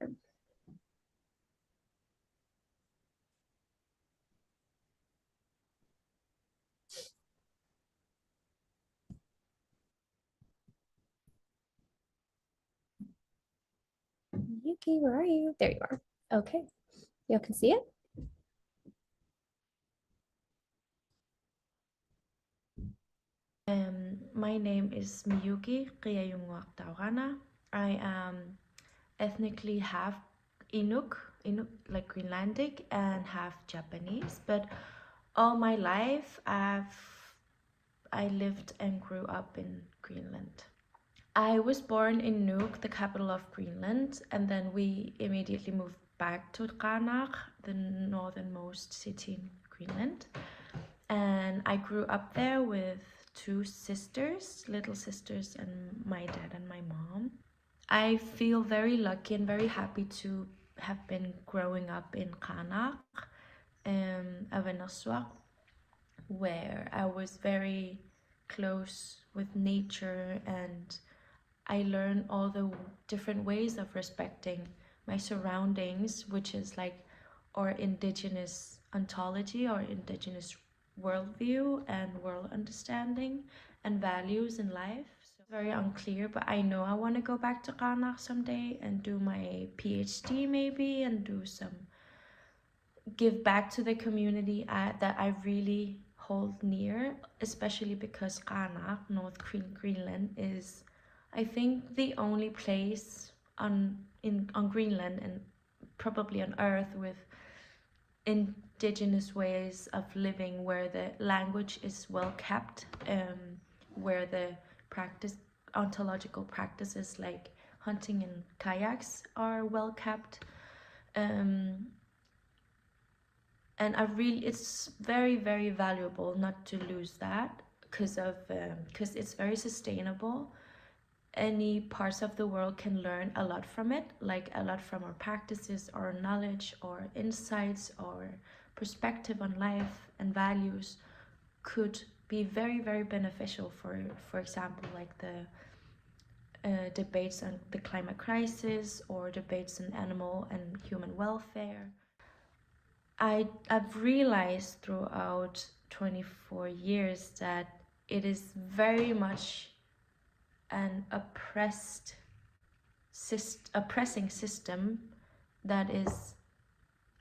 Yuki, where are you? There you are. Okay, you can see it. My name is Miyuki Qiyayungwak. I am ethnically half Inuk like Greenlandic, and half Japanese. But all my life, I lived and grew up in Greenland. I was born in Nuuk, the capital of Greenland, and then we immediately moved back to Qaanaaq, the northernmost city in Greenland. And I grew up there with 2 sisters, little sisters, and my dad and my mom. I feel very lucky and very happy to have been growing up in Qaanaaq, Avenaswa, where I was very close with nature, and I learned all the different ways of respecting my surroundings, which is like our indigenous ontology, our indigenous worldview and world understanding and values in life. So very unclear, but I know I want to go back to Qaanaaq someday and do my PhD maybe, and do some give back to the community that I really hold near, especially because Qaanaaq, North Greenland, is, I think, the only place on Greenland and probably on Earth with indigenous ways of living, where the language is well kept, where the ontological practices like hunting and kayaks are well kept, and it's very, very valuable not to lose that, because it's very sustainable. Any parts of the world can learn a lot from it, like a lot from our practices, our knowledge, or insights, or perspective on life and values could be very, very beneficial for example, like the debates on the climate crisis, or debates on animal and human welfare. I've realized throughout 24 years that it is very much an oppressing system that is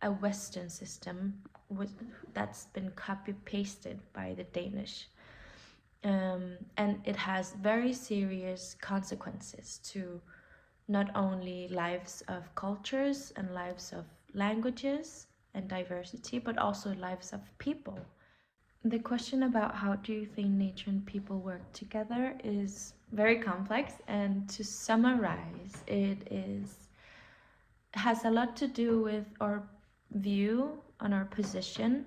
a Western system that's been copy pasted by the Danish. And it has very serious consequences to not only lives of cultures and lives of languages and diversity, but also lives of people. The question about how do you think nature and people work together is very complex, and to summarize, it has a lot to do with our view on our position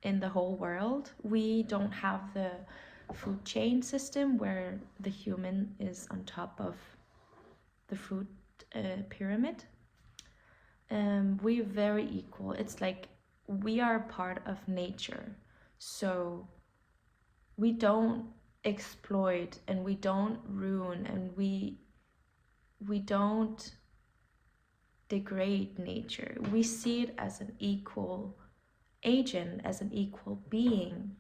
in the whole world. We don't have the food chain system where the human is on top of the food pyramid. We're very equal. It's like we are part of nature, so we don't exploit and we don't ruin and we don't degrade nature. We see it as an equal agent, as an equal being,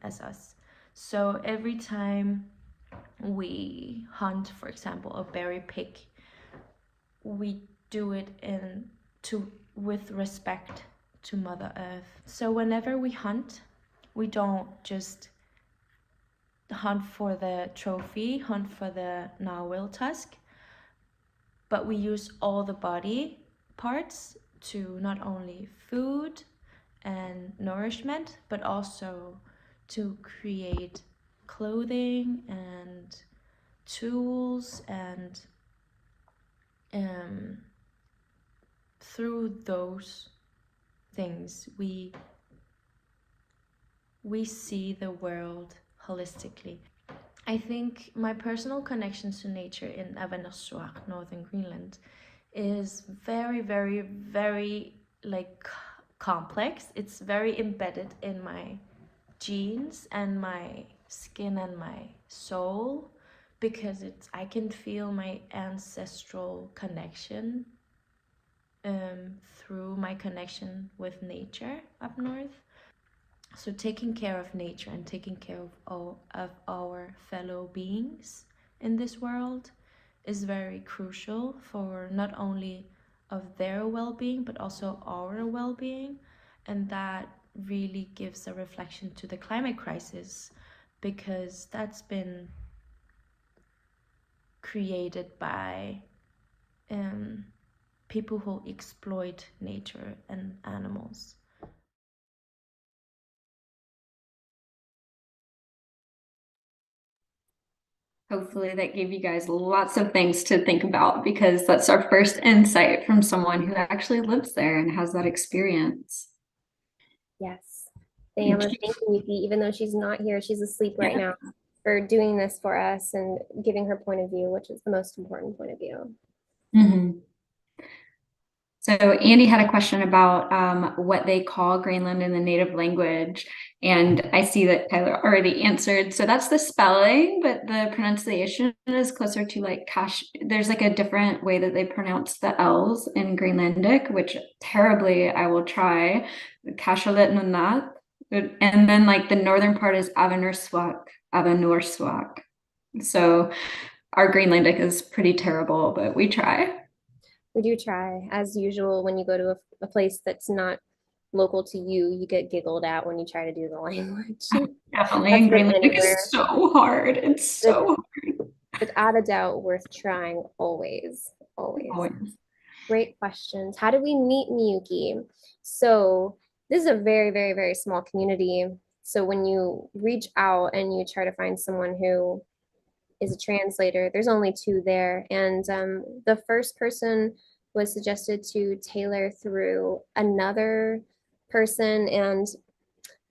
as us. So every time we hunt, for example, a berry pig, we do it with respect to Mother Earth. So whenever we hunt, we don't just hunt for the trophy, hunt for the narwhal tusk, but we use all the body parts to not only food and nourishment, but also to create clothing and tools, and through those things we see the world holistically. I think my personal connection to nature in Avanassuaq, northern Greenland, is very, very, very like complex. It's very embedded in my genes and my skin and my soul, because I can feel my ancestral connection through my connection with nature up north. So taking care of nature and taking care of our fellow beings in this world is very crucial for not only of their well-being, but also our well-being. And that really gives a reflection to the climate crisis, because that's been created by people who exploit nature and animals. Hopefully that gave you guys lots of things to think about, because that's our first insight from someone who actually lives there and has that experience. Yes. Thank you, Yuki. Even though she's not here, she's asleep right now, for doing this for us and giving her point of view, which is the most important point of view. Mm-hmm. So Andy had a question about what they call Greenland in the native language, and I see that Tyler already answered. So that's the spelling, but the pronunciation is closer to like Kash. There's like a different way that they pronounce the L's in Greenlandic, which terribly I will try. Kashalit Nunat. And then like the northern part is Avanurssuaq, Avanurssuaq. So our Greenlandic is pretty terrible, but we try. We do try. As usual, when you go to a place that's not local to you, you get giggled at when you try to do the language. Definitely. And Greenlandic is so hard. It's so hard. Without a doubt, worth trying always. Always. Great questions. How did we meet Miyuki? So this is a very, very, very small community. So when you reach out and you try to find someone who is a translator, there's only 2 there. And the first person was suggested to Taylor through another person, and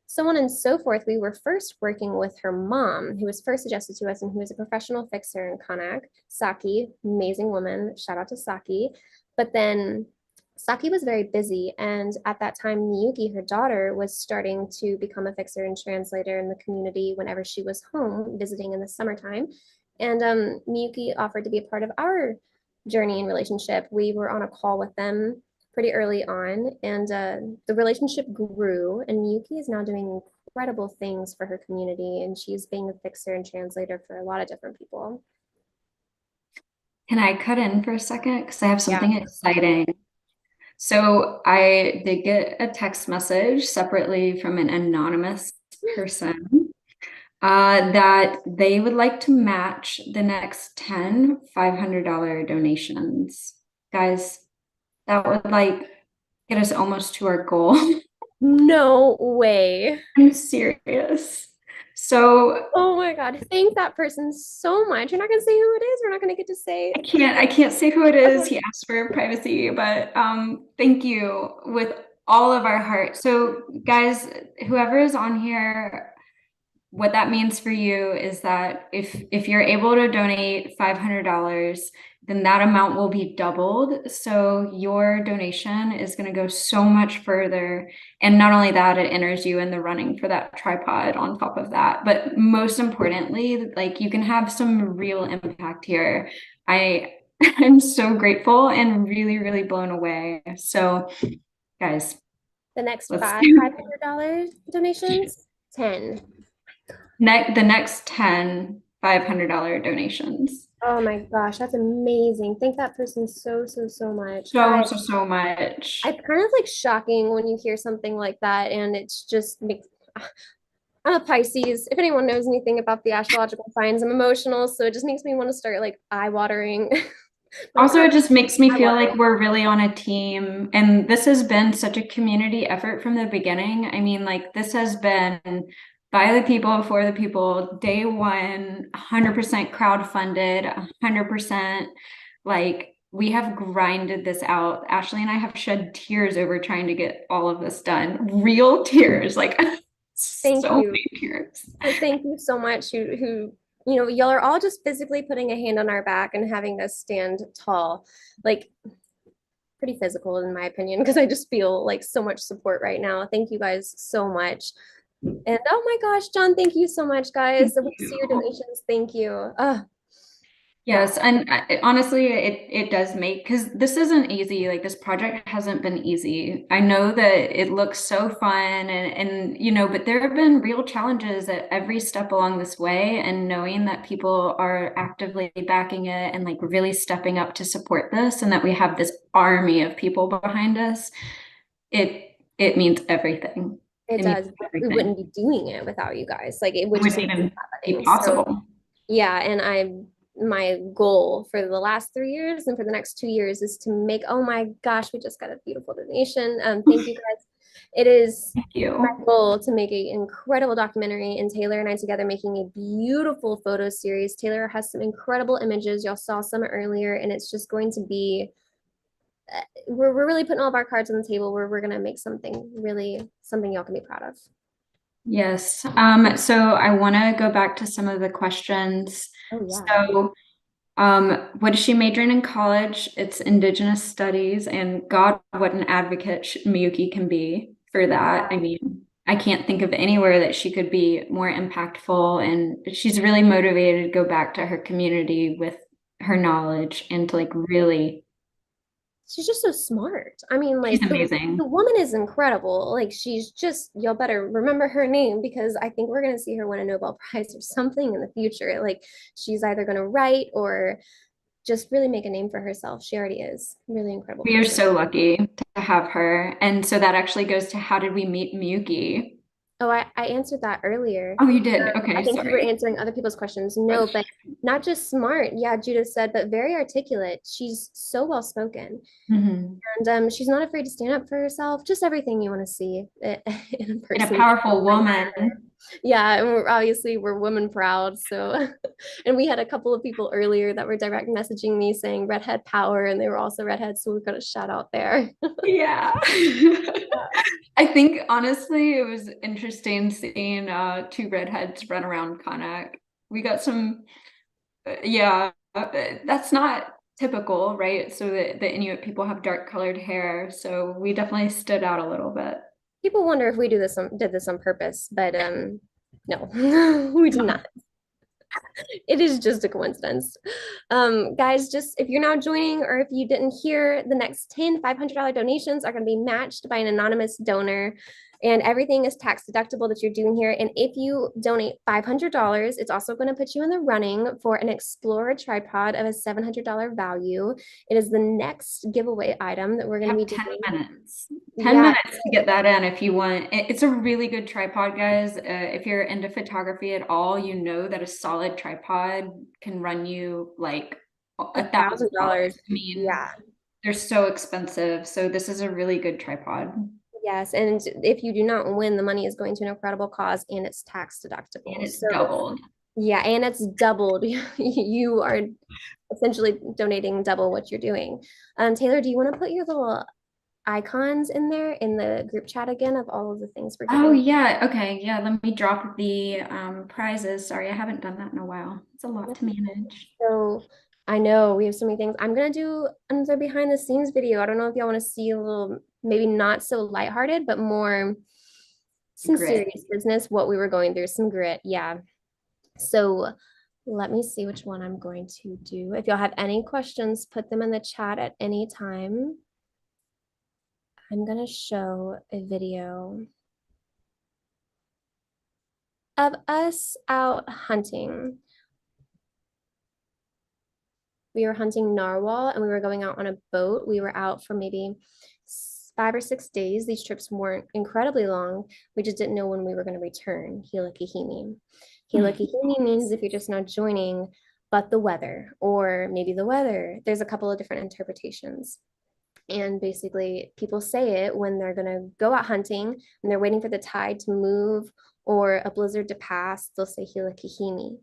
so on and so forth. We were first working with her mom, who was first suggested to us, and who was a professional fixer in Kanak. Saki, amazing woman, shout out to Saki. But then Saki was very busy, and at that time, Miyuki, her daughter, was starting to become a fixer and translator in the community whenever she was home visiting in the summertime. And Miyuki offered to be a part of our journey and relationship. We were on a call with them pretty early on, and the relationship grew, and Miyuki is now doing incredible things for her community, and she's being a fixer and translator for a lot of different people. Can I cut in for a second? Because I have something exciting. So I did get a text message separately from an anonymous person that they would like to match the next 10 $500 donations. Guys, that would like get us almost to our goal. No way. I'm serious. So Oh my God. Thank that person so much. You're not gonna say who it is. We're not gonna get to say. I can't say who it is. He asked for privacy, but thank you with all of our heart. So guys, whoever is on here, what that means for you is that if you're able to donate $500, then that amount will be doubled. So your donation is going to go so much further. And not only that, it enters you in the running for that tripod on top of that. But most importantly, like you can have some real impact here. I'm so grateful and really, really blown away. So guys, The next let's $500 donations, 10. The next 10 $500 donations. Oh my gosh, that's amazing. Thank that person so much. So much. It's kind of like shocking when you hear something like that, and it's just makes. I'm a Pisces. If anyone knows anything about the astrological signs, I'm emotional, so it just makes me want to start like eye watering. Also, it just makes me feel like we're really on a team, and this has been such a community effort from the beginning. I mean, like this has been by the people, for the people, day one, 100% crowdfunded, 100% like we have grinded this out. Ashley and I have shed tears over trying to get all of this done. Real tears, like Thank so you. many tears. Thank you so much. Who you know, y'all are all just physically putting a hand on our back and having us stand tall. Like pretty physical in my opinion, because I just feel like so much support right now. Thank you guys so much. And oh my gosh, John, thank you so much, guys. We see your donations. Thank you. Yes, and honestly, it does make, because this isn't easy. Like this project hasn't been easy. I know that it looks so fun and you know, but there have been real challenges at every step along this way. And knowing that people are actively backing it and like really stepping up to support this, and that we have this army of people behind us, it means everything. It does. We wouldn't be doing it without you guys. Like it would just even be possible. So, yeah, and my goal for the last 3 years and for the next 2 years is to make, oh my gosh, we just got a beautiful donation. Thank you guys. It is my goal to make an incredible documentary, and Taylor and I together making a beautiful photo series. Taylor has some incredible images. Y'all saw some earlier, and it's just going to be, we're really putting all of our cards on the table where we're going to make something y'all can be proud of. Yes. So I want to go back to some of the questions. Oh, yeah. So, what is she majoring in college? It's Indigenous Studies, and God, what an advocate Miyuki can be for that. I mean, I can't think of anywhere that she could be more impactful, and she's really motivated to go back to her community with her knowledge and to like really. She's just so smart. I mean, like she's amazing. The woman is incredible. Like she's just, y'all better remember her name, because I think we're going to see her win a Nobel Prize or something in the future. Like she's either going to write or just really make a name for herself. She already is really incredible. We are so lucky to have her. And so that actually goes to, how did we meet Miyuki? Oh, I answered that earlier. Oh, you did? Okay, I think sorry. you were answering other people's questions. No, but not just smart. Yeah, Judith said, but very articulate. She's so well spoken. And she's not afraid to stand up for herself. Just everything you want to see in a person. And a powerful woman. Yeah, and we're woman proud. So, and we had a couple of people earlier that were direct messaging me saying redhead power, and they were also redheads. So we've got a shout out there. Yeah. I think honestly, it was interesting seeing two redheads run around Kanak. We got some, that's not typical, right? So the Inuit people have dark colored hair, so we definitely stood out a little bit. People wonder if we did this on purpose, but no, we did not. It is just a coincidence. Guys, just if you're now joining, or if you didn't hear, the next 10 $500 donations are going to be matched by an anonymous donor. And everything is tax deductible that you're doing here. And if you donate $500, it's also going to put you in the running for an Explorer tripod of a $700 value. It is the next giveaway item that we're going to be 10 doing. minutes. 10 minutes to get that in if you want. It's a really good tripod, guys. If you're into photography at all, you know that a solid tripod can run you like $1,000. $1,000. I mean, Yeah. they're so expensive. So this is a really good tripod. Yes, and if you do not win, the money is going to an incredible cause and it's tax deductible. And it's doubled. Yeah, and it's doubled. You are essentially donating double what you're doing. Taylor, do you want to put your little icons in there in the group chat again of all of the things we're giving? Oh yeah, okay, yeah. Let me drop the prizes. Sorry, I haven't done that in a while. It's a lot to manage. So I know we have so many things. I'm gonna do another behind the scenes video. I don't know if y'all want to see a little, maybe not so lighthearted, but more some Grit. serious business, what we were going through, some grit. Yeah. So let me see which one I'm going to do. If y'all have any questions, put them in the chat at any time. I'm gonna show a video of us out hunting. We were hunting narwhal and we were going out on a boat. We were out for maybe 5 or 6 days. These trips weren't incredibly long. We just didn't know when we were going to return. Hilakihimi. Hilakihimi means, if you're just not joining, but the weather, or maybe the weather. There's a couple of different interpretations. And basically, people say it when they're going to go out hunting and they're waiting for the tide to move or a blizzard to pass. They'll say Hilakihimi.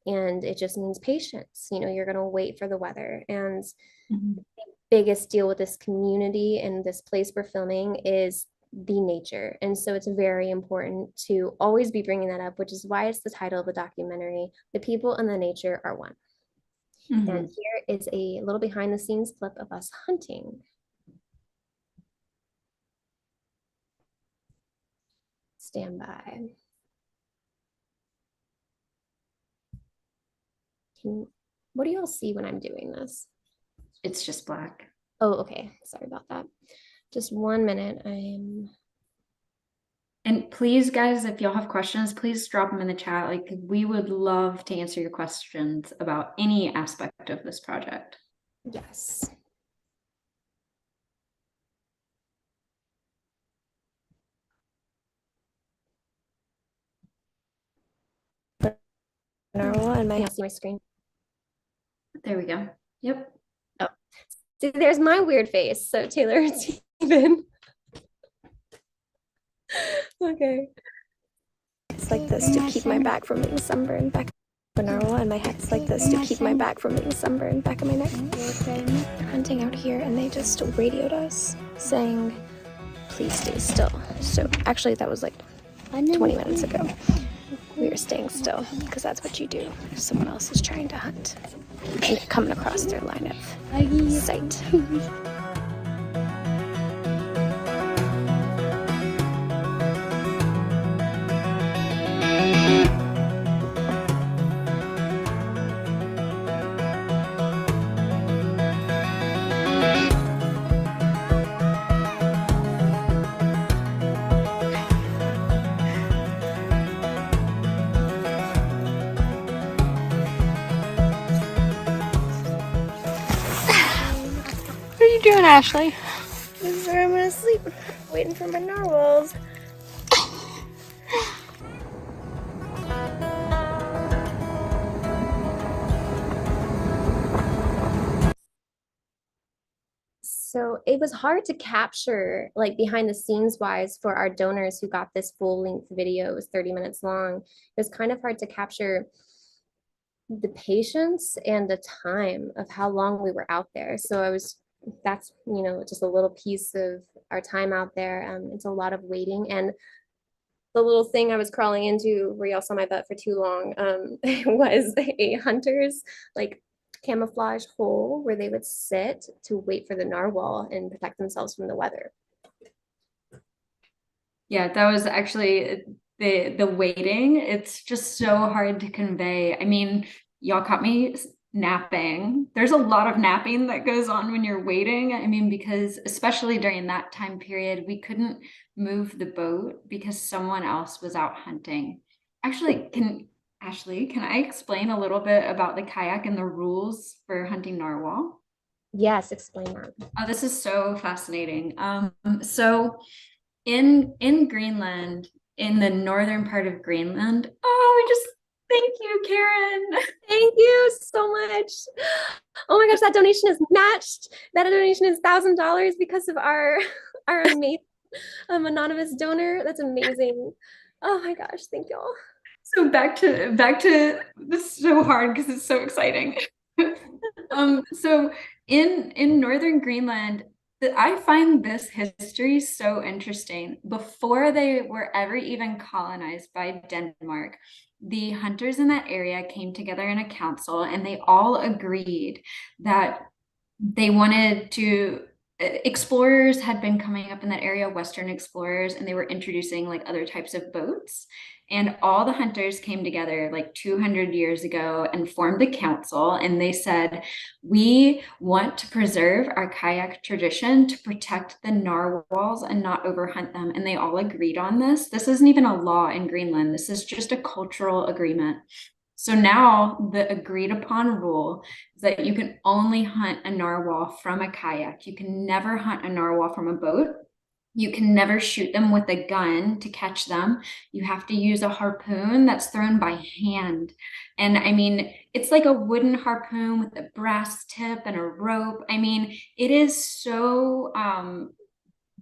And it just means patience. You know, you're going to wait for the weather. And the biggest deal with this community and this place we're filming is the nature. And so it's very important to always be bringing that up, which is why it's the title of the documentary. The people and the nature are one. And here is a little behind the scenes clip of us hunting. Stand by. What do y'all see when I'm doing this? It's just black. Oh, okay. Sorry about that. Just 1 minute. And please, guys, if y'all have questions, please drop them in the chat. Like, we would love to answer your questions about any aspect of this project. Yes. Narwhal, and I see my screen. There we go. Yep. Oh, see, there's my weird face. So Taylor, it's even. Okay. It's like this to keep my back from being sunburned. Back of narwhal, and my head's like this to keep my back from being sunburned. Back of my neck. They're hunting out here, and they just radioed us saying, "Please stay still." So actually, that was like 20 minutes ago. We were staying still because that's what you do if someone else is trying to hunt and you're coming across their line of sight. What are you doing, Ashley? This is where I'm gonna sleep, waiting for my narwhals. So it was hard to capture, like behind the scenes wise, for our donors who got this full length video. It was 30 minutes long. It was kind of hard to capture the patience and the time of how long we were out there. So that's, you know, just a little piece of our time out there. It's a lot of waiting. And the little thing I was crawling into where y'all saw my butt for too long was a hunter's like camouflage hole where they would sit to wait for the narwhal and protect themselves from the weather. Yeah, that was actually the waiting. It's just so hard to convey. I mean, y'all caught me napping. There's a lot of napping that goes on when you're waiting. I mean, because especially during that time period, we couldn't move the boat because someone else was out hunting. Actually, Ashley, can I explain a little bit about the kayak and the rules for hunting narwhal? Yes, explain that. Oh, this is so fascinating. So in Greenland, in the northern part of Greenland, oh, we just thank you, Karen. Thank you so much. Oh my gosh, that donation is matched. That donation is $1,000 because of our amazing anonymous donor. That's amazing. Oh my gosh, thank y'all. So back to this is so hard because it's so exciting. So in northern Greenland, I find this history so interesting. Before they were ever even colonized by Denmark, the hunters in that area came together in a council and they all agreed that they wanted to explorers had been coming up in that area, Western explorers, and they were introducing like other types of boats. And all the hunters came together like 200 years ago and formed a council. And they said, we want to preserve our kayak tradition to protect the narwhals and not overhunt them. And they all agreed on this. This isn't even a law in Greenland. This is just a cultural agreement. So now the agreed upon rule is that you can only hunt a narwhal from a kayak. You can never hunt a narwhal from a boat. You can never shoot them with a gun to catch them. You have to use a harpoon that's thrown by hand. And I mean, it's like a wooden harpoon with a brass tip and a rope. I mean, it is so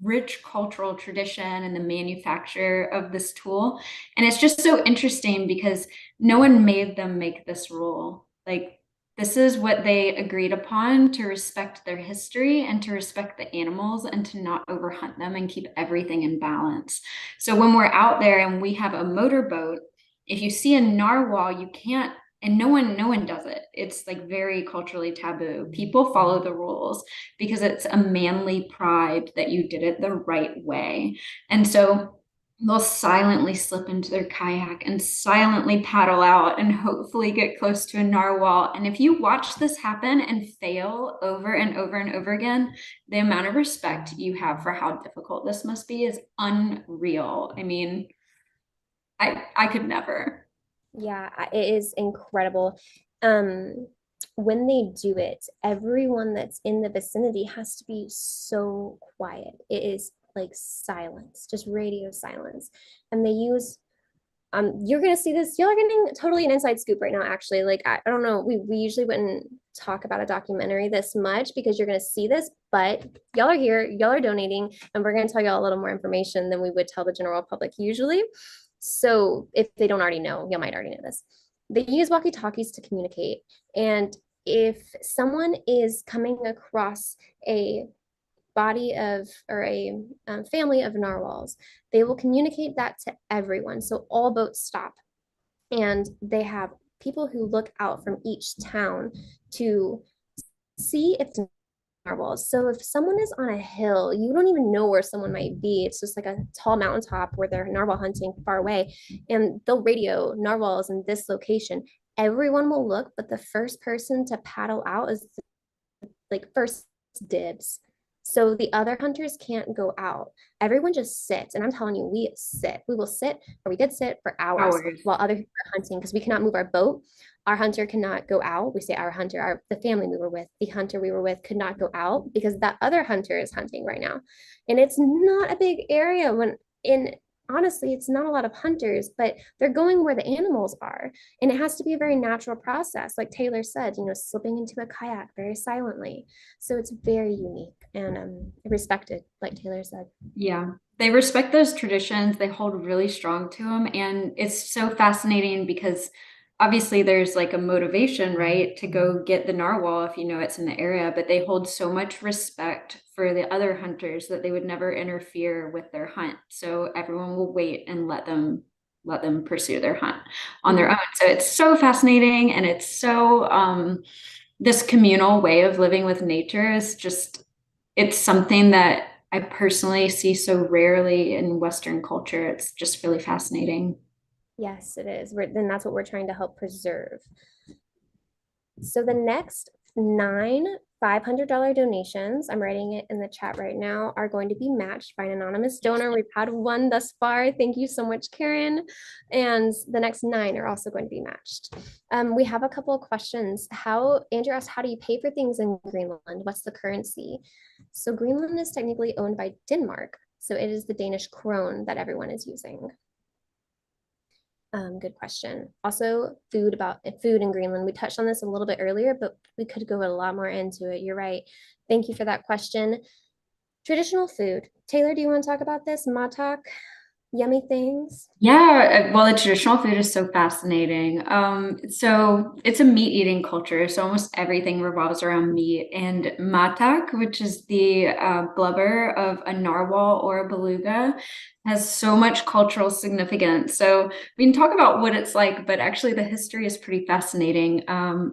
rich cultural tradition and the manufacture of this tool. And it's just so interesting because no one made them make this rule. Like, this is what they agreed upon to respect their history and to respect the animals and to not overhunt them and keep everything in balance. So when we're out there and we have a motorboat, if you see a narwhal, you can't, and no one does it. It's like very culturally taboo. People follow the rules because it's a manly pride that you did it the right way. And so they'll silently slip into their kayak and silently paddle out and hopefully get close to a narwhal. And if you watch this happen and fail over and over and over again, the amount of respect you have for how difficult this must be is unreal. I mean, I could never. Yeah, it is incredible. When they do it, everyone that's in the vicinity has to be so quiet. It is like silence, just radio silence. And they use you're gonna see this, y'all are getting totally an inside scoop right now, actually. Like I don't know, we usually wouldn't talk about a documentary this much because you're gonna see this, but y'all are here, y'all are donating, and we're gonna tell y'all a little more information than we would tell the general public usually. So if they don't already know, you might already know this. They use walkie-talkies to communicate. And if someone is coming across a body of or a family of narwhals, they will communicate that to everyone. So all boats stop. And they have people who look out from each town to see if narwhals. So if someone is on a hill, you don't even know where someone might be. It's just like a tall mountaintop where they're narwhal hunting far away, and they'll radio narwhals in this location. Everyone will look, but the first person to paddle out is like first dibs. So the other hunters can't go out. Everyone just sits. And I'm telling you, we sit. We will sit, or we did sit for hours while other people are hunting because we cannot move our boat. Our hunter cannot go out. We say our hunter, the family we were with, the hunter we were with could not go out because that other hunter is hunting right now. And it's not a big area honestly, it's not a lot of hunters, but they're going where the animals are. And it has to be a very natural process. Like Taylor said, slipping into a kayak very silently. So it's very unique and respected, like Taylor said. Yeah, they respect those traditions. They hold really strong to them. And it's so fascinating because obviously there's like a motivation, right, to go get the narwhal if you know it's in the area, but they hold so much respect for the other hunters that they would never interfere with their hunt. So everyone will wait and let them pursue their hunt on their own. So it's so fascinating, and it's so this communal way of living with nature is just, it's something that I personally see so rarely in Western culture. It's just really fascinating. Yes, it is. Then that's what we're trying to help preserve. So the next 9 $500 donations, I'm writing it in the chat right now, are going to be matched by an anonymous donor. We've had one thus far. Thank you so much, Karen. And the next 9 are also going to be matched. We have a couple of questions. Andrew asked, how do you pay for things in Greenland? What's the currency? So Greenland is technically owned by Denmark. So it is the Danish krone that everyone is using. Good question. Also, food in Greenland. We touched on this a little bit earlier, but we could go a lot more into it. You're right. Thank you for that question. Traditional food. Taylor, do you want to talk about this? Matak, yummy things? Yeah, well, the traditional food is so fascinating. So it's a meat eating culture. So almost everything revolves around meat. And matak, which is the blubber of a narwhal or a beluga, has so much cultural significance. So we can talk about what it's like, but actually the history is pretty fascinating.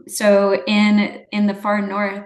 So in the far north,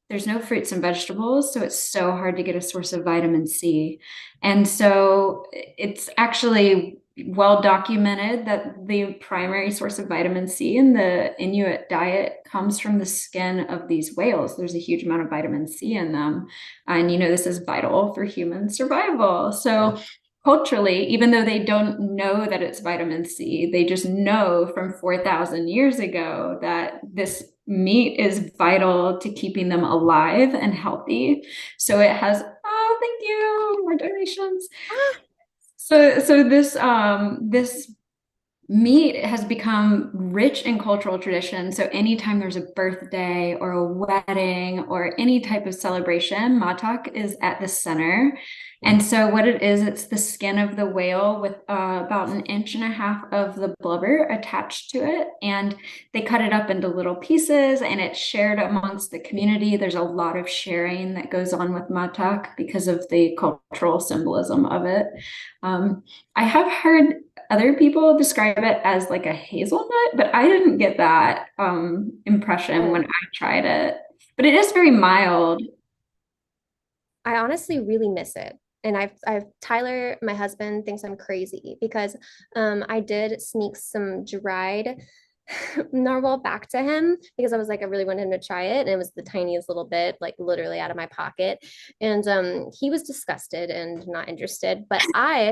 there's no fruits and vegetables, so it's so hard to get a source of vitamin C. And so it's actually well documented that the primary source of vitamin C in the Inuit diet comes from the skin of these whales. There's a huge amount of vitamin C in them. And this is vital for human survival. So culturally, even though they don't know that it's vitamin C, they just know from 4,000 years ago that this meat is vital to keeping them alive and healthy. So it has, oh, thank you, more donations. So this meat has become rich in cultural tradition. So anytime there's a birthday or a wedding or any type of celebration, matak is at the center. And so what it is, it's the skin of the whale with about 1.5 inches of the blubber attached to it. And they cut it up into little pieces and it's shared amongst the community. There's a lot of sharing that goes on with matak because of the cultural symbolism of it. I have heard other people describe it as like a hazelnut, but I didn't get that impression when I tried it. But it is very mild. I honestly really miss it. And Tyler, my husband, thinks I'm crazy because I did sneak some dried narwhal back to him because I was like, I really wanted him to try it. And it was the tiniest little bit, like literally out of my pocket. And he was disgusted and not interested, but I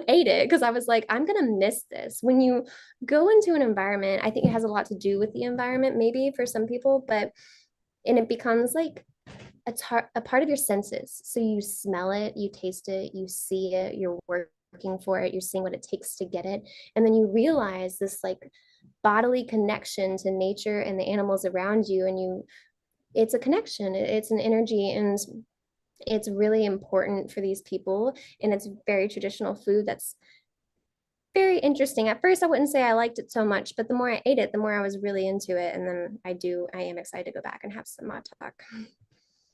ate it because I was like, I'm going to miss this. When you go into an environment, I think it has a lot to do with the environment, maybe for some people, and it becomes like a part of your senses. So you smell it, you taste it, you see it, you're working for it, you're seeing what it takes to get it. And then you realize this like bodily connection to nature and the animals around you. And it's a connection, it's an energy, and it's really important for these people. And it's very traditional food that's very interesting. At first, I wouldn't say I liked it so much, but the more I ate it, the more I was really into it. And then I am excited to go back and have some matak.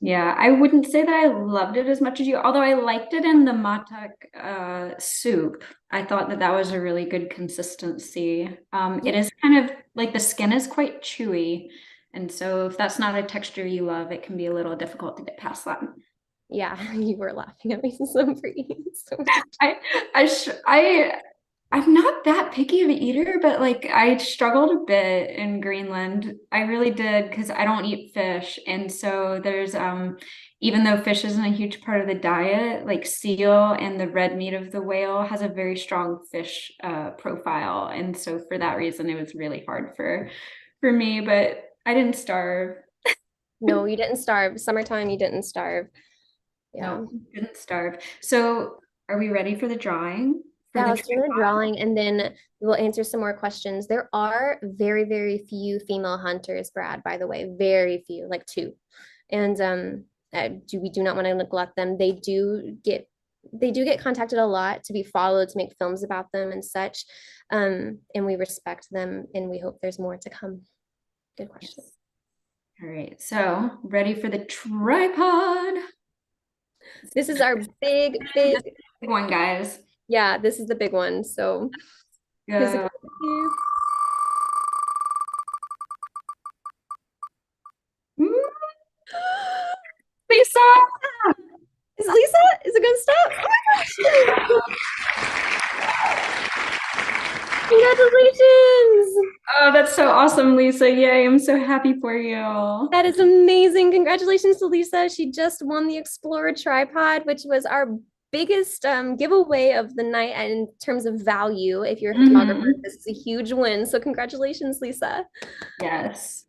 Yeah, I wouldn't say that I loved it as much as you, although I liked it in the matak soup. I thought that was a really good consistency. It is kind of like the skin is quite chewy. And so if that's not a texture you love, it can be a little difficult to get past that. Yeah, you were laughing at me so for eating so much. I'm not that picky of an eater, but like I struggled a bit in Greenland. I really did because I don't eat fish. And so there's even though fish isn't a huge part of the diet, like seal and the red meat of the whale has a very strong fish profile. And so for that reason, it was really hard for me, but I didn't starve. No, you didn't starve. Summertime, you didn't starve. Yeah. No, didn't starve. So are we ready for the drawing? Yeah, let's do the drawing and then we'll answer some more questions. There are very, very few female hunters, Brad, by the way, very few, like 2. And we do not want to neglect them. They do get contacted a lot to be followed, to make films about them and such. And we respect them and we hope there's more to come. Good question. All right, so ready for the tripod. This is our big one, guys. Yeah, this is the big one. So Lisa, is it gonna stop? Oh my gosh! Congratulations! Oh, that's so awesome, Lisa. Yay, I'm so happy for you. That is amazing. Congratulations to Lisa. She just won the Explorer tripod, which was our biggest giveaway of the night. And in terms of value, if you're a photographer, this is a huge win. So congratulations, Lisa. Yes.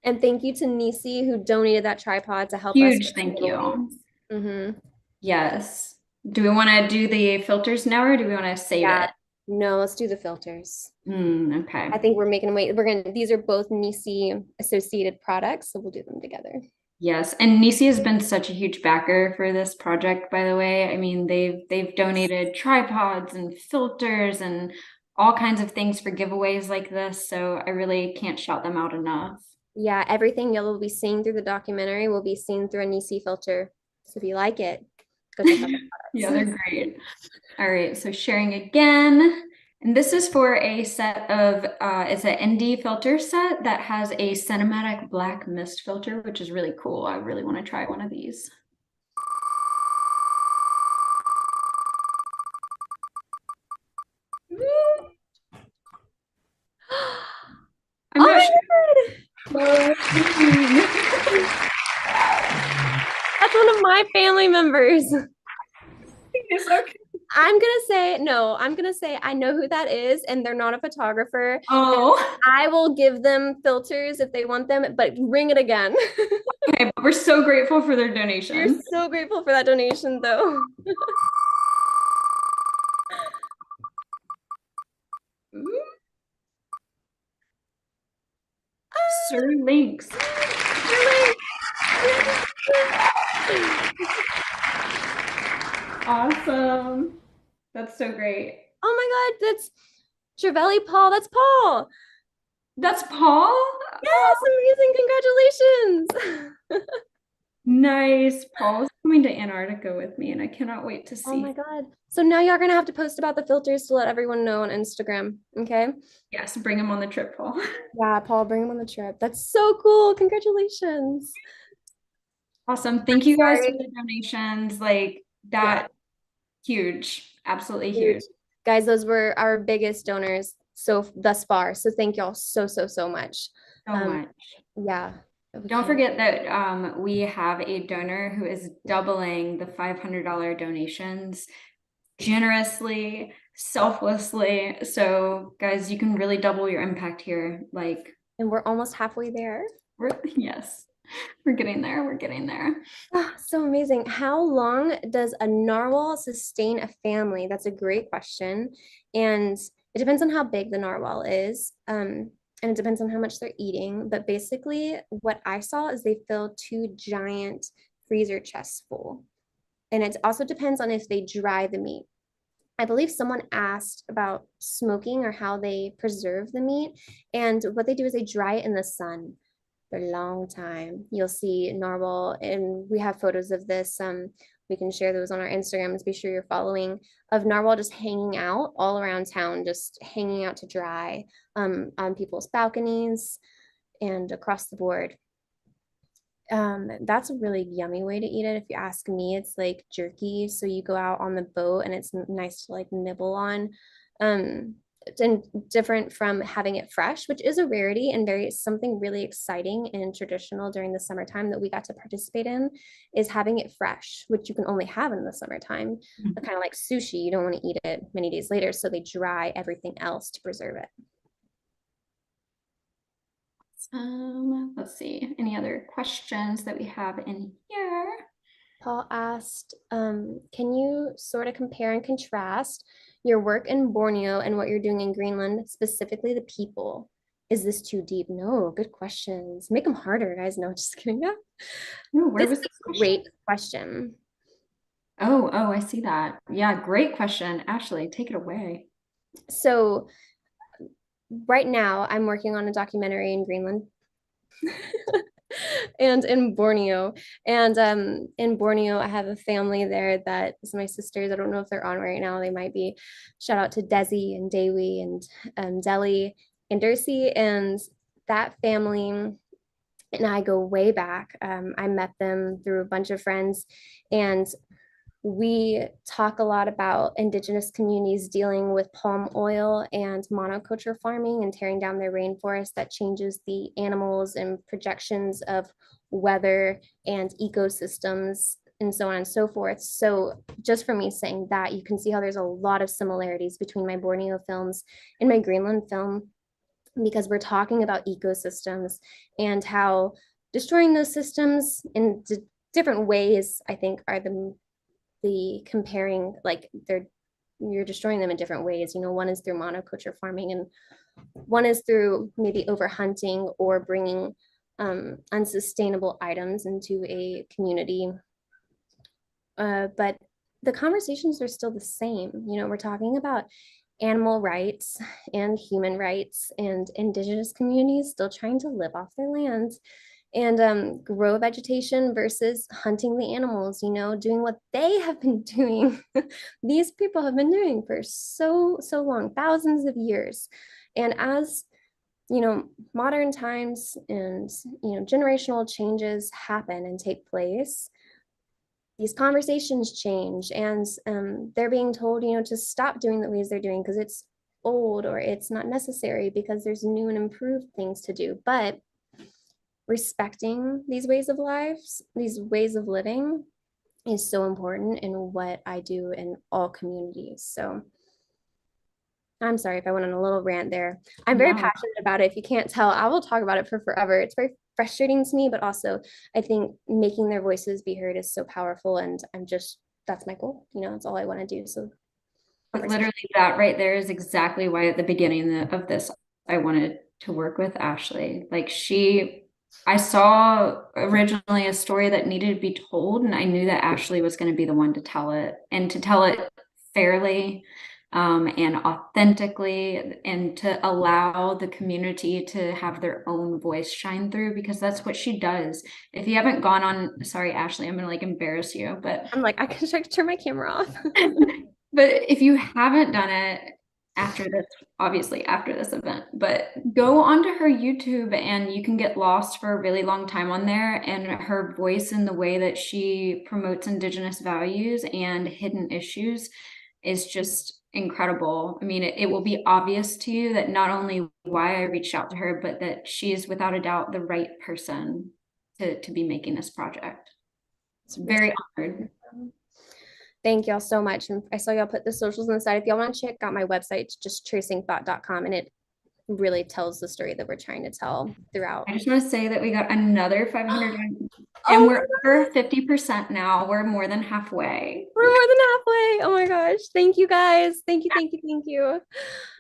And thank you to Nisi who donated that tripod to help us. Huge thank you. Mm-hmm. Yes. Do we want to do the filters now or do we want to save it? No, let's do the filters. Okay. I think we're making away. These are both Nisi associated products, so we'll do them together. Yes, and Nisi has been such a huge backer for this project, by the way. I mean, they've donated tripods and filters and all kinds of things for giveaways like this, so I really can't shout them out enough. Yeah, everything you'll be seeing through the documentary will be seen through a Nisi filter. So if you like it, go check out the products. Yeah, they're great. All right, so sharing again. And this is for a set of, it's an ND filter set that has a cinematic black mist filter, which is really cool. I really want to try one of these. I'm not sure. That's one of my family members. It's okay. I'm gonna say I know who that is, and they're not a photographer. Oh, I will give them filters if they want them, but ring it again. okay, but we're so grateful for their donation. You're so grateful for that donation, though. Sir Links. Awesome. That's so great. Oh my God, that's Trevelli Paul. That's Paul. That's Paul? Yes, amazing. Congratulations. Nice. Paul's coming to Antarctica with me, and I cannot wait to see. Oh my God. So now y'all gonna have to post about the filters to let everyone know on Instagram. Okay. Yes, bring him on the trip, Paul. Yeah, Paul, bring him on the trip. That's so cool. Congratulations. Awesome. Thank you guys for the donations. Like that, huge. Absolutely huge. Guys, those were our biggest donors thus far. So thank y'all so much. So much. Yeah. Don't forget that we have a donor who is doubling the $500 donations generously, selflessly. So guys, you can really double your impact here. And we're almost halfway there. Yes, we're getting there. We're getting there. Oh, so amazing. How long does a narwhal sustain a family? That's a great question. And it depends on how big the narwhal is. And it depends on how much they're eating. But basically, what I saw is they fill 2 giant freezer chests full. And it also depends on if they dry the meat. I believe someone asked about smoking or how they preserve the meat. And what they do is they dry it in the sun for a long time. You'll see narwhal, and we have photos of this. We can share those on our Instagrams. Be sure you're following, of narwhal just hanging out all around town, just hanging out to dry on people's balconies and across the board. That's a really yummy way to eat it. If you ask me, it's like jerky. So you go out on the boat and it's nice to like nibble on. And different from having it fresh, which is a rarity and something really exciting and traditional during the summertime that we got to participate in, is having it fresh, which you can only have in the summertime. Kind of like sushi, you don't want to eat it many days later, so they dry everything else to preserve it. Let's see, any other questions that we have in here? Paul asked, can you sort of compare and contrast your work in Borneo and what you're doing in Greenland, specifically the people? Is this too deep? No, good questions. Make them harder, guys. No, just kidding. Yeah. No, this is a great question. Oh, I see that. Yeah, great question. Ashley, take it away. So right now I'm working on a documentary in Greenland. And in Borneo. And in Borneo, I have a family there that is my sisters. I don't know if they're on right now. They might be. Shout out to Desi and Dewi and Deli and Dercy. And that family and I go way back. I met them through a bunch of friends. And we talk a lot about Indigenous communities dealing with palm oil and monoculture farming and tearing down their rainforest that changes the animals and projections of weather and ecosystems and so on and so forth. So just for me saying that, you can see how there's a lot of similarities between my Borneo films and my Greenland film, because we're talking about ecosystems and how destroying those systems in different ways, I think, are the comparing, like you're destroying them in different ways. You know, one is through monoculture farming, and one is through maybe overhunting or bringing unsustainable items into a community. But the conversations are still the same. You know, we're talking about animal rights and human rights and indigenous communities still trying to live off their land and grow vegetation versus hunting the animals, you know, doing what they have been doing. These people have been doing for so long, thousands of years. And as you know, modern times and generational changes happen and take place, these conversations change, and they're being told, to stop doing the ways they're doing because it's old or it's not necessary because there's new and improved things to do. But respecting these ways of lives, these ways of living, is so important in what I do in all communities. So I'm sorry if I went on a little rant there. I'm very passionate about it. If you can't tell, I will talk about it for forever. It's very frustrating to me, but also I think making their voices be heard is so powerful, and that's my goal. That's all I want to do. So but literally that right there is exactly why at the beginning of this, I wanted to work with Ashley. Like I saw originally a story that needed to be told, and I knew that Ashley was going to be the one to tell it, and to tell it fairly and authentically, and to allow the community to have their own voice shine through, because that's what she does. If you haven't gone on, sorry, Ashley, I'm gonna like embarrass you, but I'm like, I can turn my camera off. But if you haven't done it after this, obviously after this event, but go onto her YouTube and you can get lost for a really long time on there. And her voice and the way that she promotes Indigenous values and hidden issues is just incredible. I mean, it will be obvious to you that not only why I reached out to her, but that she is without a doubt the right person to be making this project. It's very honored. Thank y'all so much. And I saw y'all put the socials on the side. If y'all want to check out my website, it's just tracingthought.com, and it really tells the story that we're trying to tell throughout. I just want to say that we got another 500 and we're over 50% now. We're more than halfway. We're more than halfway. Oh my gosh. Thank you guys. Thank you.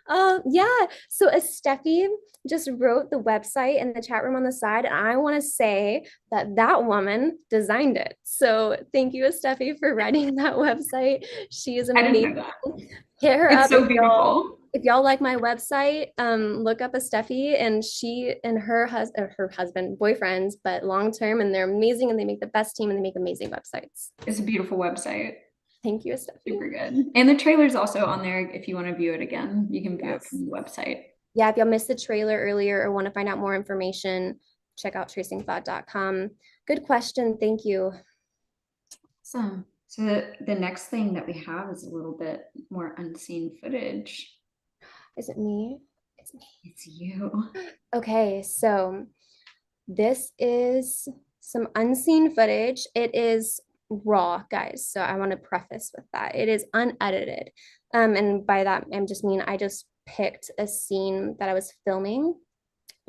Yeah. So Steffi just wrote the website in the chat room on the side, and I want to say that woman designed it. So thank you, Steffi, for writing that website. She is amazing. I didn't know that. Hit her it's up. So beautiful. If y'all like my website, look up Steffi, and she and her husband, boyfriends, but long term, and they're amazing, and they make the best team, and they make amazing websites. It's a beautiful website. Thank you, Steffi. Super good. And the trailer's also on there if you want to view it again. You can view it from the website. Yeah, if y'all missed the trailer earlier or want to find out more information, check out tracingthought.com. Good question. Thank you. Awesome. So the next thing that we have is a little bit more unseen footage. Is it me? It's me. It's you. Okay, so this is some unseen footage. It is raw, guys. So I want to preface with that. It is unedited. And by that, I just picked a scene that I was filming,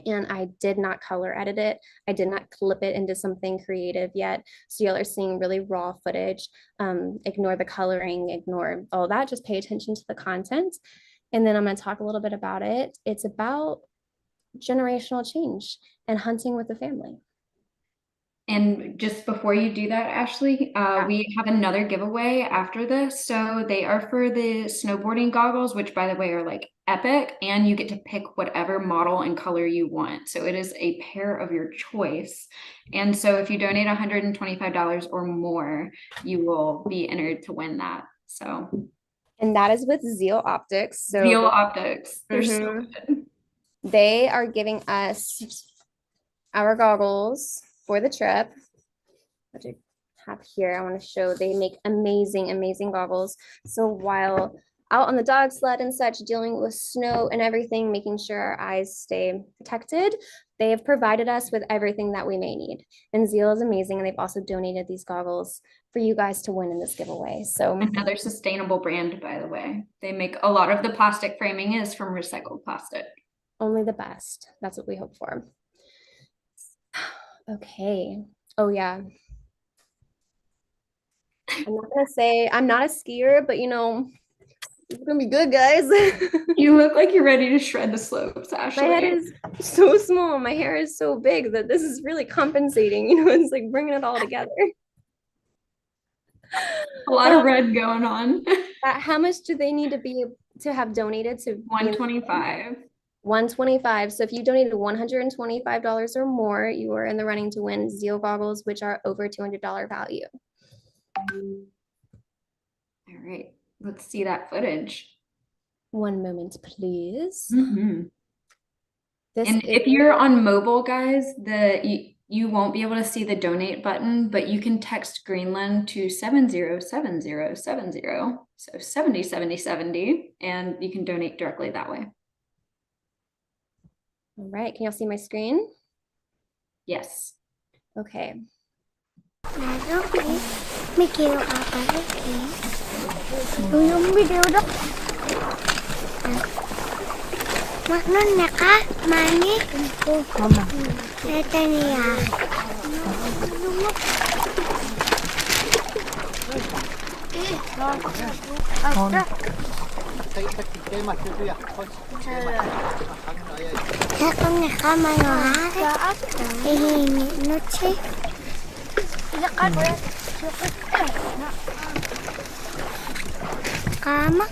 and I did not color edit it. I did not clip it into something creative yet. So y'all are seeing really raw footage. Ignore the coloring, ignore all that. Just pay attention to the content. And then I'm going to talk a little bit about it. It's about generational change and hunting with the family. And just before you do that, Ashley, we have another giveaway after this. So they are for the snowboarding goggles, which by the way are like epic, and you get to pick whatever model and color you want. So it is a pair of your choice. And so if you donate $125 or more, you will be entered to win that. So. And that is with Zeal Optics. So Zeal Optics, they're so good. They are giving us our goggles for the trip. have here, I want to show they make amazing, amazing goggles. So while out on the dog sled and such, dealing with snow and everything, making sure our eyes stay protected, they have provided us with everything that we may need. And Zeal is amazing, and they've also donated these goggles for you guys to win in this giveaway. So another sustainable brand, by the way. They make a lot of the plastic framing is from recycled plastic. only the best. That's what we hope for. Okay. Oh yeah. I'm not gonna say I'm not a skier, but you know, it's gonna be good, guys. You look like you're ready to shred the slopes, Ashley. My head is so small. My hair is so big that this is really compensating. You know, it's like bringing it all together. A lot of red going on. How much do they need to be to have donated to 125. 125. So if you donated $125 or more, you are in the running to win Zeal goggles, which are over $200 value. All right, let's see that footage. One moment, please. And if you're on mobile, guys, you won't be able to see the donate button, but you can text Greenland to 707070. So 707070, and you can donate directly that way. All right, can y'all see my screen? Yes. Okay. May kilo ka pala, yung video dok. Maknon na ka, mani? Mama. Ito niya. Kakang na ka, manohari. Ihingi, noche. Kama.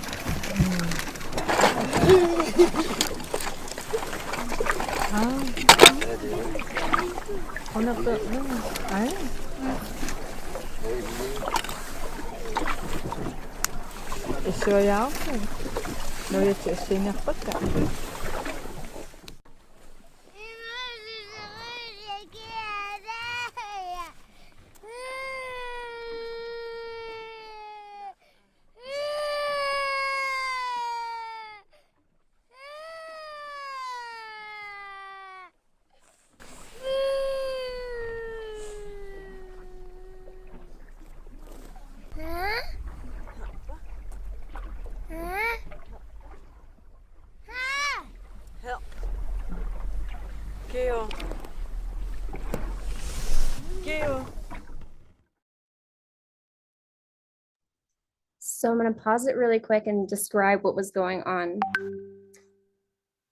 So I'm going to pause it really quick and describe what was going on.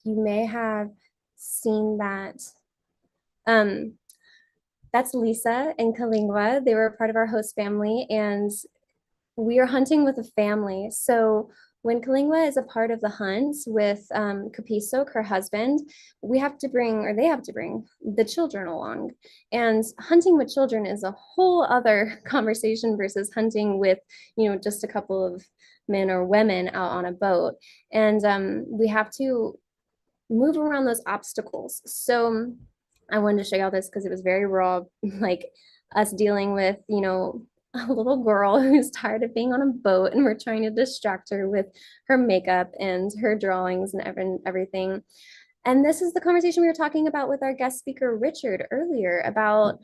You may have seen that. That's Lisa and Kalingwa. They were a part of our host family, and we are hunting with a family. So when Kalingwa is a part of the hunt with Kapisok, her husband, we have to bring, or they have to bring, the children along. And hunting with children is a whole other conversation versus hunting with, you know, just a couple of men or women out on a boat. And we have to move around those obstacles. So I wanted to show y'all this because it was very raw, like us dealing with, you know, a little girl who's tired of being on a boat, and we're trying to distract her with her makeup and her drawings and everything. And this is the conversation we were talking about with our guest speaker, Richard, earlier about,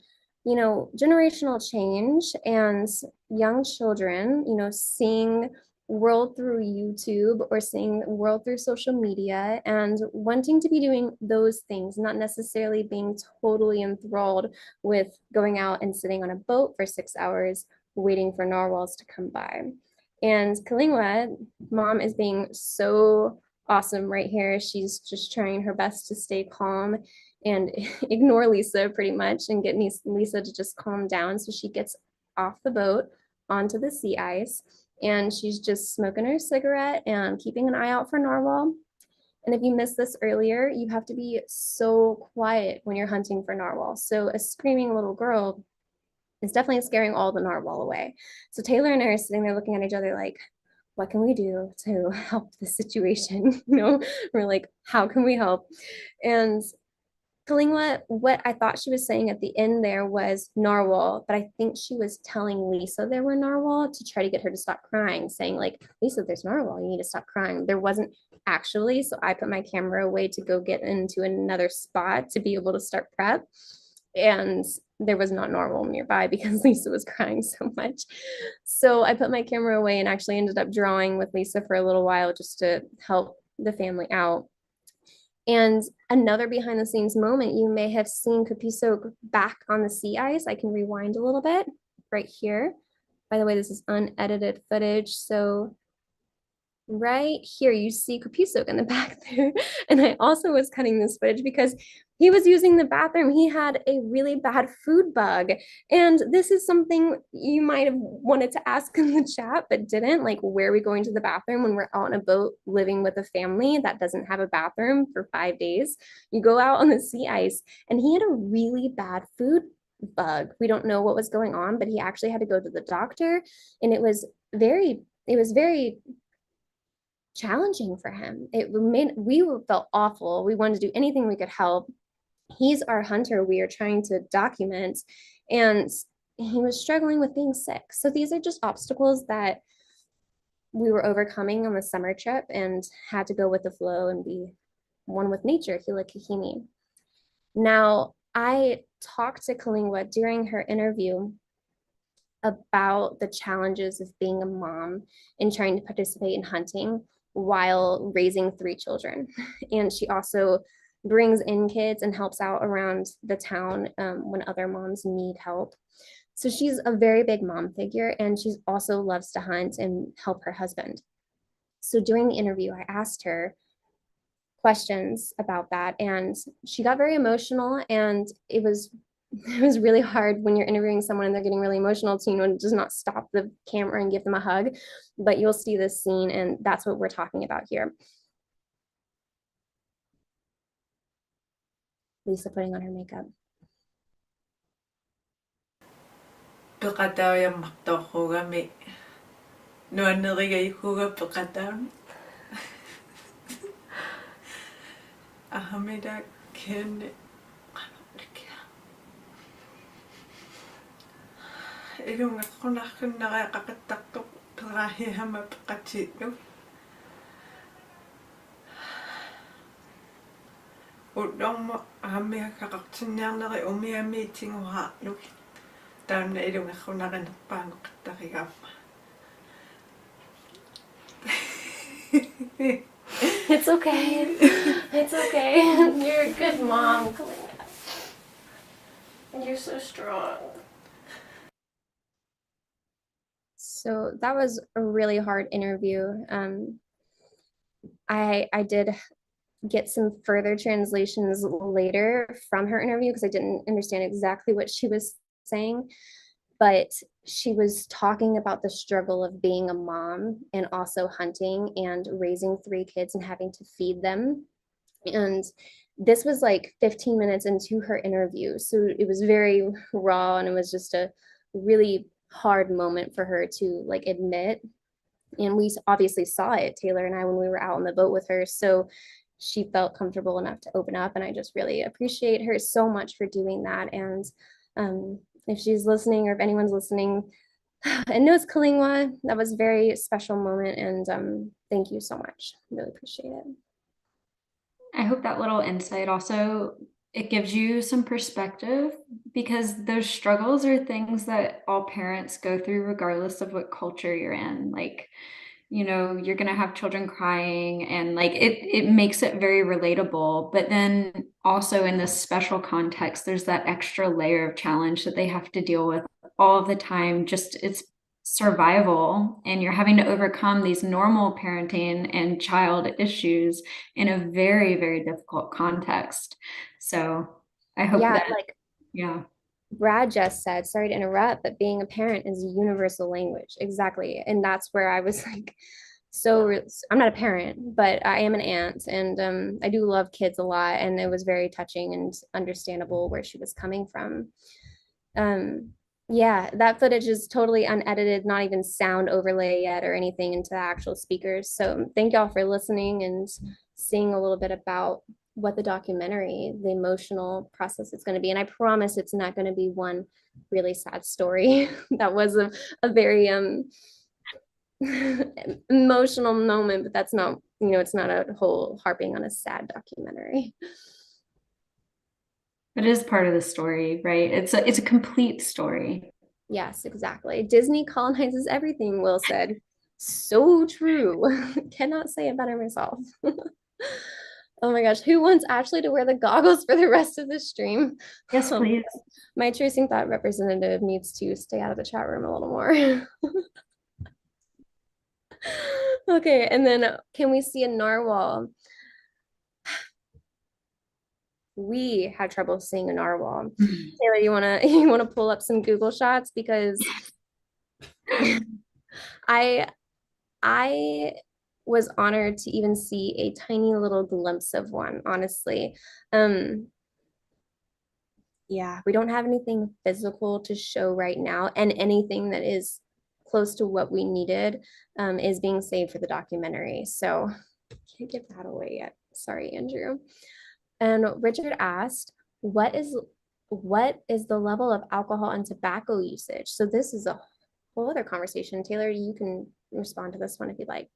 you know, generational change and young children, you know, seeing world through YouTube or seeing the world through social media and wanting to be doing those things, not necessarily being totally enthralled with going out and sitting on a boat for 6 hours waiting for narwhals to come by. And Kalingwa, mom, is being so awesome right here. She's just trying her best to stay calm and ignore Lisa pretty much and get Lisa to just calm down. So she gets off the boat onto the sea ice, and she's just smoking her cigarette and keeping an eye out for narwhal. And if you missed this earlier, you have to be so quiet when you're hunting for narwhal. So a screaming little girl is definitely scaring all the narwhal away. So Taylor and I are sitting there looking at each other like, what can we do to help the situation? You know, we're like, how can we help? And Kalingwa, what I thought she was saying at the end there was narwhal, but I think she was telling Lisa there were narwhal to try to get her to stop crying, saying like, Lisa, there's narwhal, you need to stop crying. There wasn't actually, so I put my camera away to go get into another spot to be able to start prep. And there was not narwhal nearby because Lisa was crying so much. So I put my camera away and actually ended up drawing with Lisa for a little while just to help the family out. And another behind the scenes moment, you may have seen Kapiso back on the sea ice. I can rewind a little bit right here. By the way, this is unedited footage. So right here, you see Kapiso in the back there. And I also was cutting this footage because he was using the bathroom. He had a really bad food bug. And this is something you might have wanted to ask in the chat, but didn't. Like, where are we going to the bathroom when we're out on a boat living with a family that doesn't have a bathroom for 5 days? You go out on the sea ice, and he had a really bad food bug. We don't know what was going on, but he actually had to go to the doctor. And it was very challenging for him. We felt awful. We wanted to do anything we could help. He's our hunter we are trying to document, and he was struggling with being sick. So these are just obstacles that we were overcoming on the summer trip and had to go with the flow and be one with nature, Hila Kahimi. Now, I talked to Kalingwa during her interview about the challenges of being a mom and trying to participate in hunting while raising 3 children. And she also brings in kids and helps out around the town when other moms need help. So she's a very big mom figure, and she also loves to hunt and help her husband. So during the interview, I asked her questions about that, and she got very emotional, and it was really hard when you're interviewing someone and they're getting really emotional to, just not stop the camera and give them a hug. But you'll see this scene, and that's what we're talking about here. Lisa putting on her makeup. Ilunga kunakun nakakakataktok pangahihama pakachito. Udong mo ami kakaktsinyang naki umi meeting wa look. Down na ilunga kunakan panok takigama. It's okay. It's okay. You're a good mom, Kalingwa. You're so strong. So that was a really hard interview. I did get some further translations later from her interview because I didn't understand exactly what she was saying, but she was talking about the struggle of being a mom and also hunting and raising 3 kids and having to feed them. And this was like 15 minutes into her interview. So it was very raw, and it was just a really hard moment for her to like admit. And we obviously saw it, Taylor and I, when we were out on the boat with her. So she felt comfortable enough to open up, and I just really appreciate her so much for doing that. And if she's listening, or if anyone's listening and knows Kalingwa, that was a very special moment, and thank you so much. Really appreciate it. I hope that little insight also, it gives you some perspective, because those struggles are things that all parents go through regardless of what culture you're in. Like, you know, you're going to have children crying, and like it makes it very relatable. But then also in this special context, there's that extra layer of challenge that they have to deal with all the time. Just it's survival, and you're having to overcome these normal parenting and child issues in a very, very difficult context. So I hope that, like yeah. Brad just said, sorry to interrupt, but being a parent is a universal language. Exactly. And that's where I was like, I'm not a parent, but I am an aunt, and I do love kids a lot. And it was very touching and understandable where she was coming from. Yeah, that footage is totally unedited, not even sound overlay yet or anything into the actual speakers. So thank y'all for listening and seeing a little bit about what the documentary, the emotional process is going to be. And I promise it's not going to be one really sad story. That was a very emotional moment, but that's not, it's not a whole harping on a sad documentary. It is part of the story, right? It's a complete story. Yes, exactly. Disney colonizes everything, Will said. So true. Cannot say it better myself. Oh my gosh, who wants Ashley to wear the goggles for the rest of the stream? Yes, please. My tracing thought representative needs to stay out of the chat room a little more. Okay, and then can we see a narwhal? We had trouble seeing a narwhal. Taylor, you wanna pull up some Google shots because I was honored to even see a tiny little glimpse of one, honestly. Yeah, we don't have anything physical to show right now, and anything that is close to what we needed is being saved for the documentary. So can't give that away yet. Sorry, Andrew. And Richard asked, what is the level of alcohol and tobacco usage? So this is a whole other conversation. Taylor, you can respond to this one if you'd like.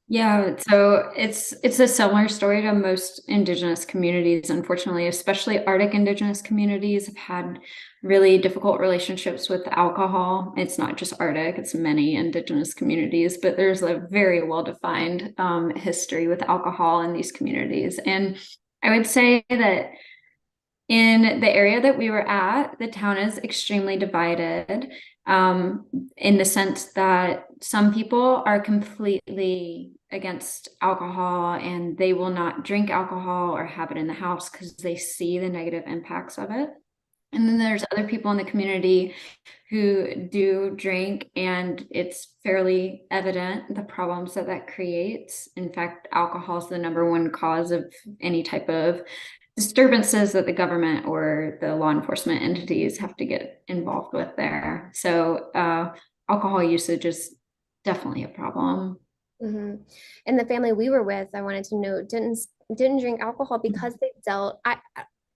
Yeah, so it's a similar story to most Indigenous communities, unfortunately, especially Arctic Indigenous communities have had really difficult relationships with alcohol. It's not just Arctic, it's many Indigenous communities, but there's a very well-defined history with alcohol in these communities. And I would say that in the area that we were at, the town is extremely divided in the sense that some people are completely against alcohol and they will not drink alcohol or have it in the house because they see the negative impacts of it. And then there's other people in the community who do drink, and it's fairly evident the problems that that creates. In fact, alcohol is the #1 cause of any type of disturbances that the government or the law enforcement entities have to get involved with there. So alcohol usage is definitely a problem. Mm-hmm. And the family we were with, I wanted to note, didn't drink alcohol because they dealt. I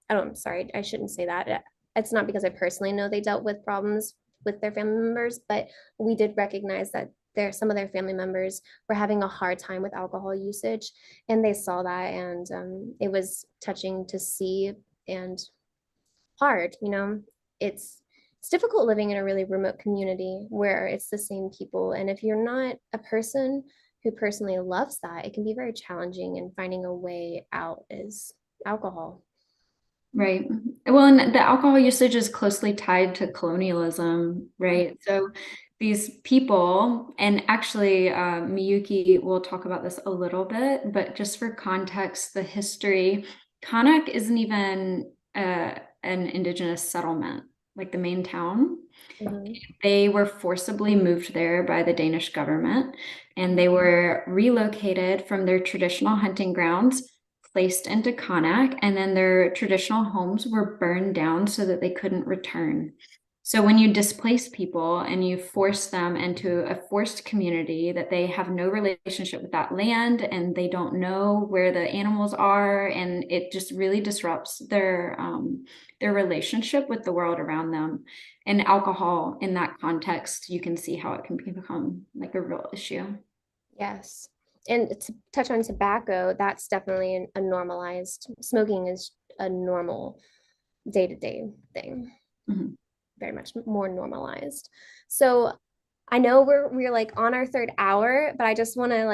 don't. Sorry, I shouldn't say that. It's not because I personally know they dealt with problems with their family members, but we did recognize that some of their family members were having a hard time with alcohol usage, and they saw that, and it was touching to see and hard. It's difficult living in a really remote community where it's the same people, and if you're not a person who personally loves that, it can be very challenging, and finding a way out is alcohol. Right. Well, and the alcohol usage is closely tied to colonialism, right? So these people, and actually Miyuki will talk about this a little bit, but just for context, the history, Kanak isn't even an Indigenous settlement, like the main town. Mm-hmm. They were forcibly moved there by the Danish government, and they were relocated from their traditional hunting grounds, placed into Kanak, and then their traditional homes were burned down so that they couldn't return. So when you displace people and you force them into a forced community that they have no relationship with that land and they don't know where the animals are, and it just really disrupts their relationship with the world around them. And alcohol in that context, you can see how it can become like a real issue. Yes. And to touch on tobacco, that's definitely a normalized, smoking is a normal day-to-day thing. Mm-hmm. Very much more normalized. So I know we're like on our 3rd hour, but I just want to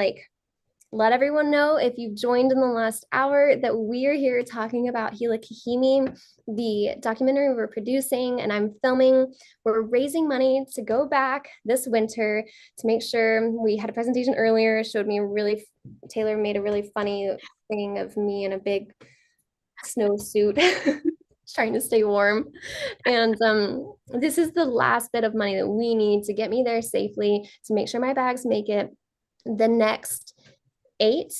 let everyone know, if you've joined in the last hour, that we are here talking about Hila Kahimi, the documentary we're producing and I'm filming. We're raising money to go back this winter to make sure. We had a presentation earlier, showed me Taylor made a really funny thing of me in a big snowsuit trying to stay warm. And this is the last bit of money that we need to get me there safely, to make sure my bags make it. The next 8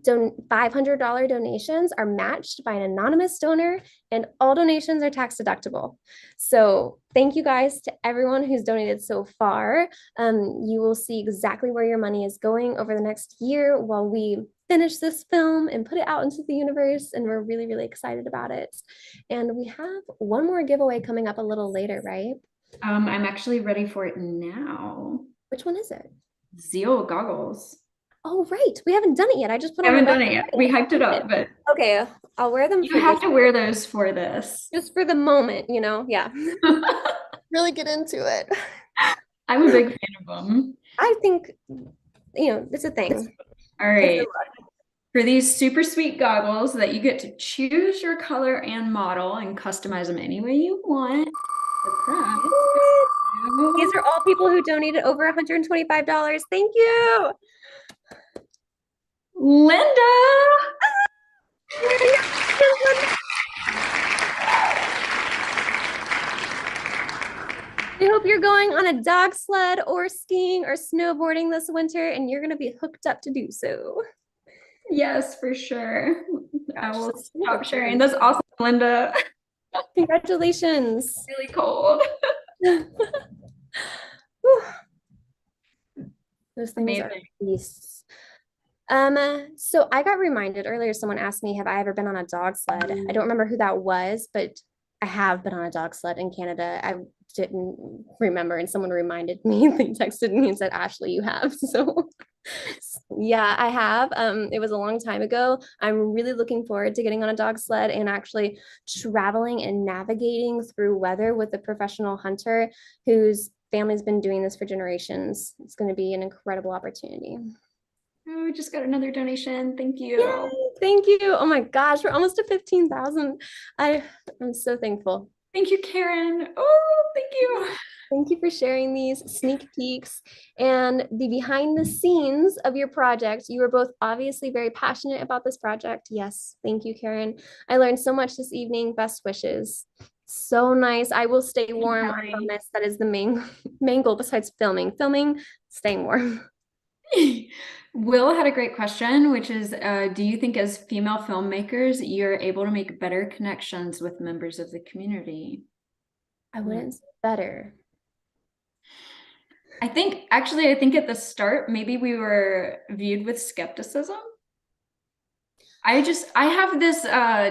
$500 donations are matched by an anonymous donor, and all donations are tax deductible. So thank you guys to everyone who's donated so far. You will see exactly where your money is going over the next year while we finish this film and put it out into the universe, and we're really, really excited about it. And we have one more giveaway coming up a little later, right? I'm actually ready for it now. Which one is it? Zeal goggles. Oh, right. We haven't done it yet. I just put I on haven't our done it yet. We hyped it up, but okay, I'll wear them you for have this, to wear those for this. just for the moment, you know? Yeah. Really get into it. I'm a big fan of them. I think, you know, it's a thing. All right. For these super sweet goggles that you get to choose your color and model and customize them any way you want. These are all people who donated over $125. Thank you. Linda. I hope you're going on a dog sled or skiing or snowboarding this winter, and you're going to be hooked up to do so. Yes, for sure. Gosh, I will stop sharing. That's awesome, Linda. Congratulations. Really cold. Those things are beasts. So I got reminded earlier, someone asked me, have I ever been on a dog sled? I don't remember who that was, but I have been on a dog sled in Canada. I didn't remember, and someone reminded me. They texted me and said, Ashley, you have. So yeah, I have. It was a long time ago. I'm really looking forward to getting on a dog sled and actually traveling and navigating through weather with a professional hunter whose family's been doing this for generations. It's going to be an incredible opportunity. Oh, we just got another donation. Thank you. Yay, thank you. Oh my gosh, we're almost to 15,000. I'm so thankful. Thank you, Karen. Oh, thank you. Thank you for sharing these sneak peeks and the behind the scenes of your project. You were both obviously very passionate about this project. Yes, thank you, Karen. I learned so much this evening. Best wishes. So nice. I will stay warm. I promise. That is the main goal besides filming. Staying warm. Will had a great question, which is, do you think as female filmmakers, you're able to make better connections with members of the community? I wouldn't say better. I think at the start, maybe we were viewed with skepticism. I have this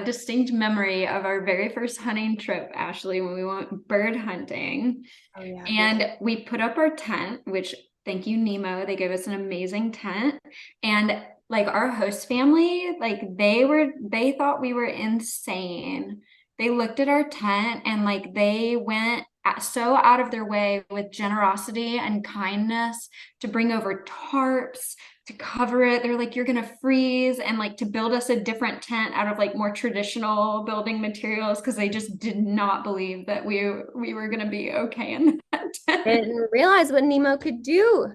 distinct memory of our very first hunting trip, Ashley, when we went bird hunting. Oh, yeah. And we put up our tent, which thank you, Nemo. They gave us an amazing tent. And like our host family, like they thought we were insane. They looked at our tent and like they went so out of their way with generosity and kindness to bring over tarps, to cover it. They're like, you're gonna freeze, and like to build us a different tent out of like more traditional building materials, because they just did not believe that we were gonna be okay in that tent. Didn't realize what Nemo could do.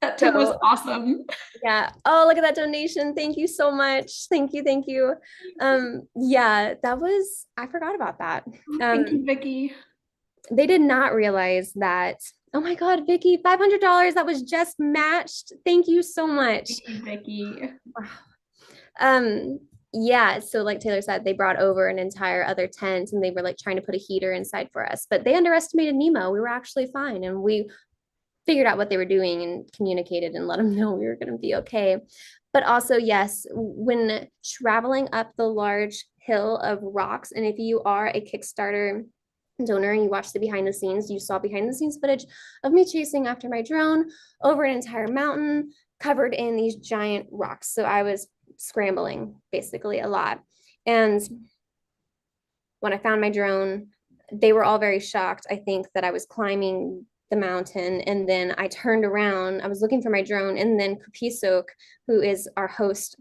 That tent was awesome. Yeah. Oh, look at that donation. Thank you so much. Thank you. Thank you. Yeah, I forgot about that. Thank you, Vicky. They did not realize that. Oh my God, Vicky, $500. That was just matched. Thank you so much. Thank you, Vicky. Wow. Yeah, so like Taylor said, they brought over an entire other tent and they were like trying to put a heater inside for us, but they underestimated Nemo. We were actually fine, and we figured out what they were doing and communicated and let them know we were going to be okay. But also, yes, when traveling up the large hill of rocks, and if you are a Kickstarter donor and you watch the behind the scenes, you saw behind the scenes footage of me chasing after my drone over an entire mountain covered in these giant rocks. So I was scrambling basically a lot. And when I found my drone, they were all very shocked, I think, that I was climbing the mountain. And then I turned around, I was looking for my drone, and then Kupisok, who is our host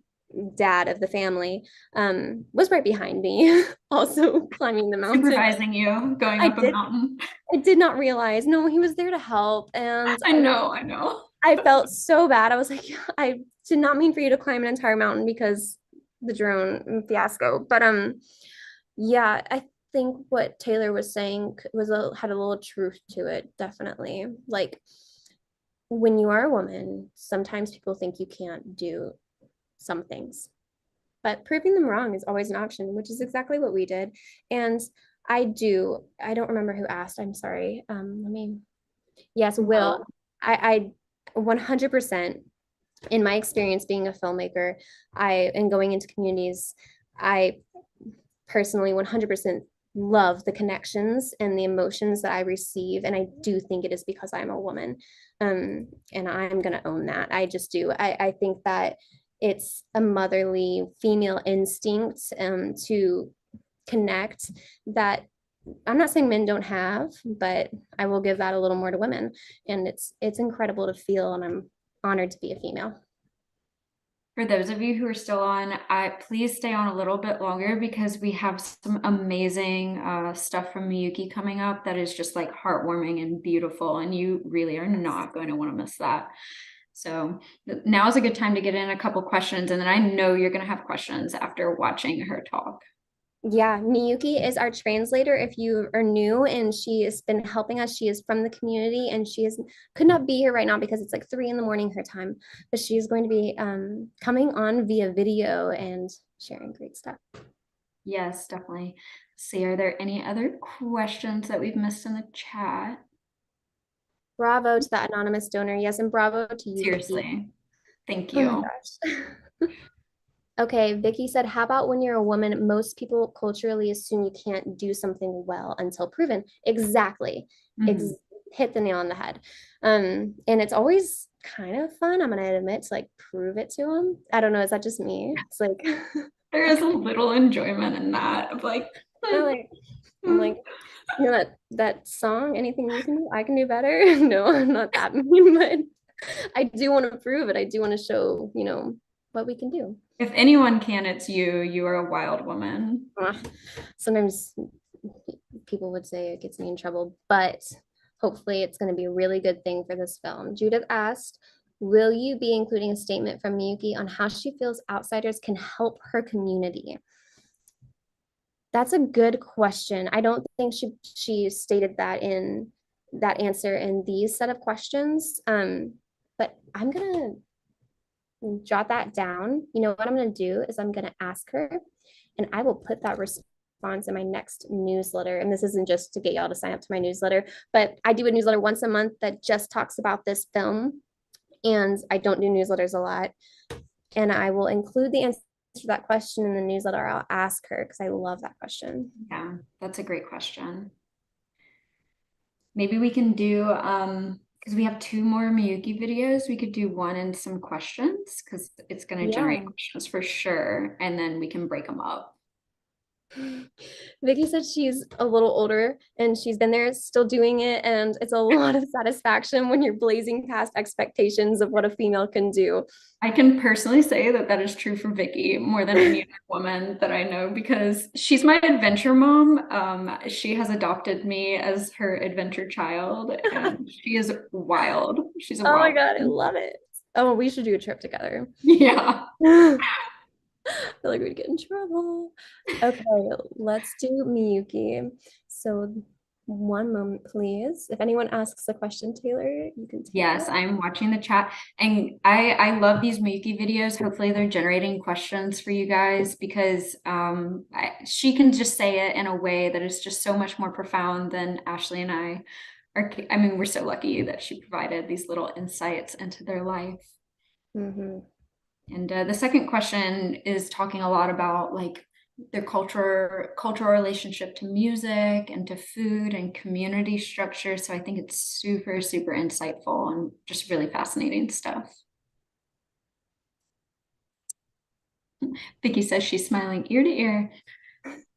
dad of the family, was right behind me, also climbing the mountain. Supervising you, going up a mountain. I did not realize. No, he was there to help. And I know. I felt so bad. I was like, I did not mean for you to climb an entire mountain because the drone fiasco. But yeah, I think what Taylor was saying had a little truth to it, definitely. Like, when you are a woman, sometimes people think you can't do some things, but proving them wrong is always an option, which is exactly what we did. And I don't remember who asked, I'm sorry. Yes, Will. I 100% in my experience being a filmmaker, and going into communities, I personally 100% love the connections and the emotions that I receive. And I do think it is because I'm a woman. And I'm going to own that. I just do. I think that it's a motherly female instinct to connect that I'm not saying men don't have, but I will give that a little more to women. And it's incredible to feel, and I'm honored to be a female. For those of you who are still on, please stay on a little bit longer because we have some amazing stuff from Miyuki coming up that is just like heartwarming and beautiful, and you really are not going to want to miss that. So now is a good time to get in a couple questions, and then I know you're going to have questions after watching her talk. Yeah, Miyuki is our translator if you are new, and she has been helping us. She is from the community, and could not be here right now because it's like 3 a.m. her time, but she is going to be coming on via video and sharing great stuff. Yes, definitely. See, are there any other questions that we've missed in the chat? Bravo to that anonymous donor. Yes, and bravo to you, Seriously. Vicky. Thank Oh you. my gosh. Okay, Vicky said, how about when you're a woman, most people culturally assume you can't do something well until proven. Exactly. Hit the nail on the head. And it's always kind of fun, I'm gonna admit, to like prove it to them. I don't know, is that just me? It's like there is a little enjoyment in that of like, I'm like, you know that song, anything you can do, I can do better. No, I'm not that mean, but I do want to prove it. I do want to show, what we can do. If anyone can, it's you. You are a wild woman. Sometimes people would say it gets me in trouble, but hopefully it's going to be a really good thing for this film. Judith asked, will you be including a statement from Miyuki on how she feels outsiders can help her community? That's a good question. I don't think she stated that in that answer in these set of questions, but I'm going to jot that down. You know what I'm going to do is I'm going to ask her, and I will put that response in my next newsletter. And this isn't just to get y'all to sign up to my newsletter, but I do a newsletter once a month that just talks about this film. And I don't do newsletters a lot. And I will include the answer to that question in the newsletter. I'll ask her because I love that question. Yeah, that's a great question. Maybe we can do because we have 2 more Miyuki videos, we could do one and some questions because it's going to generate questions for sure, and then we can break them up. Vicky said she's a little older and she's been there still doing it, and it's a lot of satisfaction when you're blazing past expectations of what a female can do. I can personally say that that is true for Vicky more than any other woman that I know because she's my adventure mom. She has adopted me as her adventure child, and she is wild. She's a wild. Oh my God, I love it. Oh, we should do a trip together. Yeah. I feel like we'd get in trouble. Okay, let's do Miyuki. So one moment, please. If anyone asks a question, Taylor, you can take Yes, it. I'm watching the chat, and I love these Miyuki videos. Hopefully they're generating questions for you guys because she can just say it in a way that is just so much more profound than Ashley and I are. I mean, we're so lucky that she provided these little insights into their life. And the second question is talking a lot about like their cultural relationship to music and to food and community structure. So I think it's super, super insightful and just really fascinating stuff. Vicky says she's smiling ear to ear.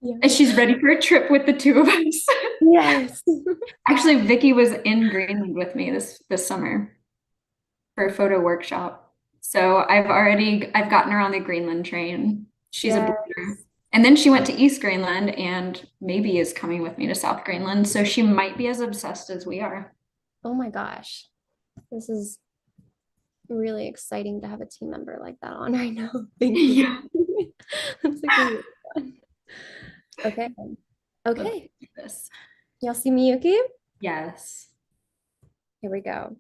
Yeah. And she's ready for a trip with the 2 of us. Yes. Actually, Vicky was in Greenland with me this summer for a photo workshop. So I've gotten her on the Greenland train. She's a boarder. And then she went to East Greenland and maybe is coming with me to South Greenland. So she might be as obsessed as we are. Oh my gosh. This is really exciting to have a team member like that on right now. Thank you. Yeah. That's like really fun. Okay. Okay. Y'all see Miyuki? Yes. Here we go.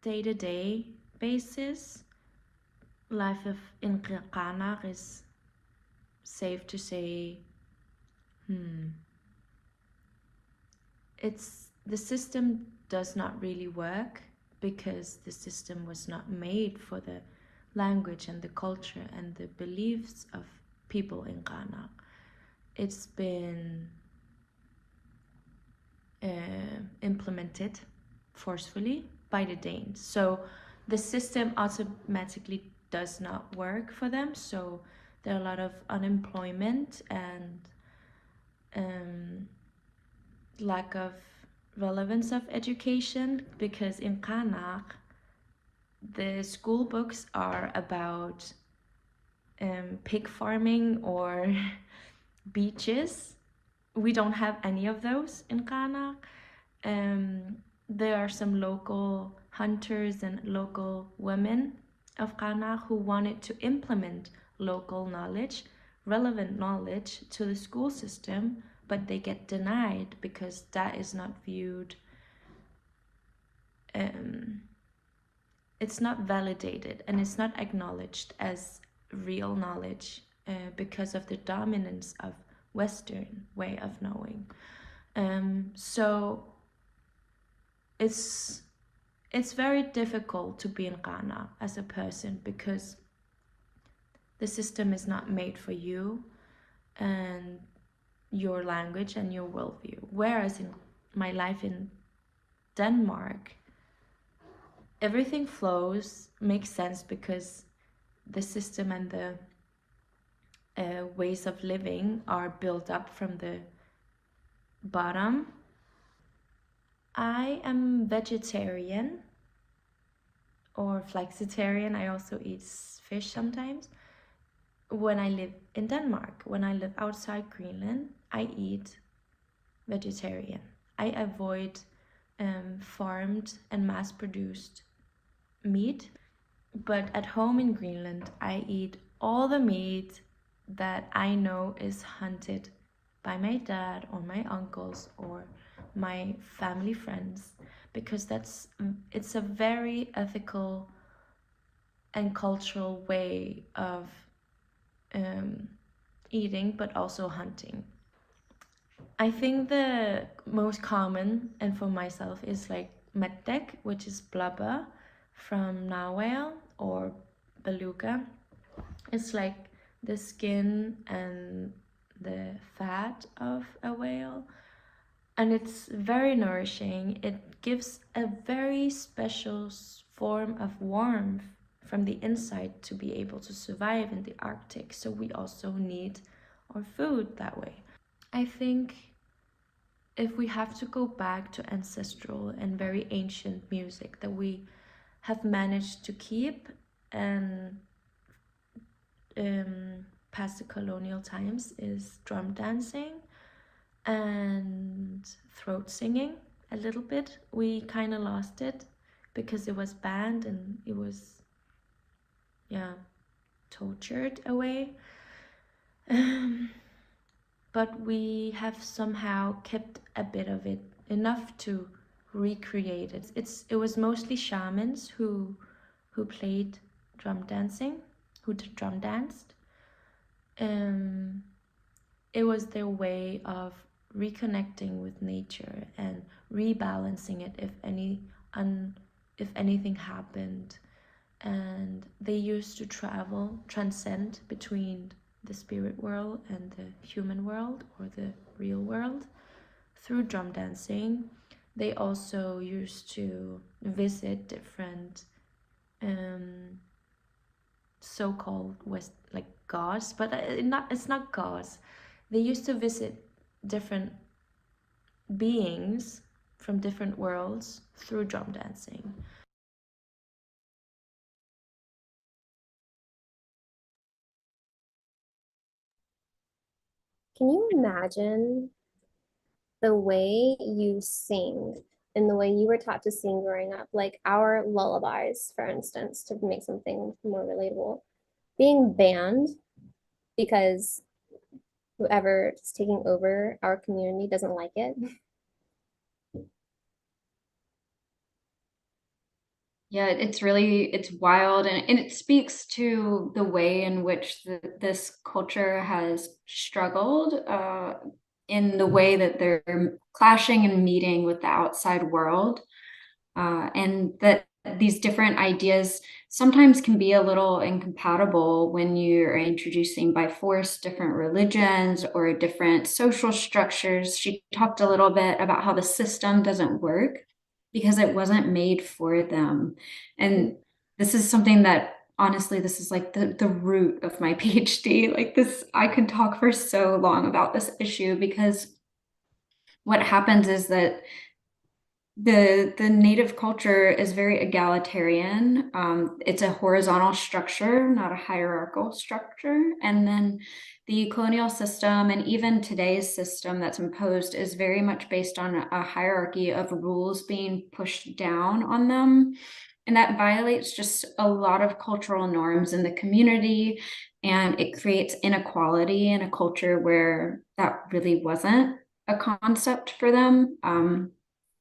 Day-to-day basis, life in Qanar is safe to say, it's the system does not really work because the system was not made for the language and the culture and the beliefs of people in Ghana. It's been implemented forcefully by the Danes. So the system automatically does not work for them. So there are a lot of unemployment and lack of relevance of education, because in Qaanaaq, the school books are about pig farming or beaches. We don't have any of those in Qaanaaq. There are some local hunters and local women of Qaanaaq who wanted to implement local knowledge, relevant knowledge to the school system, but they get denied because that is not viewed, it's not validated and it's not acknowledged as real knowledge because of the dominance of Western way of knowing. So it's very difficult to be in Ghana as a person because the system is not made for you and your language and your worldview. Whereas in my life in Denmark, everything flows, makes sense because the system and the ways of living are built up from the bottom. I am vegetarian or flexitarian. I also eat fish sometimes. When I live in Denmark, when I live outside Greenland, I eat vegetarian. I avoid farmed and mass-produced meat. But at home in Greenland, I eat all the meat that I know is hunted by my dad or my uncles or my family friends, because it's a very ethical and cultural way of eating, but also hunting. I think the most common, and for myself, is like mettek, which is blubber from narwhal or beluga. It's like the skin and the fat of a whale, and it's very nourishing. It gives a very special form of warmth from the inside to be able to survive in the Arctic. So we also need our food that way. I think if we have to go back to ancestral and very ancient music that we have managed to keep and past the colonial times, is drum dancing and throat singing a little bit. We kind of lost it because it was banned and it was, tortured away. But we have somehow kept a bit of it, enough to recreate it. It was mostly shamans who played drum dancing, who drum danced. It was their way of reconnecting with nature and rebalancing it if anything happened. And they used to transcend between the spirit world and the human world or the real world through drum dancing. They also used to visit different so-called gods, but it's not gods. They used to visit different beings from different worlds through drum dancing. Can you imagine the way you sing and the way you were taught to sing growing up, like our lullabies, for instance, to make something more relatable, being banned because whoever is taking over our community doesn't like it? Yeah, it's wild, and it speaks to the way in which this culture has struggled in the way that they're clashing and meeting with the outside world. And that these different ideas sometimes can be a little incompatible when you're introducing by force different religions or different social structures. She talked a little bit about how the system doesn't work because it wasn't made for them. And this is something that, honestly, this is like the root of my PhD. Like this, I could talk for so long about this issue, because what happens is that the native culture is very egalitarian. It's a horizontal structure, not a hierarchical structure. And then the colonial system and even today's system that's imposed is very much based on a hierarchy of rules being pushed down on them. And that violates just a lot of cultural norms in the community, and it creates inequality in a culture where that really wasn't a concept for them.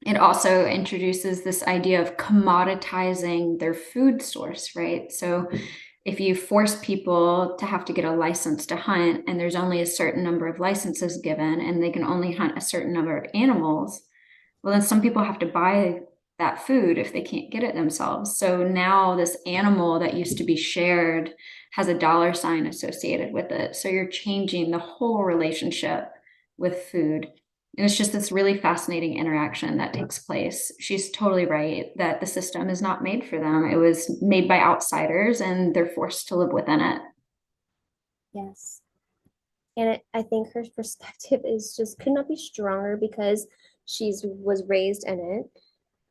It also introduces this idea of commoditizing their food source, right? So if you force people to have to get a license to hunt, and there's only a certain number of licenses given, and they can only hunt a certain number of animals, well, then some people have to buy that food if they can't get it themselves. So now this animal that used to be shared has a dollar sign associated with it. So you're changing the whole relationship with food. And it's just this really fascinating interaction that takes place. She's totally right that the system is not made for them. It was made by outsiders, and they're forced to live within it. Yes. And I think her perspective is just could not be stronger because was raised in it.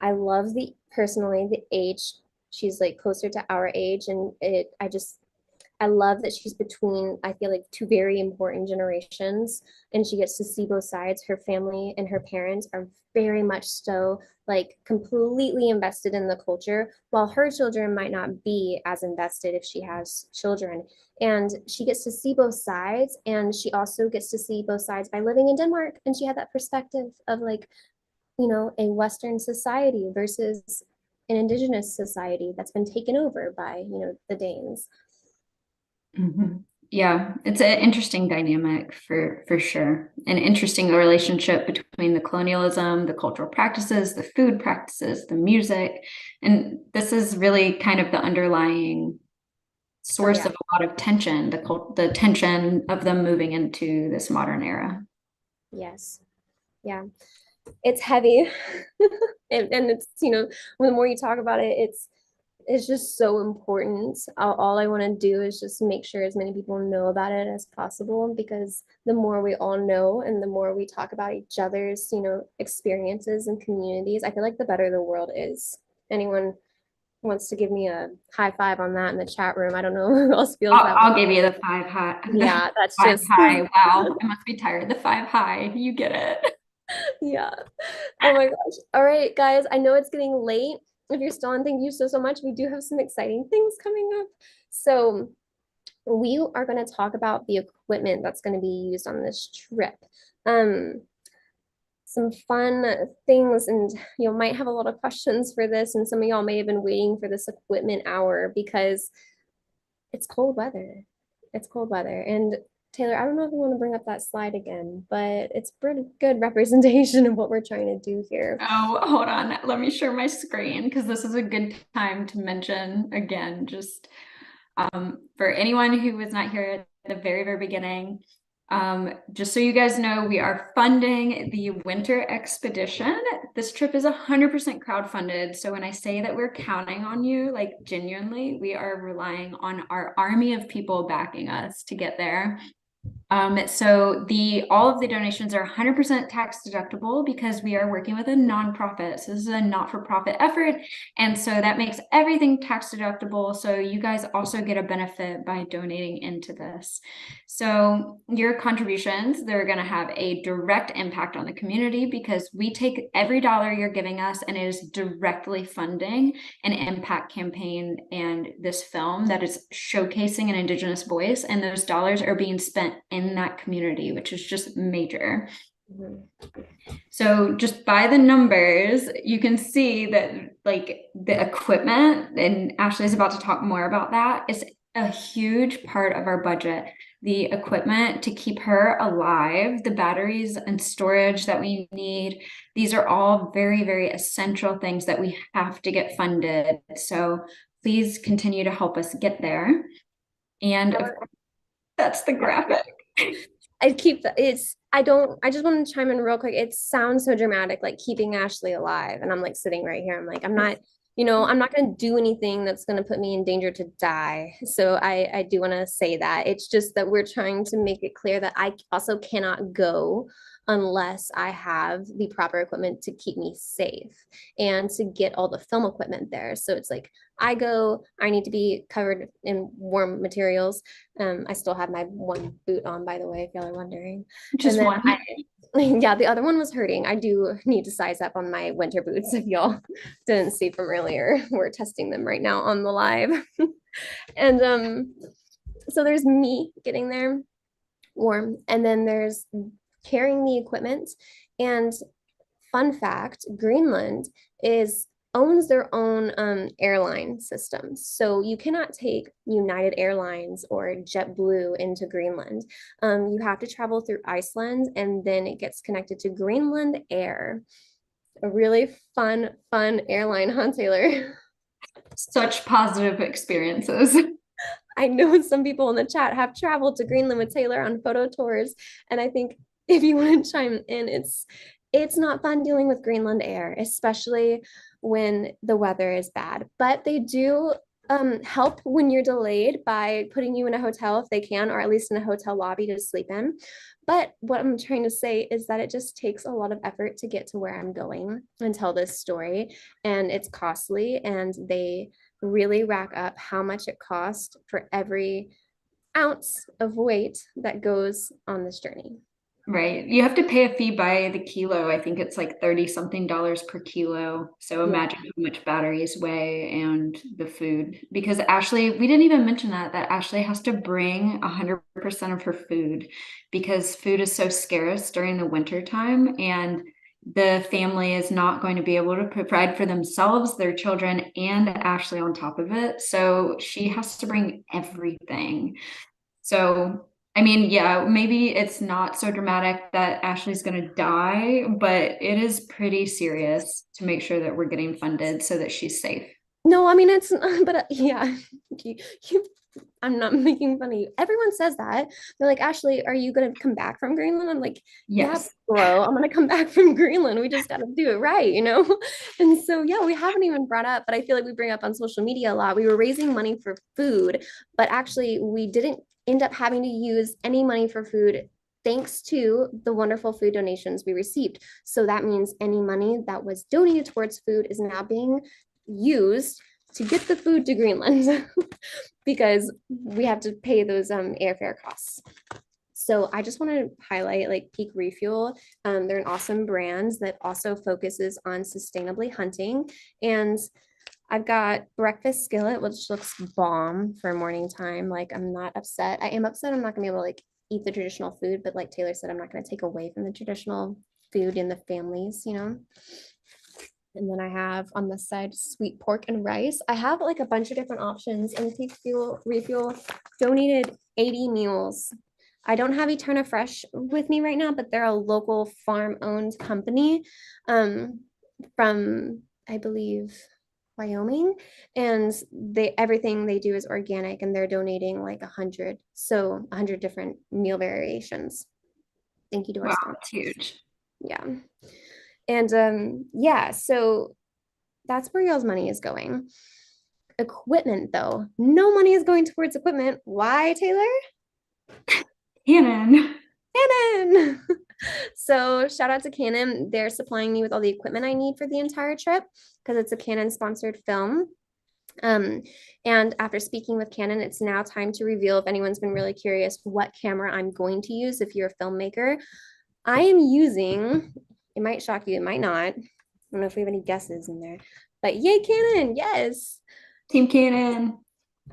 I love personally the age. She's like closer to our age, and I love that she's between, I feel like, two very important generations, and she gets to see both sides. Her family and her parents are very much so like completely invested in the culture, while her children might not be as invested if she has children. And she gets to see both sides, and she also gets to see both sides by living in Denmark. And she had that perspective of like, a Western society versus an indigenous society that's been taken over by, the Danes. Mm-hmm. Yeah, it's an interesting dynamic for sure. An interesting relationship between the colonialism, the cultural practices, the food practices, the music. And this is really kind of the underlying source of a lot of tension, the tension of them moving into this modern era. Yes. Yeah. It's heavy. and it's, the more you talk about it, it's just so important. All I want to do is just make sure as many people know about it as possible, because the more we all know and the more we talk about each other's, experiences and communities, I feel like the better the world is. Anyone wants to give me a high five on that in the chat room? I don't know who else feels that way. I'll give you the 5 high. Yeah, that's five just high. Wow, I must be tired. The 5 high. You get it. Yeah. Oh my gosh. All right, guys. I know it's getting late. If you're still on, thank you so much. We do have some exciting things coming up. So we are going to talk about the equipment that's going to be used on this trip. Some fun things, and you might have a lot of questions for this, and some of y'all may have been waiting for this equipment hour because it's cold weather. It's cold weather. And Taylor, I don't know if you want to bring up that slide again, but it's pretty good representation of what we're trying to do here. Oh, hold on. Let me share my screen, because this is a good time to mention again, just for anyone who was not here at the very, very beginning, just so you guys know, we are funding the winter expedition. This trip is 100% crowdfunded. So when I say that we're counting on you, like genuinely, we are relying on our army of people backing us to get there. So all of the donations are 100% tax deductible because we are working with a nonprofit. So this is a not-for-profit effort. And so that makes everything tax deductible. So you guys also get a benefit by donating into this. So your contributions, they're going to have a direct impact on the community, because we take every dollar you're giving us and it is directly funding an impact campaign and this film that is showcasing an Indigenous voice. And those dollars are being spent in that community, which is just major. Mm-hmm. So just by the numbers, you can see that like the equipment, and Ashley's about to talk more about that, is a huge part of our budget. the equipment to keep her alive, the batteries and storage that we need. These are all very, very essential things that we have to get funded. So please continue to help us get there. And that's the graphic. I just want to chime in real quick. It sounds so dramatic, like keeping Ashley alive. And I'm like sitting right here. I'm like, I'm not going to do anything that's going to put me in danger to die. So I do want to say that. It's just that we're trying to make it clear that I also cannot go unless I have the proper equipment to keep me safe and to get all the film equipment there. So it's like I need to be covered in warm materials. I still have my one boot on, by the way, if y'all are wondering. Just one. Yeah, the other one was hurting. I do need to size up on my winter boots if y'all didn't see from earlier. We're testing them right now on the live. And so there's me getting there warm, and then there's carrying the equipment. And fun fact, Greenland owns their own airline system. So you cannot take United Airlines or JetBlue into Greenland. You have to travel through Iceland, and then it gets connected to Greenland Air. A really fun airline, huh, Taylor? Such positive experiences. I know some people in the chat have traveled to Greenland with Taylor on photo tours, and I think if you want to chime in, it's not fun dealing with Greenland Air, especially when the weather is bad. But they do help when you're delayed by putting you in a hotel if they can, or at least in a hotel lobby to sleep in. But what I'm trying to say is that it just takes a lot of effort to get to where I'm going and tell this story, and it's costly, and they really rack up how much it costs for every ounce of weight that goes on this journey. Right. You have to pay a fee by the kilo. I think it's like 30 something dollars per kilo. So imagine how much batteries weigh and the food. Because Ashley, we didn't even mention that Ashley has to bring 100% of her food because food is so scarce during the winter time, and the family is not going to be able to provide for themselves, their children, and Ashley on top of it. So she has to bring everything. So I mean, yeah, maybe it's not so dramatic that Ashley's going to die, but it is pretty serious to make sure that we're getting funded so that she's safe. No, I mean, it's, but yeah, I'm not making fun of you. Everyone says that. They're like, Ashley, are you going to come back from Greenland? I'm like, yes, yeah, bro, I'm going to come back from Greenland. We just got to do it right, you know? And so, yeah, we haven't even brought up, but I feel like we bring up on social media a lot. We were raising money for food, but actually we didn't end up having to use any money for food thanks to the wonderful food donations we received. So that means any money that was donated towards food is now being used to get the food to Greenland because we have to pay those airfare costs. So I just want to highlight like Peak Refuel. They're an awesome brand that also focuses on sustainably hunting. And I've got breakfast skillet, which looks bomb for morning time. Like I'm not upset. I am upset I'm not gonna be able to like eat the traditional food, but like Taylor said, I'm not gonna take away from the traditional food in the families, you know? And then I have on the side sweet pork and rice. I have like a bunch of different options, and Peak Refuel donated 80 meals. I don't have Eterna Fresh with me right now, but they're a local farm-owned company from, I believe, Wyoming, and everything they do is organic, and they're donating like 100 different meal variations. Thank you to our sponsors. That's huge. Yeah. And yeah, so that's where y'all's money is going. Equipment though, no money is going towards equipment. Why, Taylor? Canon. So shout out to Canon. They're supplying me with all the equipment I need for the entire trip because it's a Canon sponsored film. And after speaking with Canon, it's now time to reveal, if anyone's been really curious, what camera I'm going to use if you're a filmmaker. I am using, it might shock you, it might not. I don't know if we have any guesses in there, but yay, Canon, yes. Team Canon.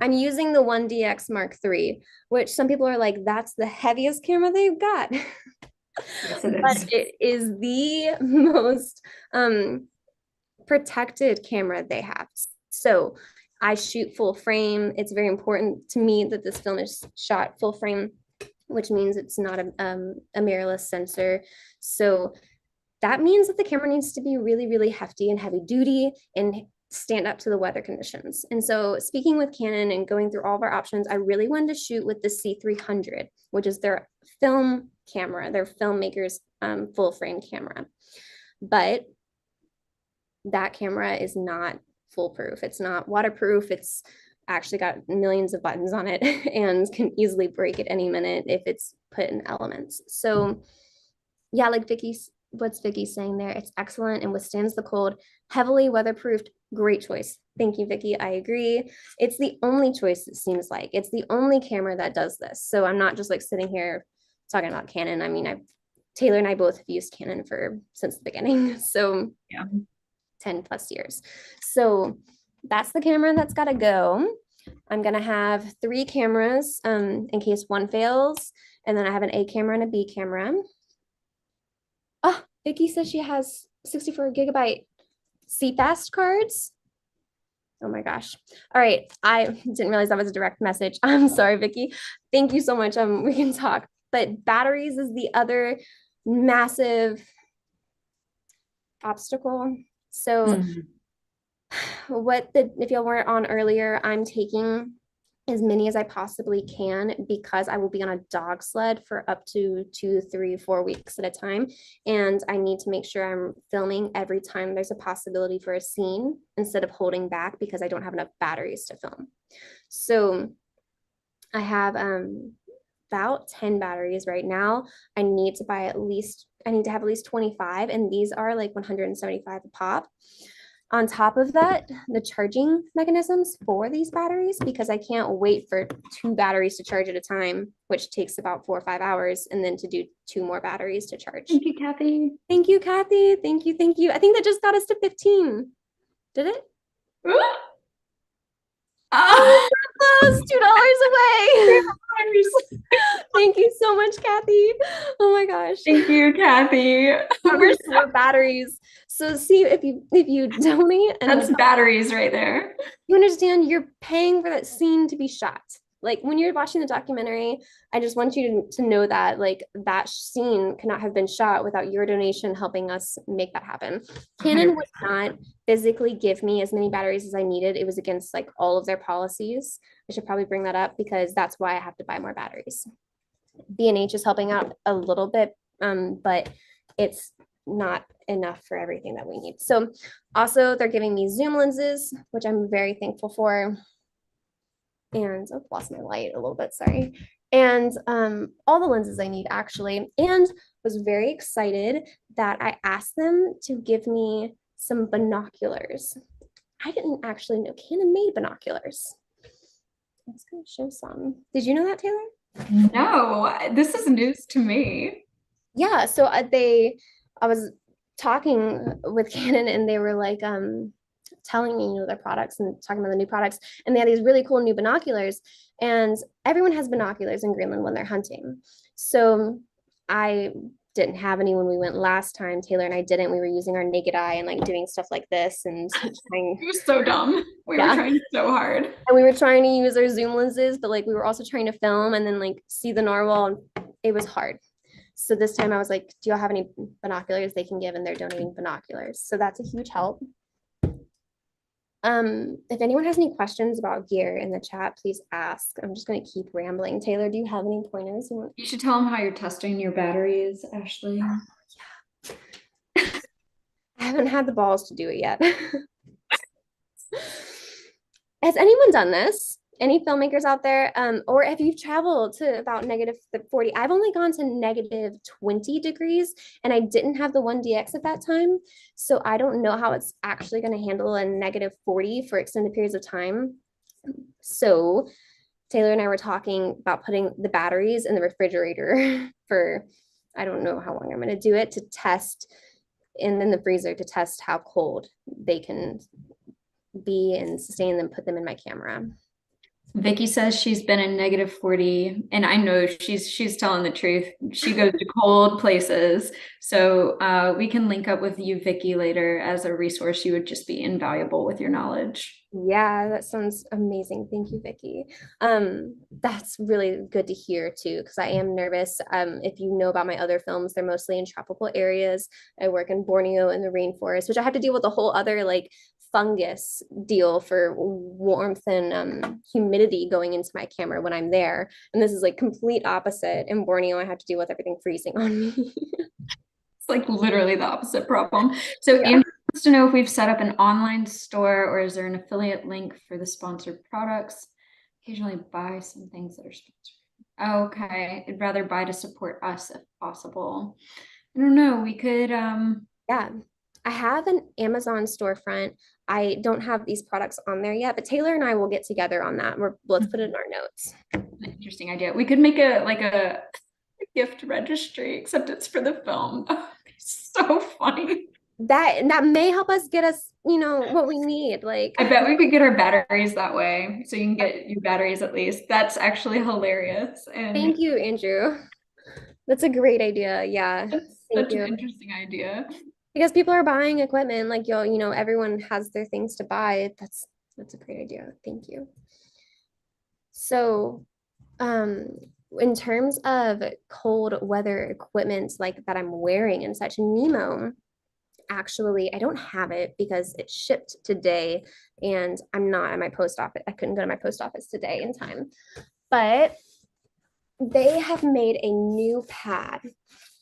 I'm using the 1DX Mark III, which some people are like, that's the heaviest camera they've got. Yes, it is. But it is the most protected camera they have. So I shoot full frame. It's very important to me that this film is shot full frame. which means it's not a mirrorless sensor. So that means that the camera needs to be really, really hefty and heavy duty and stand up to the weather conditions. And so speaking with Canon and going through all of our options, I really wanted to shoot with the C300, which is their film camera, their filmmakers full frame camera. But that camera is not foolproof. It's not waterproof. It's actually got millions of buttons on it and can easily break at any minute if it's put in elements. So yeah, like what's Vicky saying there, it's excellent and withstands the cold, heavily weatherproofed. Great choice. Thank you, Vicky. I agree. It's the only choice, it seems like. It's the only camera that does this. So I'm not just like sitting here talking about Canon. I mean, Taylor and I both have used Canon since the beginning. So yeah, 10 plus years. So that's the camera that's got to go. I'm going to have 3 cameras in case one fails. And then I have an A camera and a B camera. Oh, Vicky says she has 64 gigabyte CFast cards. Oh my gosh. All right. I didn't realize that was a direct message. I'm sorry, Vicky. Thank you so much. We can talk. But batteries is the other massive obstacle. So if y'all weren't on earlier, I'm taking as many as I possibly can because I will be on a dog sled for up to 2, 3, 4 weeks at a time. And I need to make sure I'm filming every time there's a possibility for a scene instead of holding back because I don't have enough batteries to film. So I have about 10 batteries right now. I need to have at least 25, and these are like 175 a pop. On top of that, the charging mechanisms for these batteries, because I can't wait for 2 batteries to charge at a time, which takes about 4 or 5 hours, and then to do 2 more batteries to charge. Thank you, Kathy. Thank you, Kathy. Thank you. Thank you. I think that just got us to 15. Did it? Oh, close, $2 away. Thank you so much, Kathy. Oh my gosh. Thank you, Kathy. We're short batteries. So see if you donate, and that's batteries right there. You understand you're paying for that scene to be shot. Like when you're watching the documentary, I just want you to know that like that scene cannot have been shot without your donation helping us make that happen. Canon would not physically give me as many batteries as I needed. It was against like all of their policies. I should probably bring that up because that's why I have to buy more batteries. B&H is helping out a little bit, but it's not enough for everything that we need. So also they're giving me zoom lenses, which I'm very thankful for. And I've lost my light a little bit, sorry. And all the lenses I need actually, and was very excited that I asked them to give me some binoculars. I didn't actually know Canon made binoculars. I was going to show some. Did you know that, Taylor? No, this is news to me. Yeah, so I was talking with Canon and they were like, telling me, their products and talking about the new products. And they had these really cool new binoculars. And everyone has binoculars in Greenland when they're hunting. So I didn't have any when we went last time. Taylor and I didn't. We were using our naked eye and like doing stuff like this and trying. It was so dumb. We were trying so hard. And we were trying to use our zoom lenses, but like we were also trying to film and then like see the narwhal. And it was hard. So this time I was like, do y'all have any binoculars they can give? And they're donating binoculars. So that's a huge help. If anyone has any questions about gear in the chat, please ask. I'm just going to keep rambling. Taylor, do you have any pointers? You should tell them how you're testing your batteries, Ashley. Yeah. I haven't had the balls to do it yet. Has anyone done this? Any filmmakers out there? Or if you've traveled to about -40, I've only gone to -20 degrees and I didn't have the 1DX at that time. So I don't know how it's actually going to handle a -40 for extended periods of time. So Taylor and I were talking about putting the batteries in the refrigerator for, I don't know how long I'm going to do it, to test, and in the freezer to test how cold they can be and sustain them, put them in my camera. Vicky says she's been in -40, and I know she's telling the truth. She goes to cold places. So we can link up with you, Vicky, later as a resource. You would just be invaluable with your knowledge. Yeah, that sounds amazing. Thank you, Vicky. That's really good to hear too, because I am nervous. If you know about my other films, they're mostly in tropical areas. I work in Borneo in the rainforest, which I have to deal with a whole other like fungus deal for warmth and humidity going into my camera when I'm there. And this is like complete opposite. In Borneo, I have to deal with everything freezing on me. It's like literally the opposite problem. So Yeah. Andrew wants to know if we've set up an online store or is there an affiliate link for the sponsored products? Occasionally buy some things that are sponsored. Okay, I'd rather buy to support us if possible. I don't know. We could Yeah, I have an Amazon storefront. I don't have these products on there yet, but Taylor and I will get together on that. Let's put it in our notes. Interesting idea. We could make a gift registry, except it's for the film. It's so funny. That may help us get us, what we need. Like, I bet we could get our batteries that way, so you can get your batteries at least. That's actually hilarious. And thank you, Andrew. That's a great idea. Yeah. that's Thank such you. an interesting idea. Because people are buying equipment, like everyone has their things to buy. That's a great idea. Thank you. So, in terms of cold weather equipment like that I'm wearing and such, Nemo, actually, I don't have it because it shipped today and I'm not at my post office. I couldn't go to my post office today in time. But they have made a new pad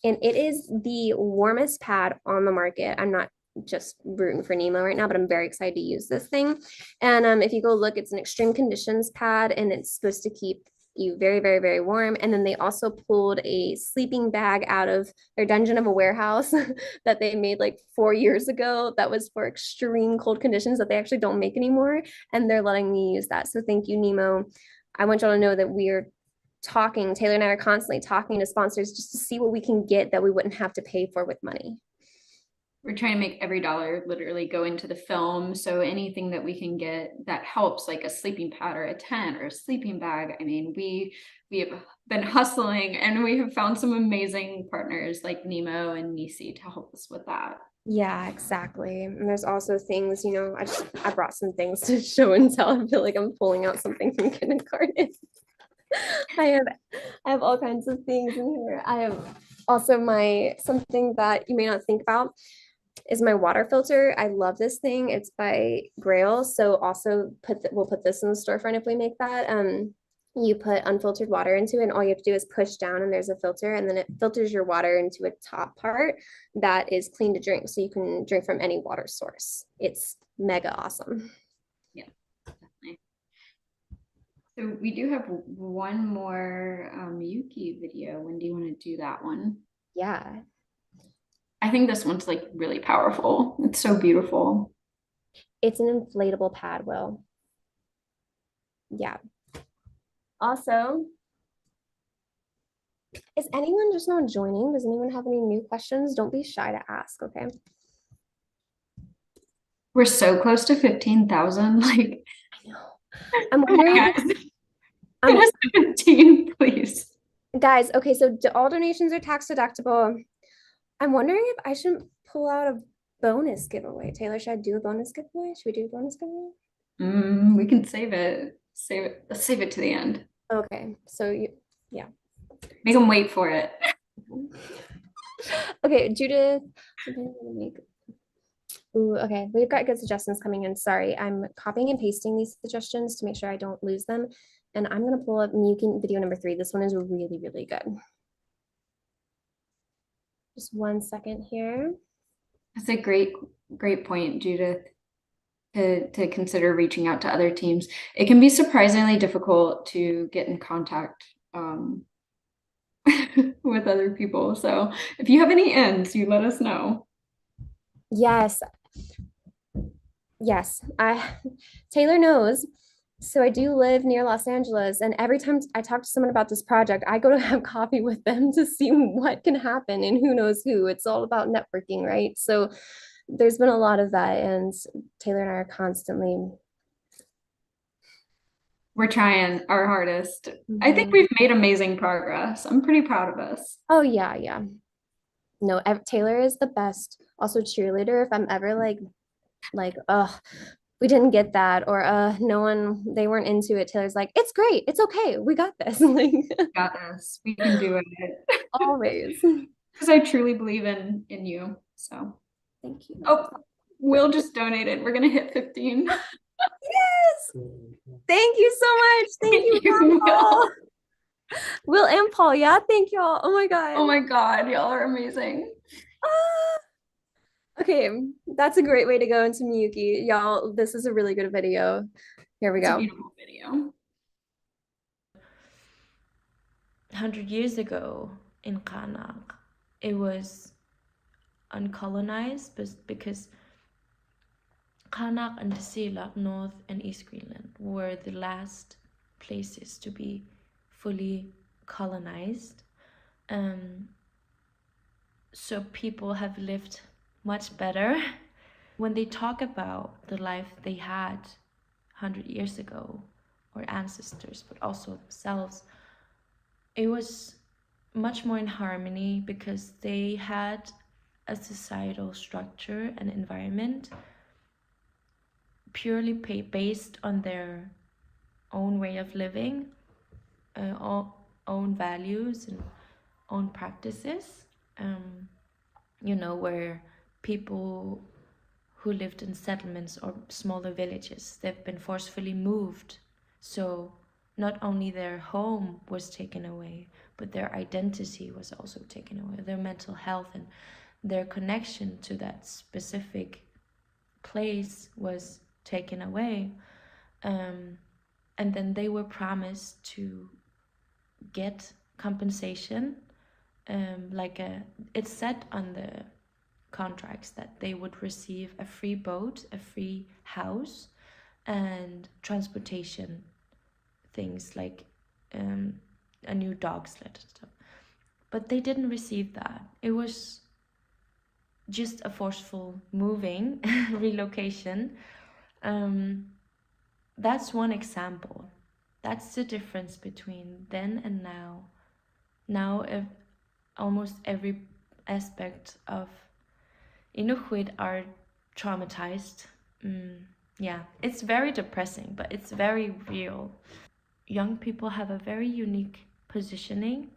and it is the warmest pad on the market. I'm not just rooting for Nemo right now, but I'm very excited to use this thing. And if you go look, it's an extreme conditions pad and it's supposed to keep you very, very, very warm. And then they also pulled a sleeping bag out of their dungeon of a warehouse that they made like 4 years ago that was for extreme cold conditions that they actually don't make anymore. And they're letting me use that. So thank you, Nemo. I want y'all to know that we're talking, Taylor and I are constantly talking to sponsors just to see what we can get that we wouldn't have to pay for with money. We're trying to make every dollar literally go into the film. So anything that we can get that helps, like a sleeping pad or a tent or a sleeping bag. I mean, we have been hustling and we have found some amazing partners like Nemo and Nisi to help us with that. Yeah, exactly. And there's also things, I brought some things to show and tell. I feel like I'm pulling out something from kindergarten. I have all kinds of things in here. I have also something that you may not think about is my water filter. I love this thing. It's by Grail. So also we'll put this in the storefront if we make that. You put unfiltered water into it and all you have to do is push down and there's a filter and then it filters your water into a top part that is clean to drink. So you can drink from any water source. It's mega awesome. Yeah, definitely. So we do have one more Yuki video. When do you want to do that one? Yeah. I think this one's like really powerful. It's so beautiful. It's an inflatable pad, Will. Yeah. Also, is anyone just not joining? Does anyone have any new questions? Don't be shy to ask, okay? We're so close to 15,000. Like, I know. I'm wondering. Get us to 15, please. Guys, okay, so all donations are tax deductible. I'm wondering if I should pull out a bonus giveaway. Taylor, should I do a bonus giveaway? Should we do a bonus giveaway? We can save it. Let's save it to the end. Okay, so yeah. Make them wait for it. Okay, Judith. Ooh, okay, we've got good suggestions coming in. Sorry, I'm copying and pasting these suggestions to make sure I don't lose them. And I'm gonna pull up Miyuki video number 3. This one is really, really good. Just 1 second here. That's a great point, Judith, to consider reaching out to other teams. It can be surprisingly difficult to get in contact with other people. So if you have any ends, you let us know. Yes. Taylor knows. So I do live near Los Angeles, and every time I talk to someone about this project, I go to have coffee with them to see what can happen and who knows who. It's all about networking, right? So there's been a lot of that, and Taylor and I are constantly We're trying our hardest. I think we've made amazing progress. I'm pretty proud of us. Oh yeah, yeah. No, Taylor is the best. Also cheerleader. If I'm ever like, we didn't get that, or no one, they weren't into it. Taylor's like, it's great, it's okay, we got this. Like, Got this. We can do it. always. Because I truly believe in you. So. Thank you. Oh, Will just donated. We're gonna hit 15. Yes. Thank you so much. Thank you, you, Paul. Will and Paul. Yeah, thank y'all. Oh my God. Oh my God, y'all are amazing. Okay, that's a great way to go into Miyuki. Y'all, this is a really good video. Here we It's go. a beautiful video. 100 years ago in Qaanaaq, it was uncolonized, but because Qaanaaq and Tasiilaq, North and East Greenland, were the last places to be fully colonized. So people have lived much better. When they talk about the life they had 100 years ago, or ancestors, but also themselves, it was much more in harmony because they had a societal structure and environment purely based on their own way of living, own values and own practices. Where people who lived in settlements or smaller villages, they've been forcefully moved. So not only their home was taken away, but their identity was also taken away, their mental health and their connection to that specific place was taken away. And then they were promised to get compensation. It's said on the contracts that they would receive a free boat, a free house, and transportation things like a new dog sled and stuff. But they didn't receive that. It was just a forceful moving relocation. That's one example. That's the difference between then and now. Now, almost every aspect of Inuit are traumatized. Yeah, it's very depressing, but it's very real. Young people have a very unique positioning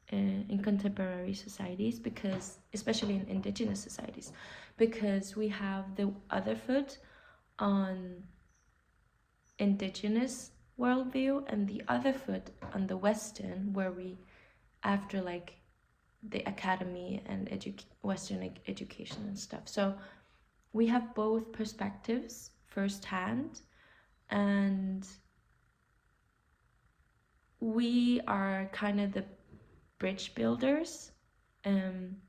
in contemporary societies, because, especially in indigenous societies, because we have the other foot on indigenous worldview and the other foot on the Western, where we, after like the academy and Western education and stuff. So we have both perspectives firsthand, and we are kind of the bridge builders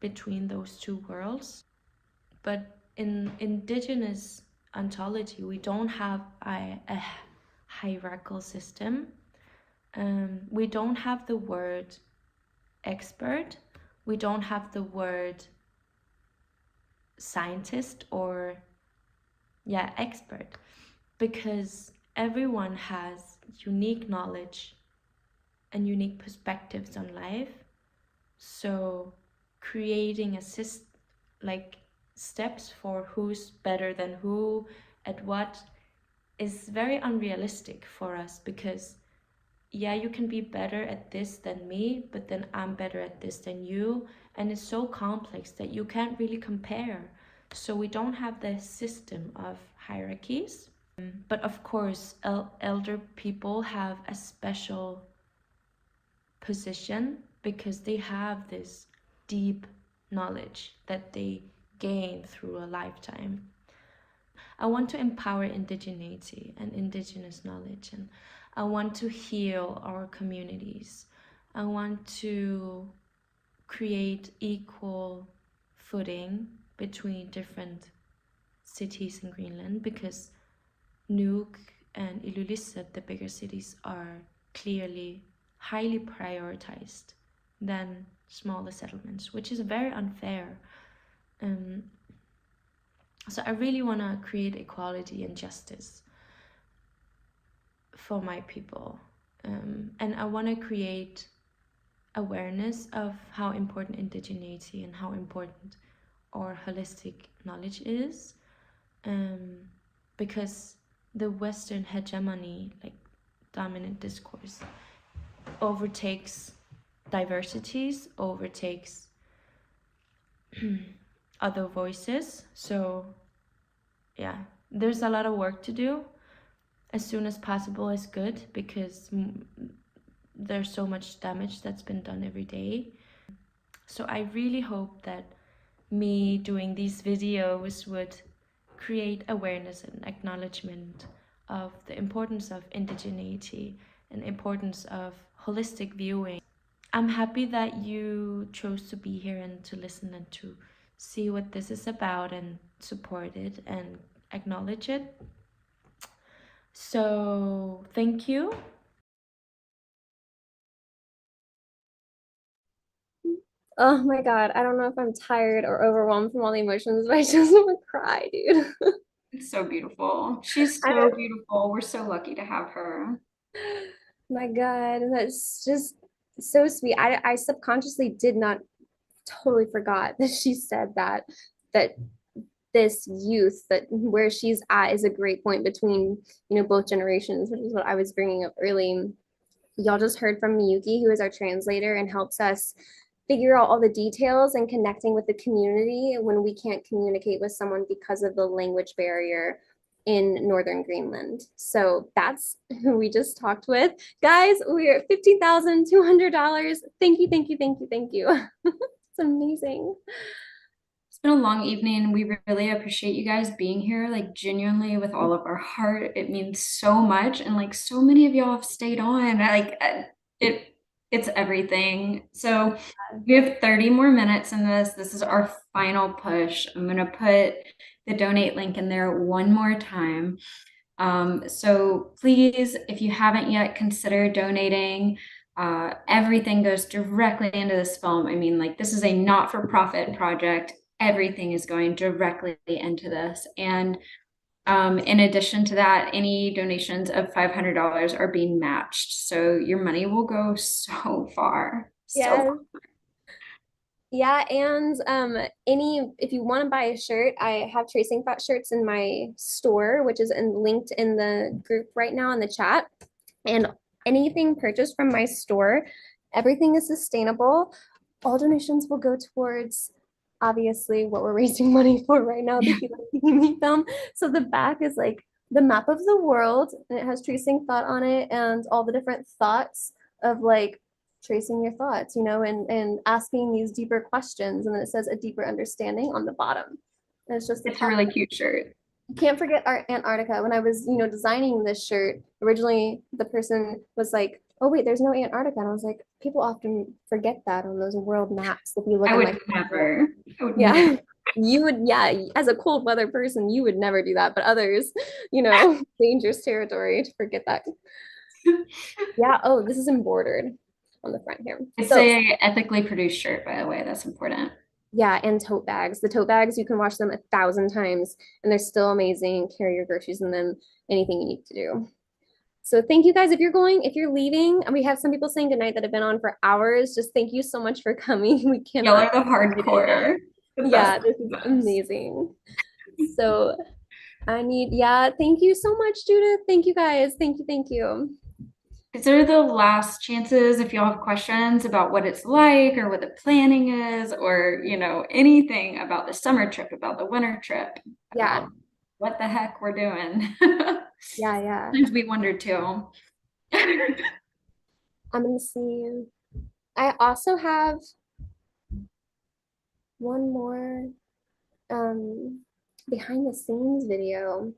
between those two worlds. But in indigenous ontology, we don't have a hierarchical system. We don't have the word expert. We don't have the word scientist or expert, because everyone has unique knowledge and unique perspectives on life. So creating steps for who's better than who at what is very unrealistic for us, because you can be better at this than me, but then I'm better at this than you, and it's so complex that you can't really compare. So we don't have the system of hierarchies. But of course, elder people have a special position because they have this deep knowledge that they gain through a lifetime. I want to empower indigeneity and indigenous knowledge, and I want to heal our communities. I want to create equal footing between different cities in Greenland, because Nuuk and Ilulissat, the bigger cities, are clearly highly prioritized than smaller settlements, which is very unfair. So I really want to create equality and justice. for my people. And I want to create awareness of how important indigeneity and how important our holistic knowledge is, because the Western hegemony, like dominant discourse, overtakes diversities, overtakes other voices. So yeah, there's a lot of work to do. As soon as possible is good, because there's so much damage that's been done every day. So I really hope that me doing these videos would create awareness and acknowledgement of the importance of indigeneity and importance of holistic viewing. I'm happy that you chose to be here and to listen and to see what this is about and support it and acknowledge it. So thank you. Oh my God, I don't know if I'm tired or overwhelmed from all the emotions, but I just want to cry, dude. It's so beautiful. She's I so beautiful. We're so lucky to have her. My God, that's just so sweet. I subconsciously did not totally forgot that she said that this youth, that where she's at is a great point between, both generations, which is what I was bringing up early. Y'all just heard from Miyuki, who is our translator and helps us figure out all the details and connecting with the community when we can't communicate with someone because of the language barrier in Northern Greenland. So that's who we just talked with. Guys, we're at $15,200. Thank you, thank you, thank you, thank you. It's amazing. It's been a long evening. We really appreciate you guys being here, like genuinely with all of our heart. It means so much. And like so many of y'all have stayed on. It's everything. So we have 30 more minutes in this. This is our final push. I'm gonna put the donate link in there one more time. So please, if you haven't yet, consider donating. Everything goes directly into this film. I mean, like, this is a not-for-profit project. Everything is going directly into this. And in addition to that, any donations of $500 are being matched. So your money will go so far. Yes. Yeah, and if you want to buy a shirt, I have tracing thought shirts in my store, which is linked in the group right now in the chat. And anything purchased from my store, everything is sustainable. All donations will go towards obviously what we're raising money for right now, the Human film. So the back is like the map of the world, and it has tracing thought on it and all the different thoughts of like tracing your thoughts, and asking these deeper questions. And then it says a deeper understanding on the bottom. And it's just it's a really cute shirt. You can't forget our Antarctica. When I was, designing this shirt, originally the person was like, "Oh wait, there's no Antarctica," and I was like, "People often forget that on those world maps. If you look I at would never. yeah, you would, yeah, as a cold weather person, you would never do that, but others, dangerous territory to forget that. Yeah. Oh, this is embroidered on the front here. It's So a ethically produced shirt, by the way. That's important. yeah, and tote bags. The tote bags, you can wash them 1,000 times and they're still amazing. Carry your groceries in them, anything you need to do. So thank you guys. If you're leaving, and we have some people saying goodnight that have been on for hours, just thank you so much for coming. We can't. Y'all are the hardcore. Yeah, this is amazing. So thank you so much, Judith. Thank you guys. Thank you, thank you. These are the last chances if y'all have questions about what it's like or what the planning is, or anything about the summer trip, about the winter trip, Yeah, what the heck we're doing. yeah. Sometimes we wonder too. I'm gonna see. I also have one more behind the scenes video.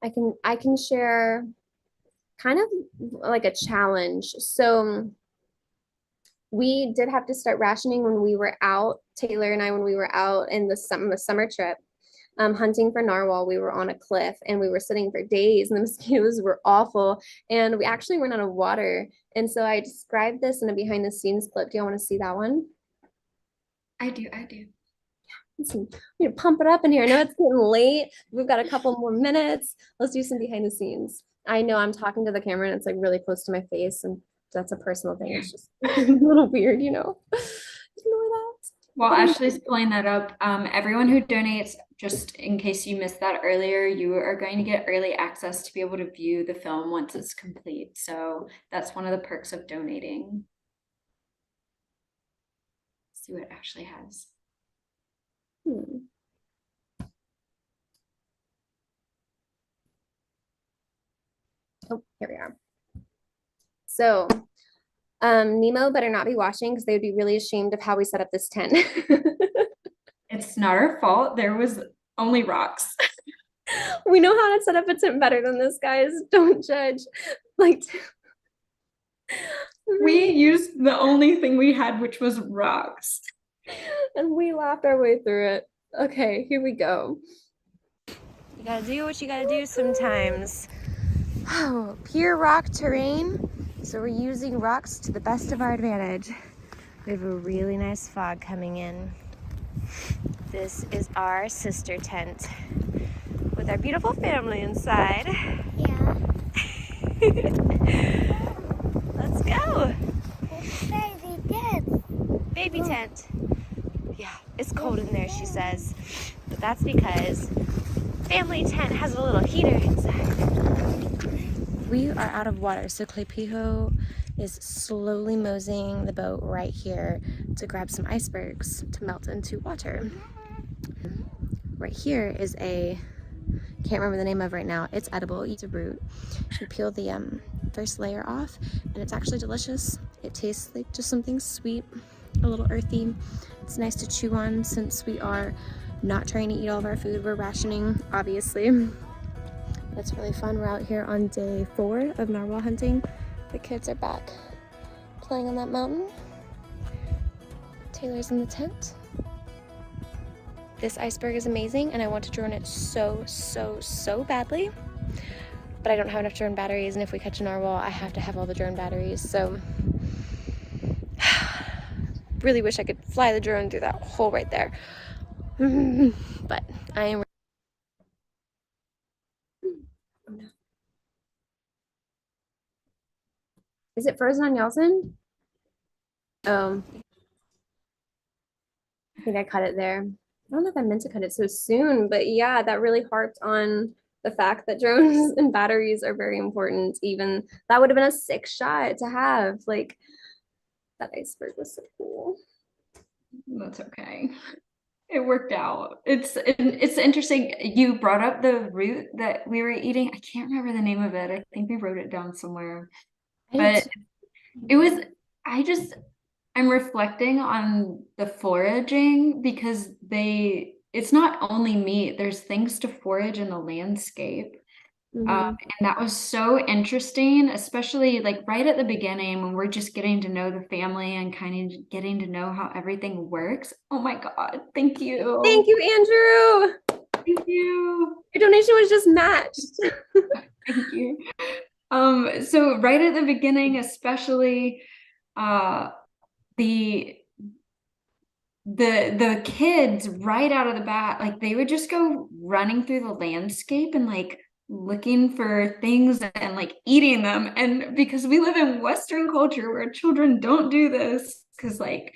I can share kind of like a challenge. So we did have to start rationing when we were out, Taylor and I, when we were out in the summer trip, hunting for narwhal. We were on a cliff and we were sitting for days and the mosquitoes were awful and we actually ran out of water. And so I described this in a behind the scenes clip. Do you want to see that one? I do. Let's see. We need to pump it up in here. I know it's getting late. We've got a couple more minutes. Let's do some behind the scenes. I know I'm talking to the camera and it's like really close to my face, and that's a personal thing. It's just a little weird, you know. Ignore that. While But Ashley's pulling that up, everyone who donates, just in case you missed that earlier, you are going to get early access to be able to view the film once it's complete. So that's one of the perks of donating. Let's see what Ashley has. Oh, here we are. So, Nemo better not be watching because they would be really ashamed of how we set up this tent. It's not our fault. There was only rocks. We know how to set up a tent better than this, guys. Don't judge. Like, we used the only thing we had, which was rocks. And we laughed our way through it. Okay, here we go. You gotta do what you gotta do sometimes. Oh, pure rock terrain. So we're using rocks to the best of our advantage. We have a really nice fog coming in. This is our sister tent with our beautiful family inside. Yeah. Let's go. Baby tent. Baby tent. Yeah, it's cold in there, she says. But that's because family tent has a little heater inside. We are out of water, so Claypijo is slowly moseying the boat right here to grab some icebergs to melt into water. Right here is a, can't remember the name of right now, it's edible, it's a root. You peel the first layer off and it's actually delicious. It tastes like just something sweet, a little earthy. It's nice to chew on since we are not trying to eat all of our food. We're rationing, obviously. It's really fun. We're out here on day 4 of narwhal hunting. The kids are back playing on that mountain. Taylor's in the tent. This iceberg is amazing and I want to drone it so badly. But I don't have enough drone batteries, and if we catch a narwhal, I have to have all the drone batteries. So really wish I could fly the drone through that hole right there. But I am. Is it frozen on y'all's end? I think I cut it there. I don't know if I meant to cut it so soon, but yeah, that really harped on the fact that drones and batteries are very important. Even that would have been a sick shot to have. Like, that iceberg was so cool. That's okay. It worked out. It's interesting. You brought up the root that we were eating. I can't remember the name of it. I think we wrote it down somewhere. But it was, I'm reflecting on the foraging because it's not only meat, there's things to forage in the landscape. And that was so interesting, especially like right at the beginning when we're just getting to know the family and kind of getting to know how everything works. Oh my God, thank you. Thank you, Andrew. Thank you. Your donation was just matched. Thank you. So right at the beginning, especially, the kids right out of the bat, like they would just go running through the landscape and like looking for things and like eating them. And because we live in Western culture where children don't do this, because like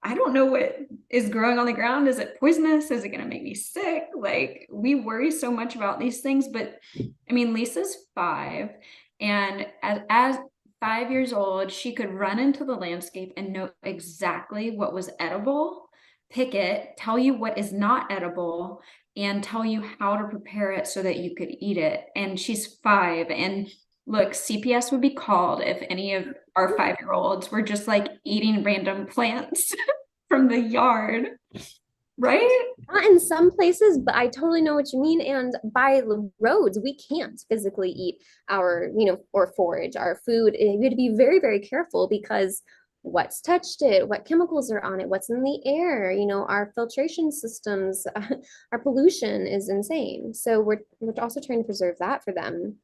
I don't know what is growing on the ground. Is it poisonous? Is it going to make me sick? Like we worry so much about these things. But I mean, Lisa's 5, and as 5 years old, she could run into the landscape and know exactly what was edible, pick it, tell you what is not edible, and tell you how to prepare it so that you could eat it. And she's 5. And look, CPS would be called if any of our 5-year-olds were just like eating random plants from the yard, right? Not in some places, but I totally know what you mean. And by the roads, we can't physically eat our, or forage our food. We have to be very, very careful because what's touched it, what chemicals are on it, what's in the air, our filtration systems, our pollution is insane. So we're also trying to preserve that for them.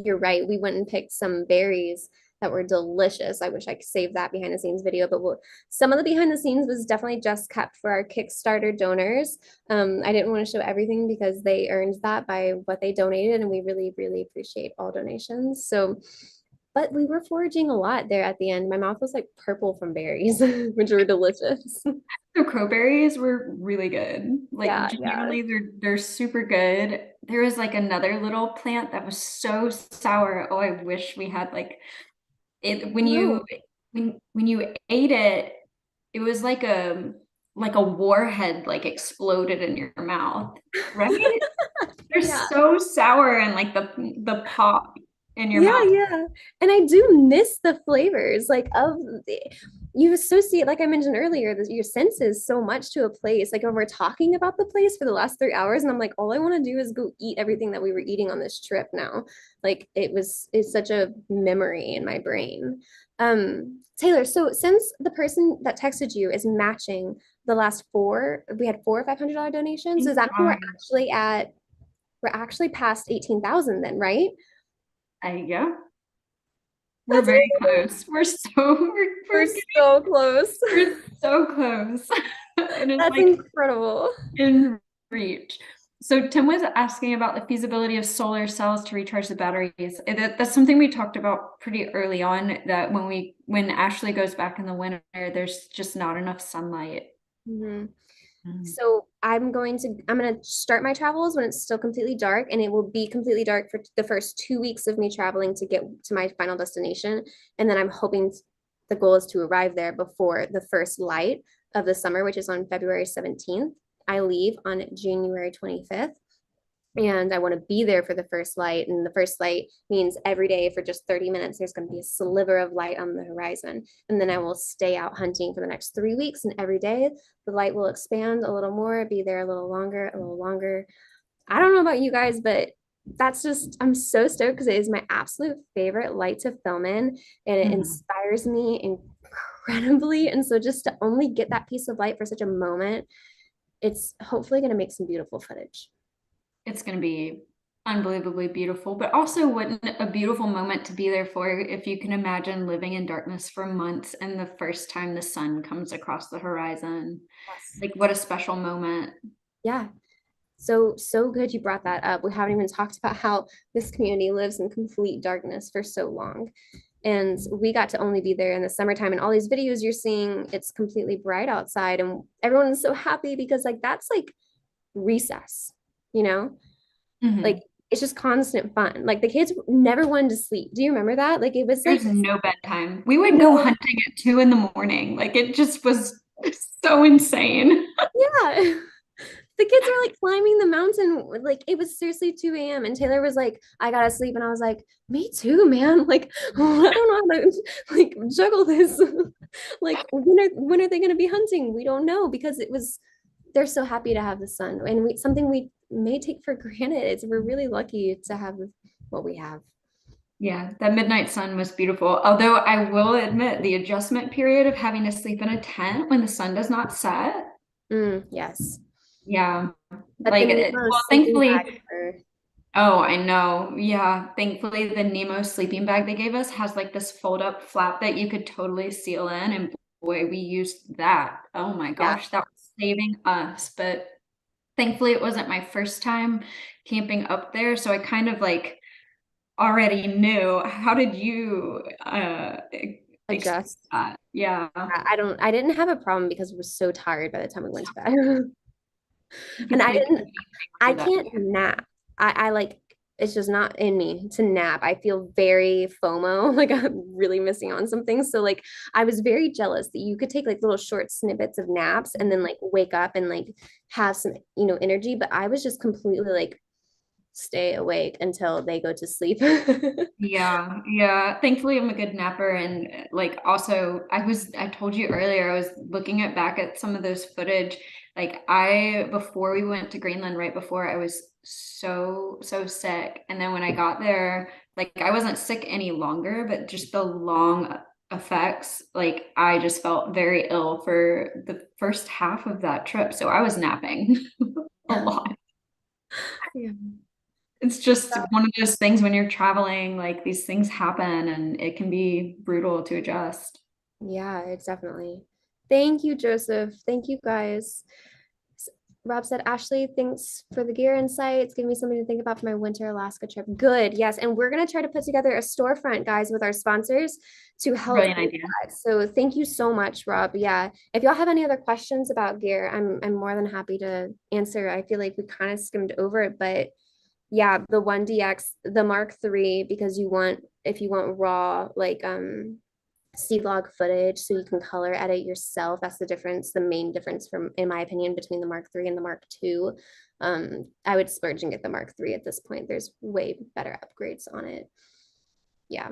You're right. We went and picked some berries that were delicious. I wish I could save that behind the scenes video, but some of the behind the scenes was definitely just kept for our Kickstarter donors. I didn't want to show everything because they earned that by what they donated, and we really, really appreciate all donations. So, but we were foraging a lot there at the end. My mouth was like purple from berries, which were delicious. The crowberries were really good. Like Yeah, genuinely, they're super good. There was like another little plant that was so sour. Oh, I wish we had like it when you when you ate it, it was like a warhead like exploded in your mouth, right? They're Yeah. so sour and like the pop in your Yeah, mouth. yeah. And I do miss the flavors like of you associate, like I mentioned earlier, your senses so much to a place. Like when we're talking about the place for the last 3 hours, and I'm like, all I want to do is go eat everything that we were eating on this trip now. Like it's such a memory in my brain. Taylor, so since the person that texted you is matching the last four, we had four $500 donations. So does that mean we're actually past 18,000 then, right? Yeah. We're very close. We're so close. We're so close. And it's That's like incredible. in reach. So Tim was asking about the feasibility of solar cells to recharge the batteries. That's something we talked about pretty early on, that when Ashley goes back in the winter, there's just not enough sunlight. So I'm gonna start my travels when it's still completely dark, and it will be completely dark for the first 2 weeks of me traveling to get to my final destination. And then I'm hoping the goal is to arrive there before the first light of the summer, which is on February 17th. I leave on January 25th. And I want to be there for the first light. And the first light means every day for just 30 minutes, there's going to be a sliver of light on the horizon. And then I will stay out hunting for the next 3 weeks. And every day the light will expand a little more, be there a little longer, a little longer. I don't know about you guys, but I'm so stoked because it is my absolute favorite light to film in. And it inspires me incredibly. And so just to only get that piece of light for such a moment, it's hopefully going to make some beautiful footage. It's going to be unbelievably beautiful, but also what a beautiful moment to be there for, if you can imagine living in darkness for months and the first time the sun comes across the horizon. Yes. Like what a special moment. Yeah. So good you brought that up. We haven't even talked about how this community lives in complete darkness for so long. And we got to only be there in the summertime, and all these videos you're seeing, it's completely bright outside and everyone is so happy because like that's like recess, you know? Like it's just constant fun. Like the kids never wanted to sleep. Do you remember that? Like it was There's no bedtime. We would go hunting at 2 a.m. Like it just was so insane. Yeah. The kids were like climbing the mountain. Like it was seriously 2 a.m. and Taylor was like, I gotta sleep. And I was like, me too, man. Like, I don't know how to like juggle this. Like when are they gonna be hunting? We don't know, because they're so happy to have the sun, and something we may take for granted. We're really lucky to have what we have. Yeah, that midnight sun was beautiful. Although I will admit the adjustment period of having to sleep in a tent when the sun does not set. Yes. Yeah. But like thankfully oh, I know. Yeah. Thankfully the Nemo sleeping bag they gave us has like this fold up flap that you could totally seal in, and boy, we used that. Oh my gosh, that was saving us. But thankfully it wasn't my first time camping up there, so I kind of like already knew. How did you adjust that? Yeah. I didn't have a problem because we were so tired by the time we went to bed. And I can't nap. I like, it's just not in me to nap. I feel very FOMO, like I'm really missing on some things. So like I was very jealous that you could take like little short snippets of naps and then like wake up and like have some, energy. But I was just completely like stay awake until they go to sleep. Yeah. Thankfully I'm a good napper. And like also I told you earlier, I was looking back at some of those footage. Like before we went to Greenland, right before, I was so sick. And then when I got there, like I wasn't sick any longer, but just the long effects, like I just felt very ill for the first half of that trip. So I was napping a lot. Yeah. It's just one of those things when you're traveling, like these things happen and it can be brutal to adjust. Yeah, it's definitely. Thank you, Joseph. Thank you, guys. Rob said, Ashley, thanks for the gear insights. Give me something to think about for my winter Alaska trip. Good. Yes. And we're going to try to put together a storefront, guys, with our sponsors to help. Brilliant idea. So thank you so much, Rob. Yeah. If y'all have any other questions about gear, I'm more than happy to answer. I feel like we kind of skimmed over it, but yeah, the 1DX, the Mark III, because if you want raw, like seed log footage so you can color edit yourself. That's the main difference from, in my opinion, between the Mark III and the Mark II. I would splurge and get the Mark III at this point. There's way better upgrades on it. Yeah.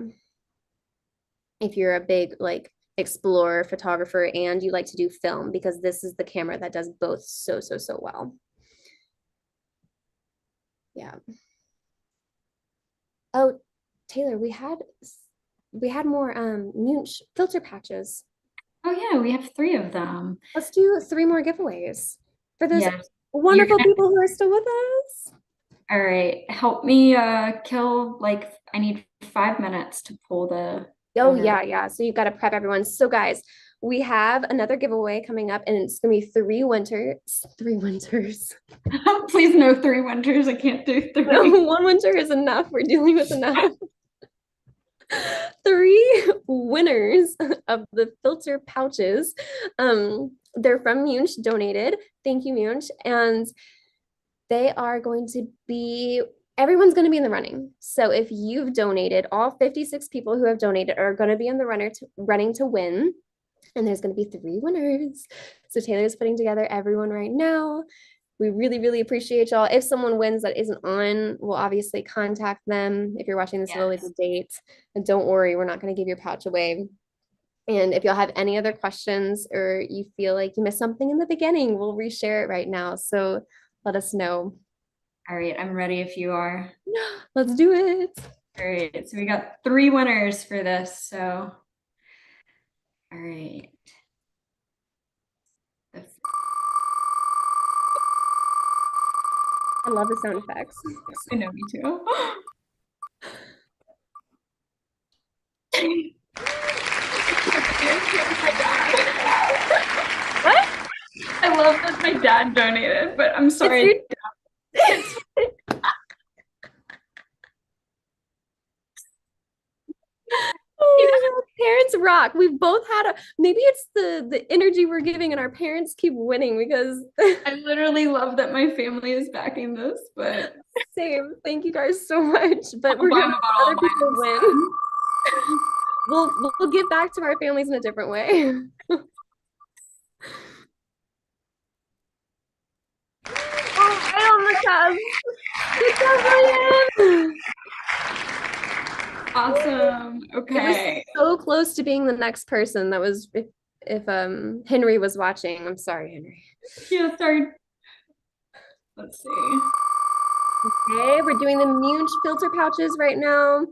If you're a big like explorer photographer and you like to do film, because this is the camera that does both so well. Yeah. Oh, Taylor, we had more Munch filter patches. Oh yeah, we have 3 of them. Let's do 3 more giveaways for those Yes. wonderful people who are still with us. All right, help me kill, like, I need 5 minutes to pull the. Oh yeah. So you've got to prep everyone. So guys, we have another giveaway coming up, and it's gonna be 3 winters. 3 winters. Please no 3 winters. I can't do 3. No, 1 winter is enough. We're dealing with enough. 3 winners of the filter pouches. They're from Munch, donated. Thank you, Munch. And they are going to be, everyone's going to be in the running. So if you've donated, all 56 people who have donated are going to be in the running to win. And there's going to be 3 winners. So Taylor's putting together everyone right now. We really appreciate y'all. If someone wins that isn't on, we'll obviously contact them. If you're watching this at a later date, and don't worry, we're not going to give your pouch away. And if y'all have any other questions or you feel like you missed something in the beginning, we'll reshare it right now. So let us know. All right, I'm ready if you are. Let's do it. All right, so we got 3 winners for this. So, all right. I love the sound effects. I know, me too. What? I love that my dad donated, but I'm sorry. Oh, parents rock. We've both had maybe it's the energy we're giving and our parents keep winning because I literally love that my family is backing this, but same. Thank you guys so much. But we're gonna let other people win. We'll give back to our families in a different way. Good job, William. Awesome. Okay. It was so close to being the next person. That was if Henry was watching. I'm sorry, Henry. Yeah, sorry. Let's see. Okay, we're doing the Munch filter pouches right now.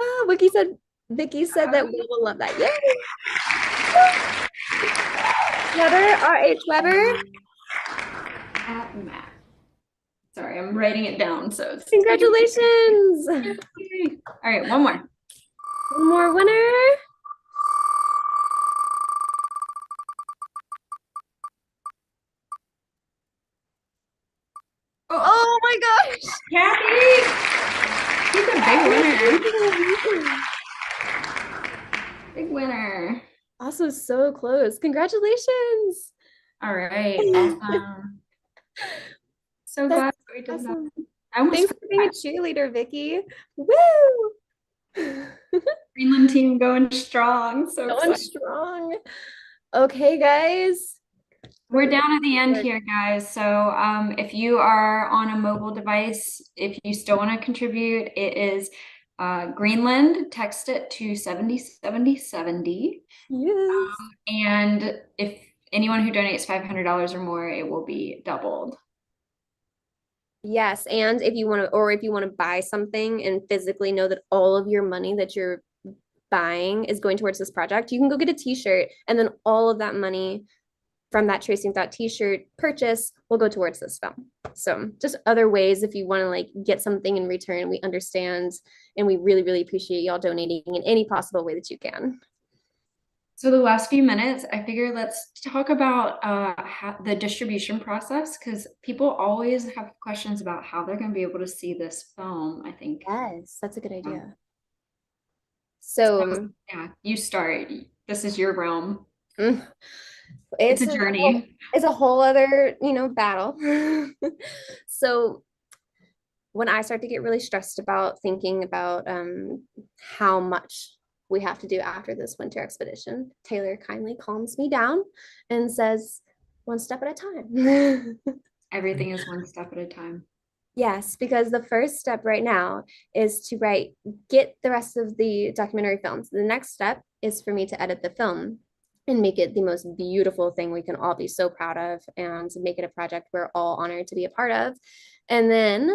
Ah, Vicky said that we will love that. Yay! Weber, R.H. Weber. At Matt. Sorry, I'm writing it down. So Congratulations! All right, one more. One more winner. Oh my gosh! Kathy! She's a big winner. Big winner. Also so close. Congratulations! All right, awesome. So glad we did awesome. That. Thanks for being a cheerleader, Vicky. Woo! Greenland team going strong. So going strong. Okay, guys. We're down at the end here, guys. So if you are on a mobile device, if you still want to contribute, it is Greenland. Text it to 707070. Yes. And if anyone who donates $500 or more, it will be doubled. Yes, and if you want to buy something and physically know that all of your money that you're buying is going towards this project, you can go get a t-shirt, and then all of that money from that Tracing Thought t-shirt purchase will go towards this film. So just other ways if you want to like get something in return. We understand and we really, really appreciate y'all donating in any possible way that you can. So the last few minutes, I figure let's talk about the distribution process, because people always have questions about how they're going to be able to see this film, I think. Yes, that's a good idea. So yeah, you start. This is your realm. It's a journey. It's a whole other, battle. So when I start to get really stressed about thinking about how much we have to do after this winter expedition, Taylor kindly calms me down and says, one step at a time. Everything is one step at a time. Yes, because the first step right now is to get the rest of the documentary films. The next step is for me to edit the film and make it the most beautiful thing we can all be so proud of and make it a project we're all honored to be a part of. And then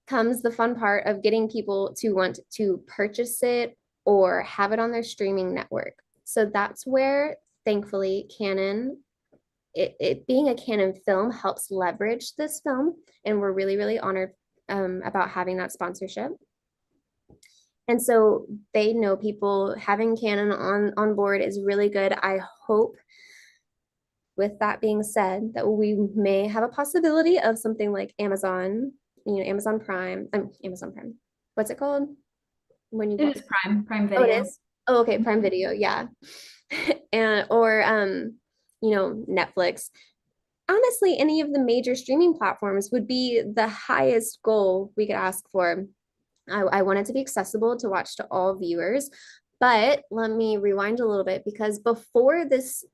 comes the fun part of getting people to want to purchase it or have it on their streaming network. So that's where, thankfully, Canon, it being a Canon film helps leverage this film. And we're really, really honored about having that sponsorship. And so they know people having Canon on board is really good. I hope, with that being said, that we may have a possibility of something like Amazon, Amazon Prime. Amazon Prime. What's it called? When you It is Prime Video. Oh, it is. Oh, okay, Prime Video, yeah. Or Netflix. Honestly, any of the major streaming platforms would be the highest goal we could ask for. I want it to be accessible to watch to all viewers, but let me rewind a little bit, because before this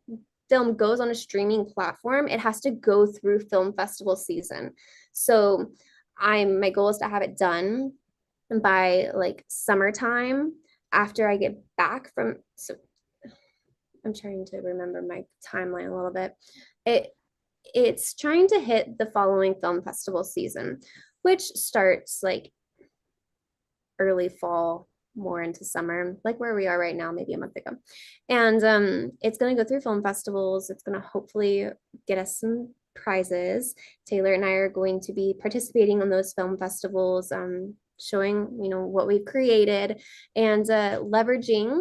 film goes on a streaming platform, it has to go through film festival season. So my goal is to have it done by like summertime after I get back from, so I'm trying to remember my timeline a little bit. It's trying to hit the following film festival season, which starts like early fall, more into summer, like where we are right now, maybe a month ago. And it's going to go through film festivals. It's going to hopefully get us some prizes. Taylor and I are going to be participating on those film festivals, showing what we've created and leveraging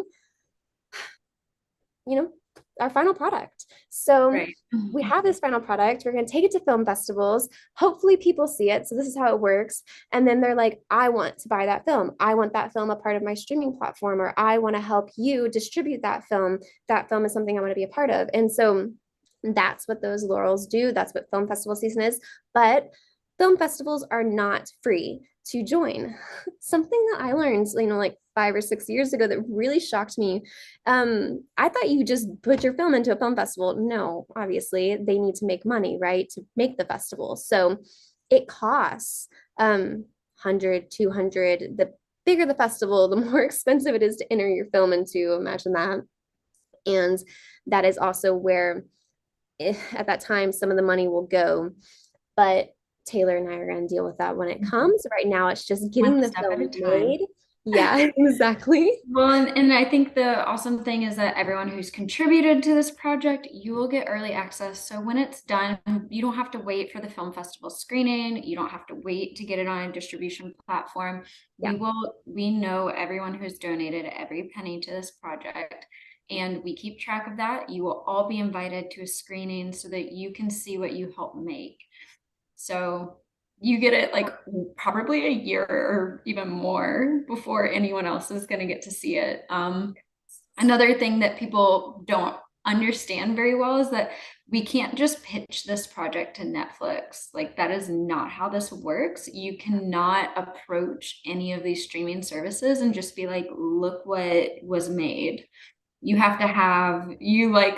our final product. So right. We have this final product. We're going to take it to film festivals. Hopefully people see it. So this is how it works. And then they're like, I want to buy that film. I want that film a part of my streaming platform, or I want to help you distribute that film. That film is something I want to be a part of. And so that's what those laurels do. That's what film festival season is. But film festivals are not free to join. Something that I learned, like 5 or 6 years ago that really shocked me. I thought you just put your film into a film festival. No, obviously they need to make money, right? To make the festival. So it costs 100, 200. The bigger the festival, the more expensive it is to enter your film into. Imagine that. And that is also where at that time some of the money will go. But Taylor and I are going to deal with that when it comes. Right now, it's just getting the film made. Yeah, exactly. Well, and I think the awesome thing is that everyone who's contributed to this project, you will get early access. So when it's done, you don't have to wait for the film festival screening. You don't have to wait to get it on a distribution platform. Yeah. We know everyone who's donated every penny to this project, and we keep track of that. You will all be invited to a screening so that you can see what you helped make. So you get it like probably a year or even more before anyone else is going to get to see it. Another thing that people don't understand very well is that we can't just pitch this project to Netflix. Like, that is not how this works. You cannot approach any of these streaming services and just be like, look what was made. You have to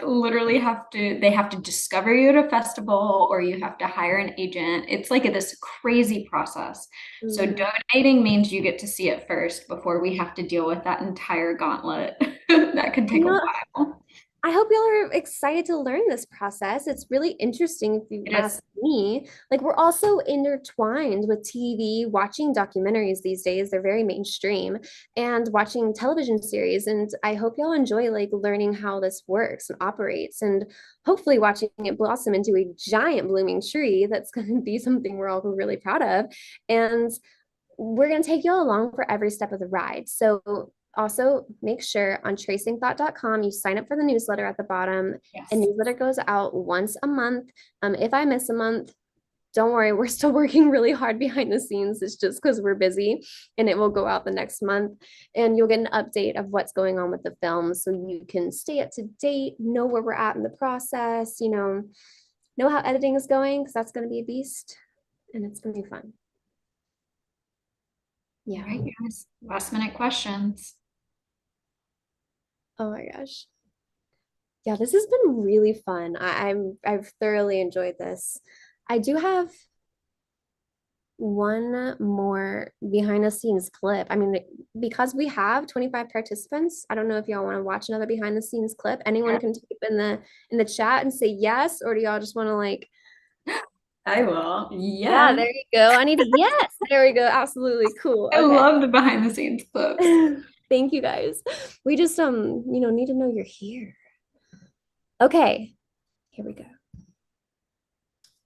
literally they have to discover you at a festival, or you have to hire an agent. It's like this crazy process. Mm-hmm. So donating means you get to see it first before we have to deal with that entire gauntlet. That could take a while. I hope y'all are excited to learn this process. It's really interesting if you It is. ask me. Like, we're also intertwined with TV, watching documentaries these days. They're very mainstream, and watching television series. And I hope y'all enjoy like learning how this works and operates, and hopefully watching it blossom into a giant blooming tree that's going to be something we're all really proud of. And we're going to take you all along for every step of the ride. So also make sure on tracingthought.com you sign up for the newsletter at the bottom. Yes. A newsletter goes out once a month. If I miss a month, don't worry, we're still working really hard behind the scenes. It's just because we're busy, and it will go out the next month, and you'll get an update of what's going on with the film so you can stay up to date, know where we're at in the process, know how editing is going, because that's going to be a beast, and it's going to be fun. Yeah. All right, guys. Last minute questions. Oh my gosh. Yeah, this has been really fun. I've thoroughly enjoyed this. I do have one more behind the scenes clip. I mean, because we have 25 participants, I don't know if y'all want to watch another behind the scenes clip. Anyone can type in the chat and say yes, or do y'all just want to like I will. Yeah, there you go. I need a yes. There we go. Absolutely cool. I Okay. love the behind the scenes clips. Thank you guys. We just need to know you're here. Okay. Here we go.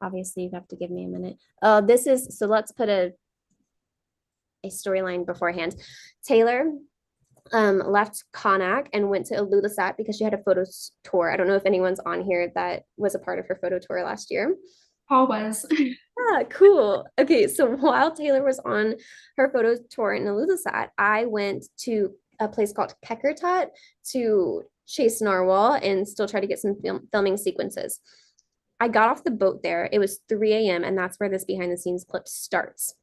Obviously, you have to give me a minute. So let's put a storyline beforehand. Taylor left Connacht and went to Ilulissat because she had a photo tour. I don't know if anyone's on here that was a part of her photo tour last year. Paul was. Yeah, cool. Okay, so while Taylor was on her photo tour in Ilulissat, I went to a place called Keckertot to chase narwhal and still try to get some filming sequences. I got off the boat there. It was 3 a.m. and that's where this behind the scenes clip starts.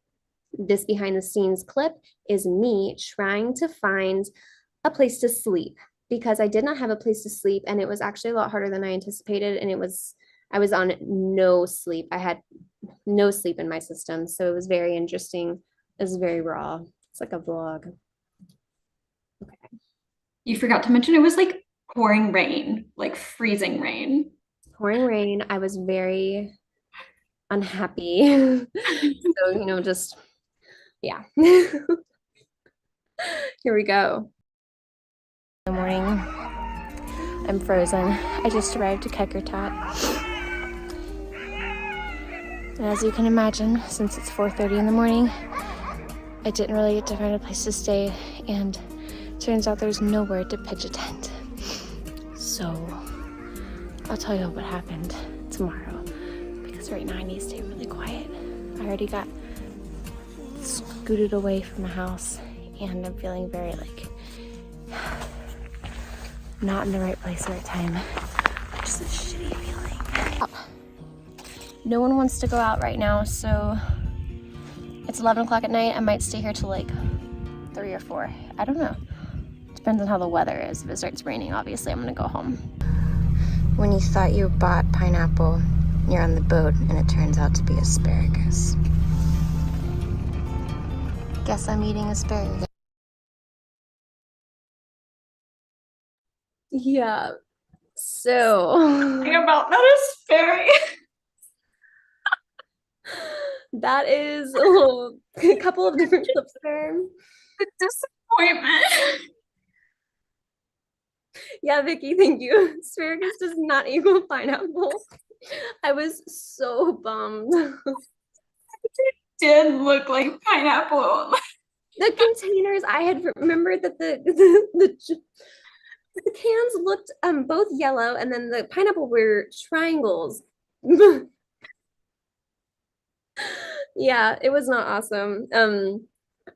This behind the scenes clip is me trying to find a place to sleep because I did not have a place to sleep, and it was actually a lot harder than I anticipated, and I was on no sleep. I had no sleep in my system, so it was very interesting. It was very raw. It's like a vlog. Okay. You forgot to mention it was like pouring rain, like freezing rain. Pouring rain. I was very unhappy. So, just, yeah. Here we go. Good morning. I'm frozen. I just arrived at Keckertot. And as you can imagine, since it's 4:30 in the morning, I didn't really get to find a place to stay, and turns out there's nowhere to pitch a tent. So I'll tell you what happened tomorrow, because right now I need to stay really quiet. I already got scooted away from the house, and I'm feeling very not in the right place at the right time, which is a shitty feeling. No one wants to go out right now, so it's 11 o'clock at night. I might stay here till 3 or 4. I don't know. Depends on how the weather is. If it starts raining, obviously I'm gonna go home. When you thought you bought pineapple, you're on the boat and it turns out to be asparagus. Guess I'm eating asparagus. Yeah. So Think about that asparagus. that is a couple of different clips there. The disappointment. Yeah, Vicky, thank you. Asparagus does not equal pineapple. I was so bummed. It did look like pineapple. The containers, I had remembered that the cans looked both yellow, and then the pineapple were triangles. Yeah, it was not awesome.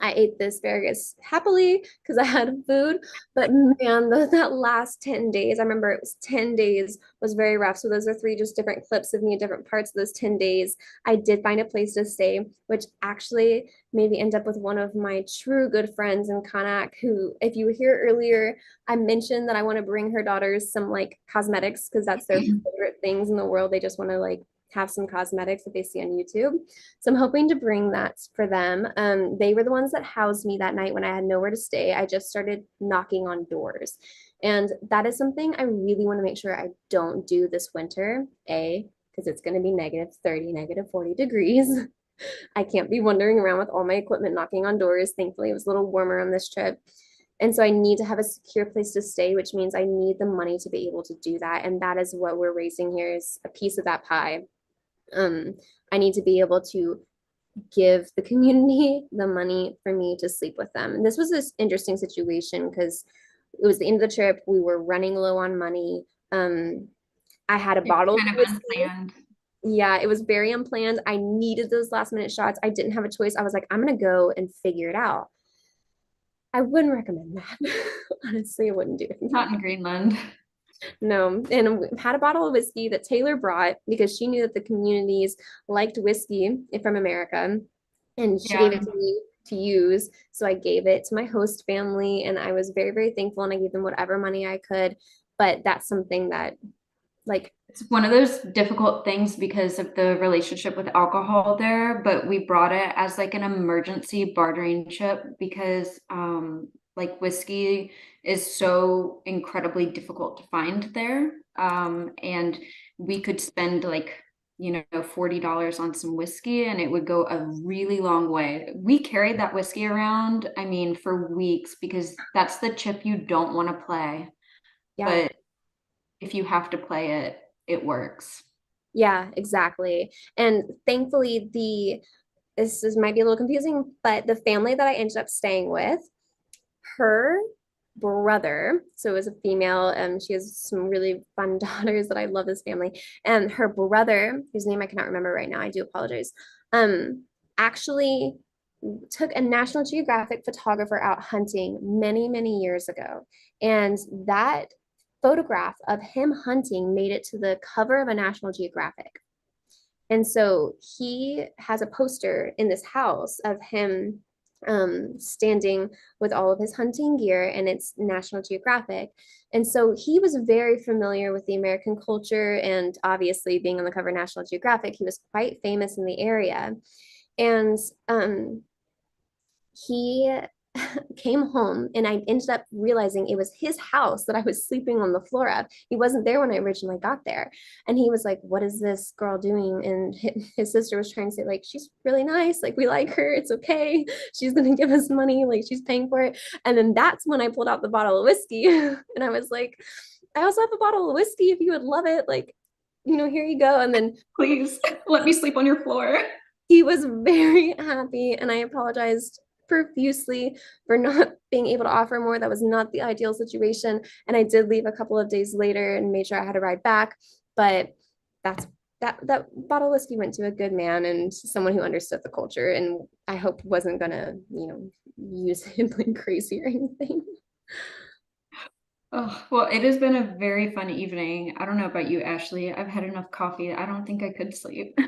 I ate the asparagus happily because I had food, but man, that last 10 days, I remember it was 10 days was very rough. So those are 3 just different clips of me in different parts of those 10 days. I did find a place to stay, which actually made me end up with one of my true good friends in Connacht, who, if you were here earlier, I mentioned that I want to bring her daughters some cosmetics because that's their favorite things in the world. They just want to have some cosmetics that they see on YouTube. So I'm hoping to bring that for them. They were the ones that housed me that night when I had nowhere to stay. I just started knocking on doors. And that is something I really want to make sure I don't do this winter. Because it's going to be -30, -40 degrees. I can't be wandering around with all my equipment knocking on doors. Thankfully, it was a little warmer on this trip. And so I need to have a secure place to stay, which means I need the money to be able to do that. And that is what we're raising here, is a piece of that pie. I need to be able to give the community the money for me to sleep with them. And this was this interesting situation because it was the end of the trip. We were running low on money. I had a bottle of whiskey. Unplanned. Yeah, it was very unplanned. I needed those last minute shots. I didn't have a choice. I was like, I'm gonna go and figure it out. I wouldn't recommend that. Honestly, I wouldn't do it. Not in Greenland. No, and we had a bottle of whiskey that Taylor brought because she knew that the communities liked whiskey from America, and she gave it to me to use. So I gave it to my host family, and I was very, very thankful, and I gave them whatever money I could. But that's something that, like, it's one of those difficult things because of the relationship with alcohol there, but we brought it as like an emergency bartering chip because like whiskey is so incredibly difficult to find there. And we could spend like, $40 on some whiskey and it would go a really long way. We carried that whiskey around, I mean, for weeks because that's the chip you don't want to play. yeah. But if you have to play it, it works. Yeah, exactly. And thankfully, might be a little confusing, but the family that I ended up staying with, her brother, so it was a female, and she has some really fun daughters that I love this family. And her brother, whose name I cannot remember right now, I do apologize, actually took a National Geographic photographer out hunting many, many years ago. And that photograph of him hunting made it to the cover of a National Geographic. And so he has a poster in this house of him standing with all of his hunting gear, and it's National Geographic. And so he was very familiar with the American culture, and obviously being on the cover of National Geographic, he was quite famous in the area. And he came home, and I ended up realizing it was his house that I was sleeping on the floor of. He wasn't there when I originally got there. And he was like, what is this girl doing? And his sister was trying to say, like, she's really nice. Like, we like her. It's okay. She's going to give us money. Like, she's paying for it. And then that's when I pulled out the bottle of whiskey. And I was like, I also have a bottle of whiskey if you would love it. Like, here you go. And then please let me sleep on your floor. He was very happy. And I apologized profusely for not being able to offer more. That was not the ideal situation. And I did leave a couple of days later and made sure I had a ride back. But that bottle of whiskey went to a good man and someone who understood the culture, and I hope wasn't gonna, use him like crazy or anything. Oh, well, it has been a very fun evening. I don't know about you, Ashley. I've had enough coffee. I don't think I could sleep.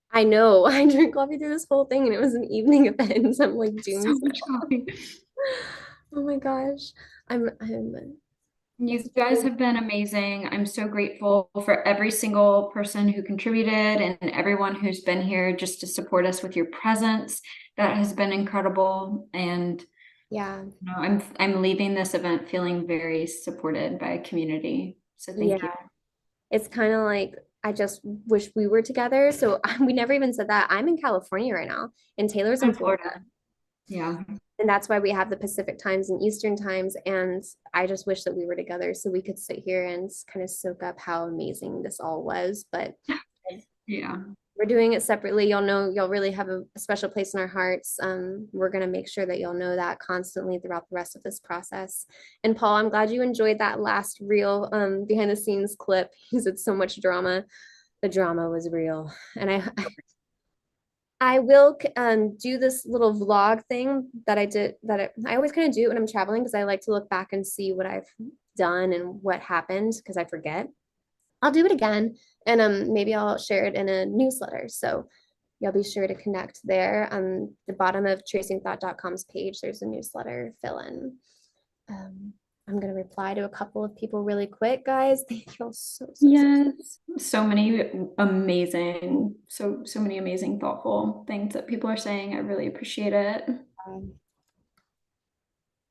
I know. I drank coffee through this whole thing, and it was an evening event. I'm like doomed. So much coffee. Oh my gosh. You guys have been amazing. I'm so grateful for every single person who contributed and everyone who's been here just to support us with your presence. That has been incredible. And yeah, I'm leaving this event feeling very supported by a community. So thank you. It's kind of like, I just wish we were together. So we never even said that. I'm in California right now, and Taylor's in Florida. Yeah. And that's why we have the Pacific times and Eastern times. And I just wish that we were together so we could sit here and kind of soak up how amazing this all was. But yeah, we're doing it separately. You'll really have a special place in our hearts. We're going to make sure that you'll know that constantly throughout the rest of this process. And Paul, I'm glad you enjoyed that last real behind the scenes clip because it's so much drama. The drama was real. And I will do this little vlog thing that I did I always kind of do it when I'm traveling because I like to look back and see what I've done and what happened because I forget. I'll do it again, and maybe I'll share it in a newsletter. So you'll be sure to connect there. On the bottom of tracingthought.com's page, there's a newsletter fill in. I'm going to reply to a couple of people really quick, guys. Thank you all so many amazing, so many amazing, thoughtful things that people are saying. I really appreciate it.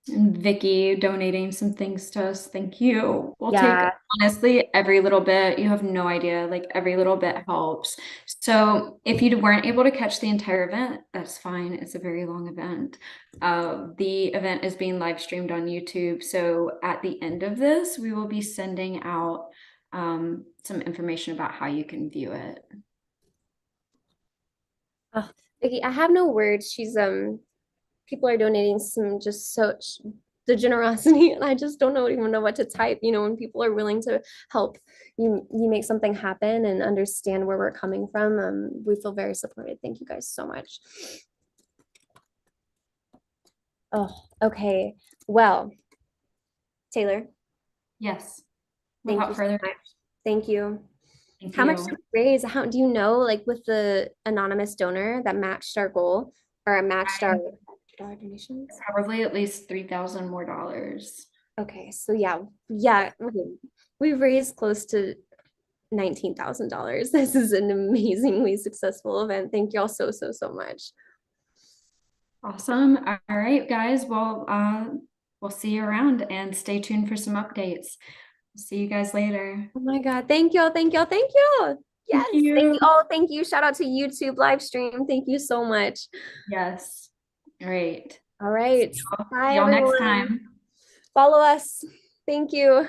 And Vicky donating some things to us. Thank you. We'll take Yeah. honestly every little bit. You have no idea. Like every little bit helps. So if you weren't able to catch the entire event, that's fine. It's a very long event. The event is being live streamed on YouTube. So at the end of this, we will be sending out some information about how you can view it. Oh, Vicky, I have no words. She's people are donating some just such the generosity, and I just don't even know what to type. You know, when people are willing to help you make something happen and understand where we're coming from, we feel very supported. Thank you guys so much. Oh, okay. Well, Taylor, Yes. thank Without you so further much. Thank you. Thank How much you. did we raise? How do you know, like with the anonymous donor that matched our goal or matched our donations? Probably at least $3,000 more. Okay, so yeah, okay. We've raised close to $19,000. This is an amazingly successful event. Thank you all so much. Awesome. All right, guys. Well, we'll see you around and stay tuned for some updates. See you guys later. Oh my God. Thank you all. Thank you all. Thank you. Yes. Thank you. Thank you. Oh, thank you. Shout out to YouTube live stream. Thank you so much. Yes. All right. All right. See Bye, y'all next everyone. time. Follow us. Thank you.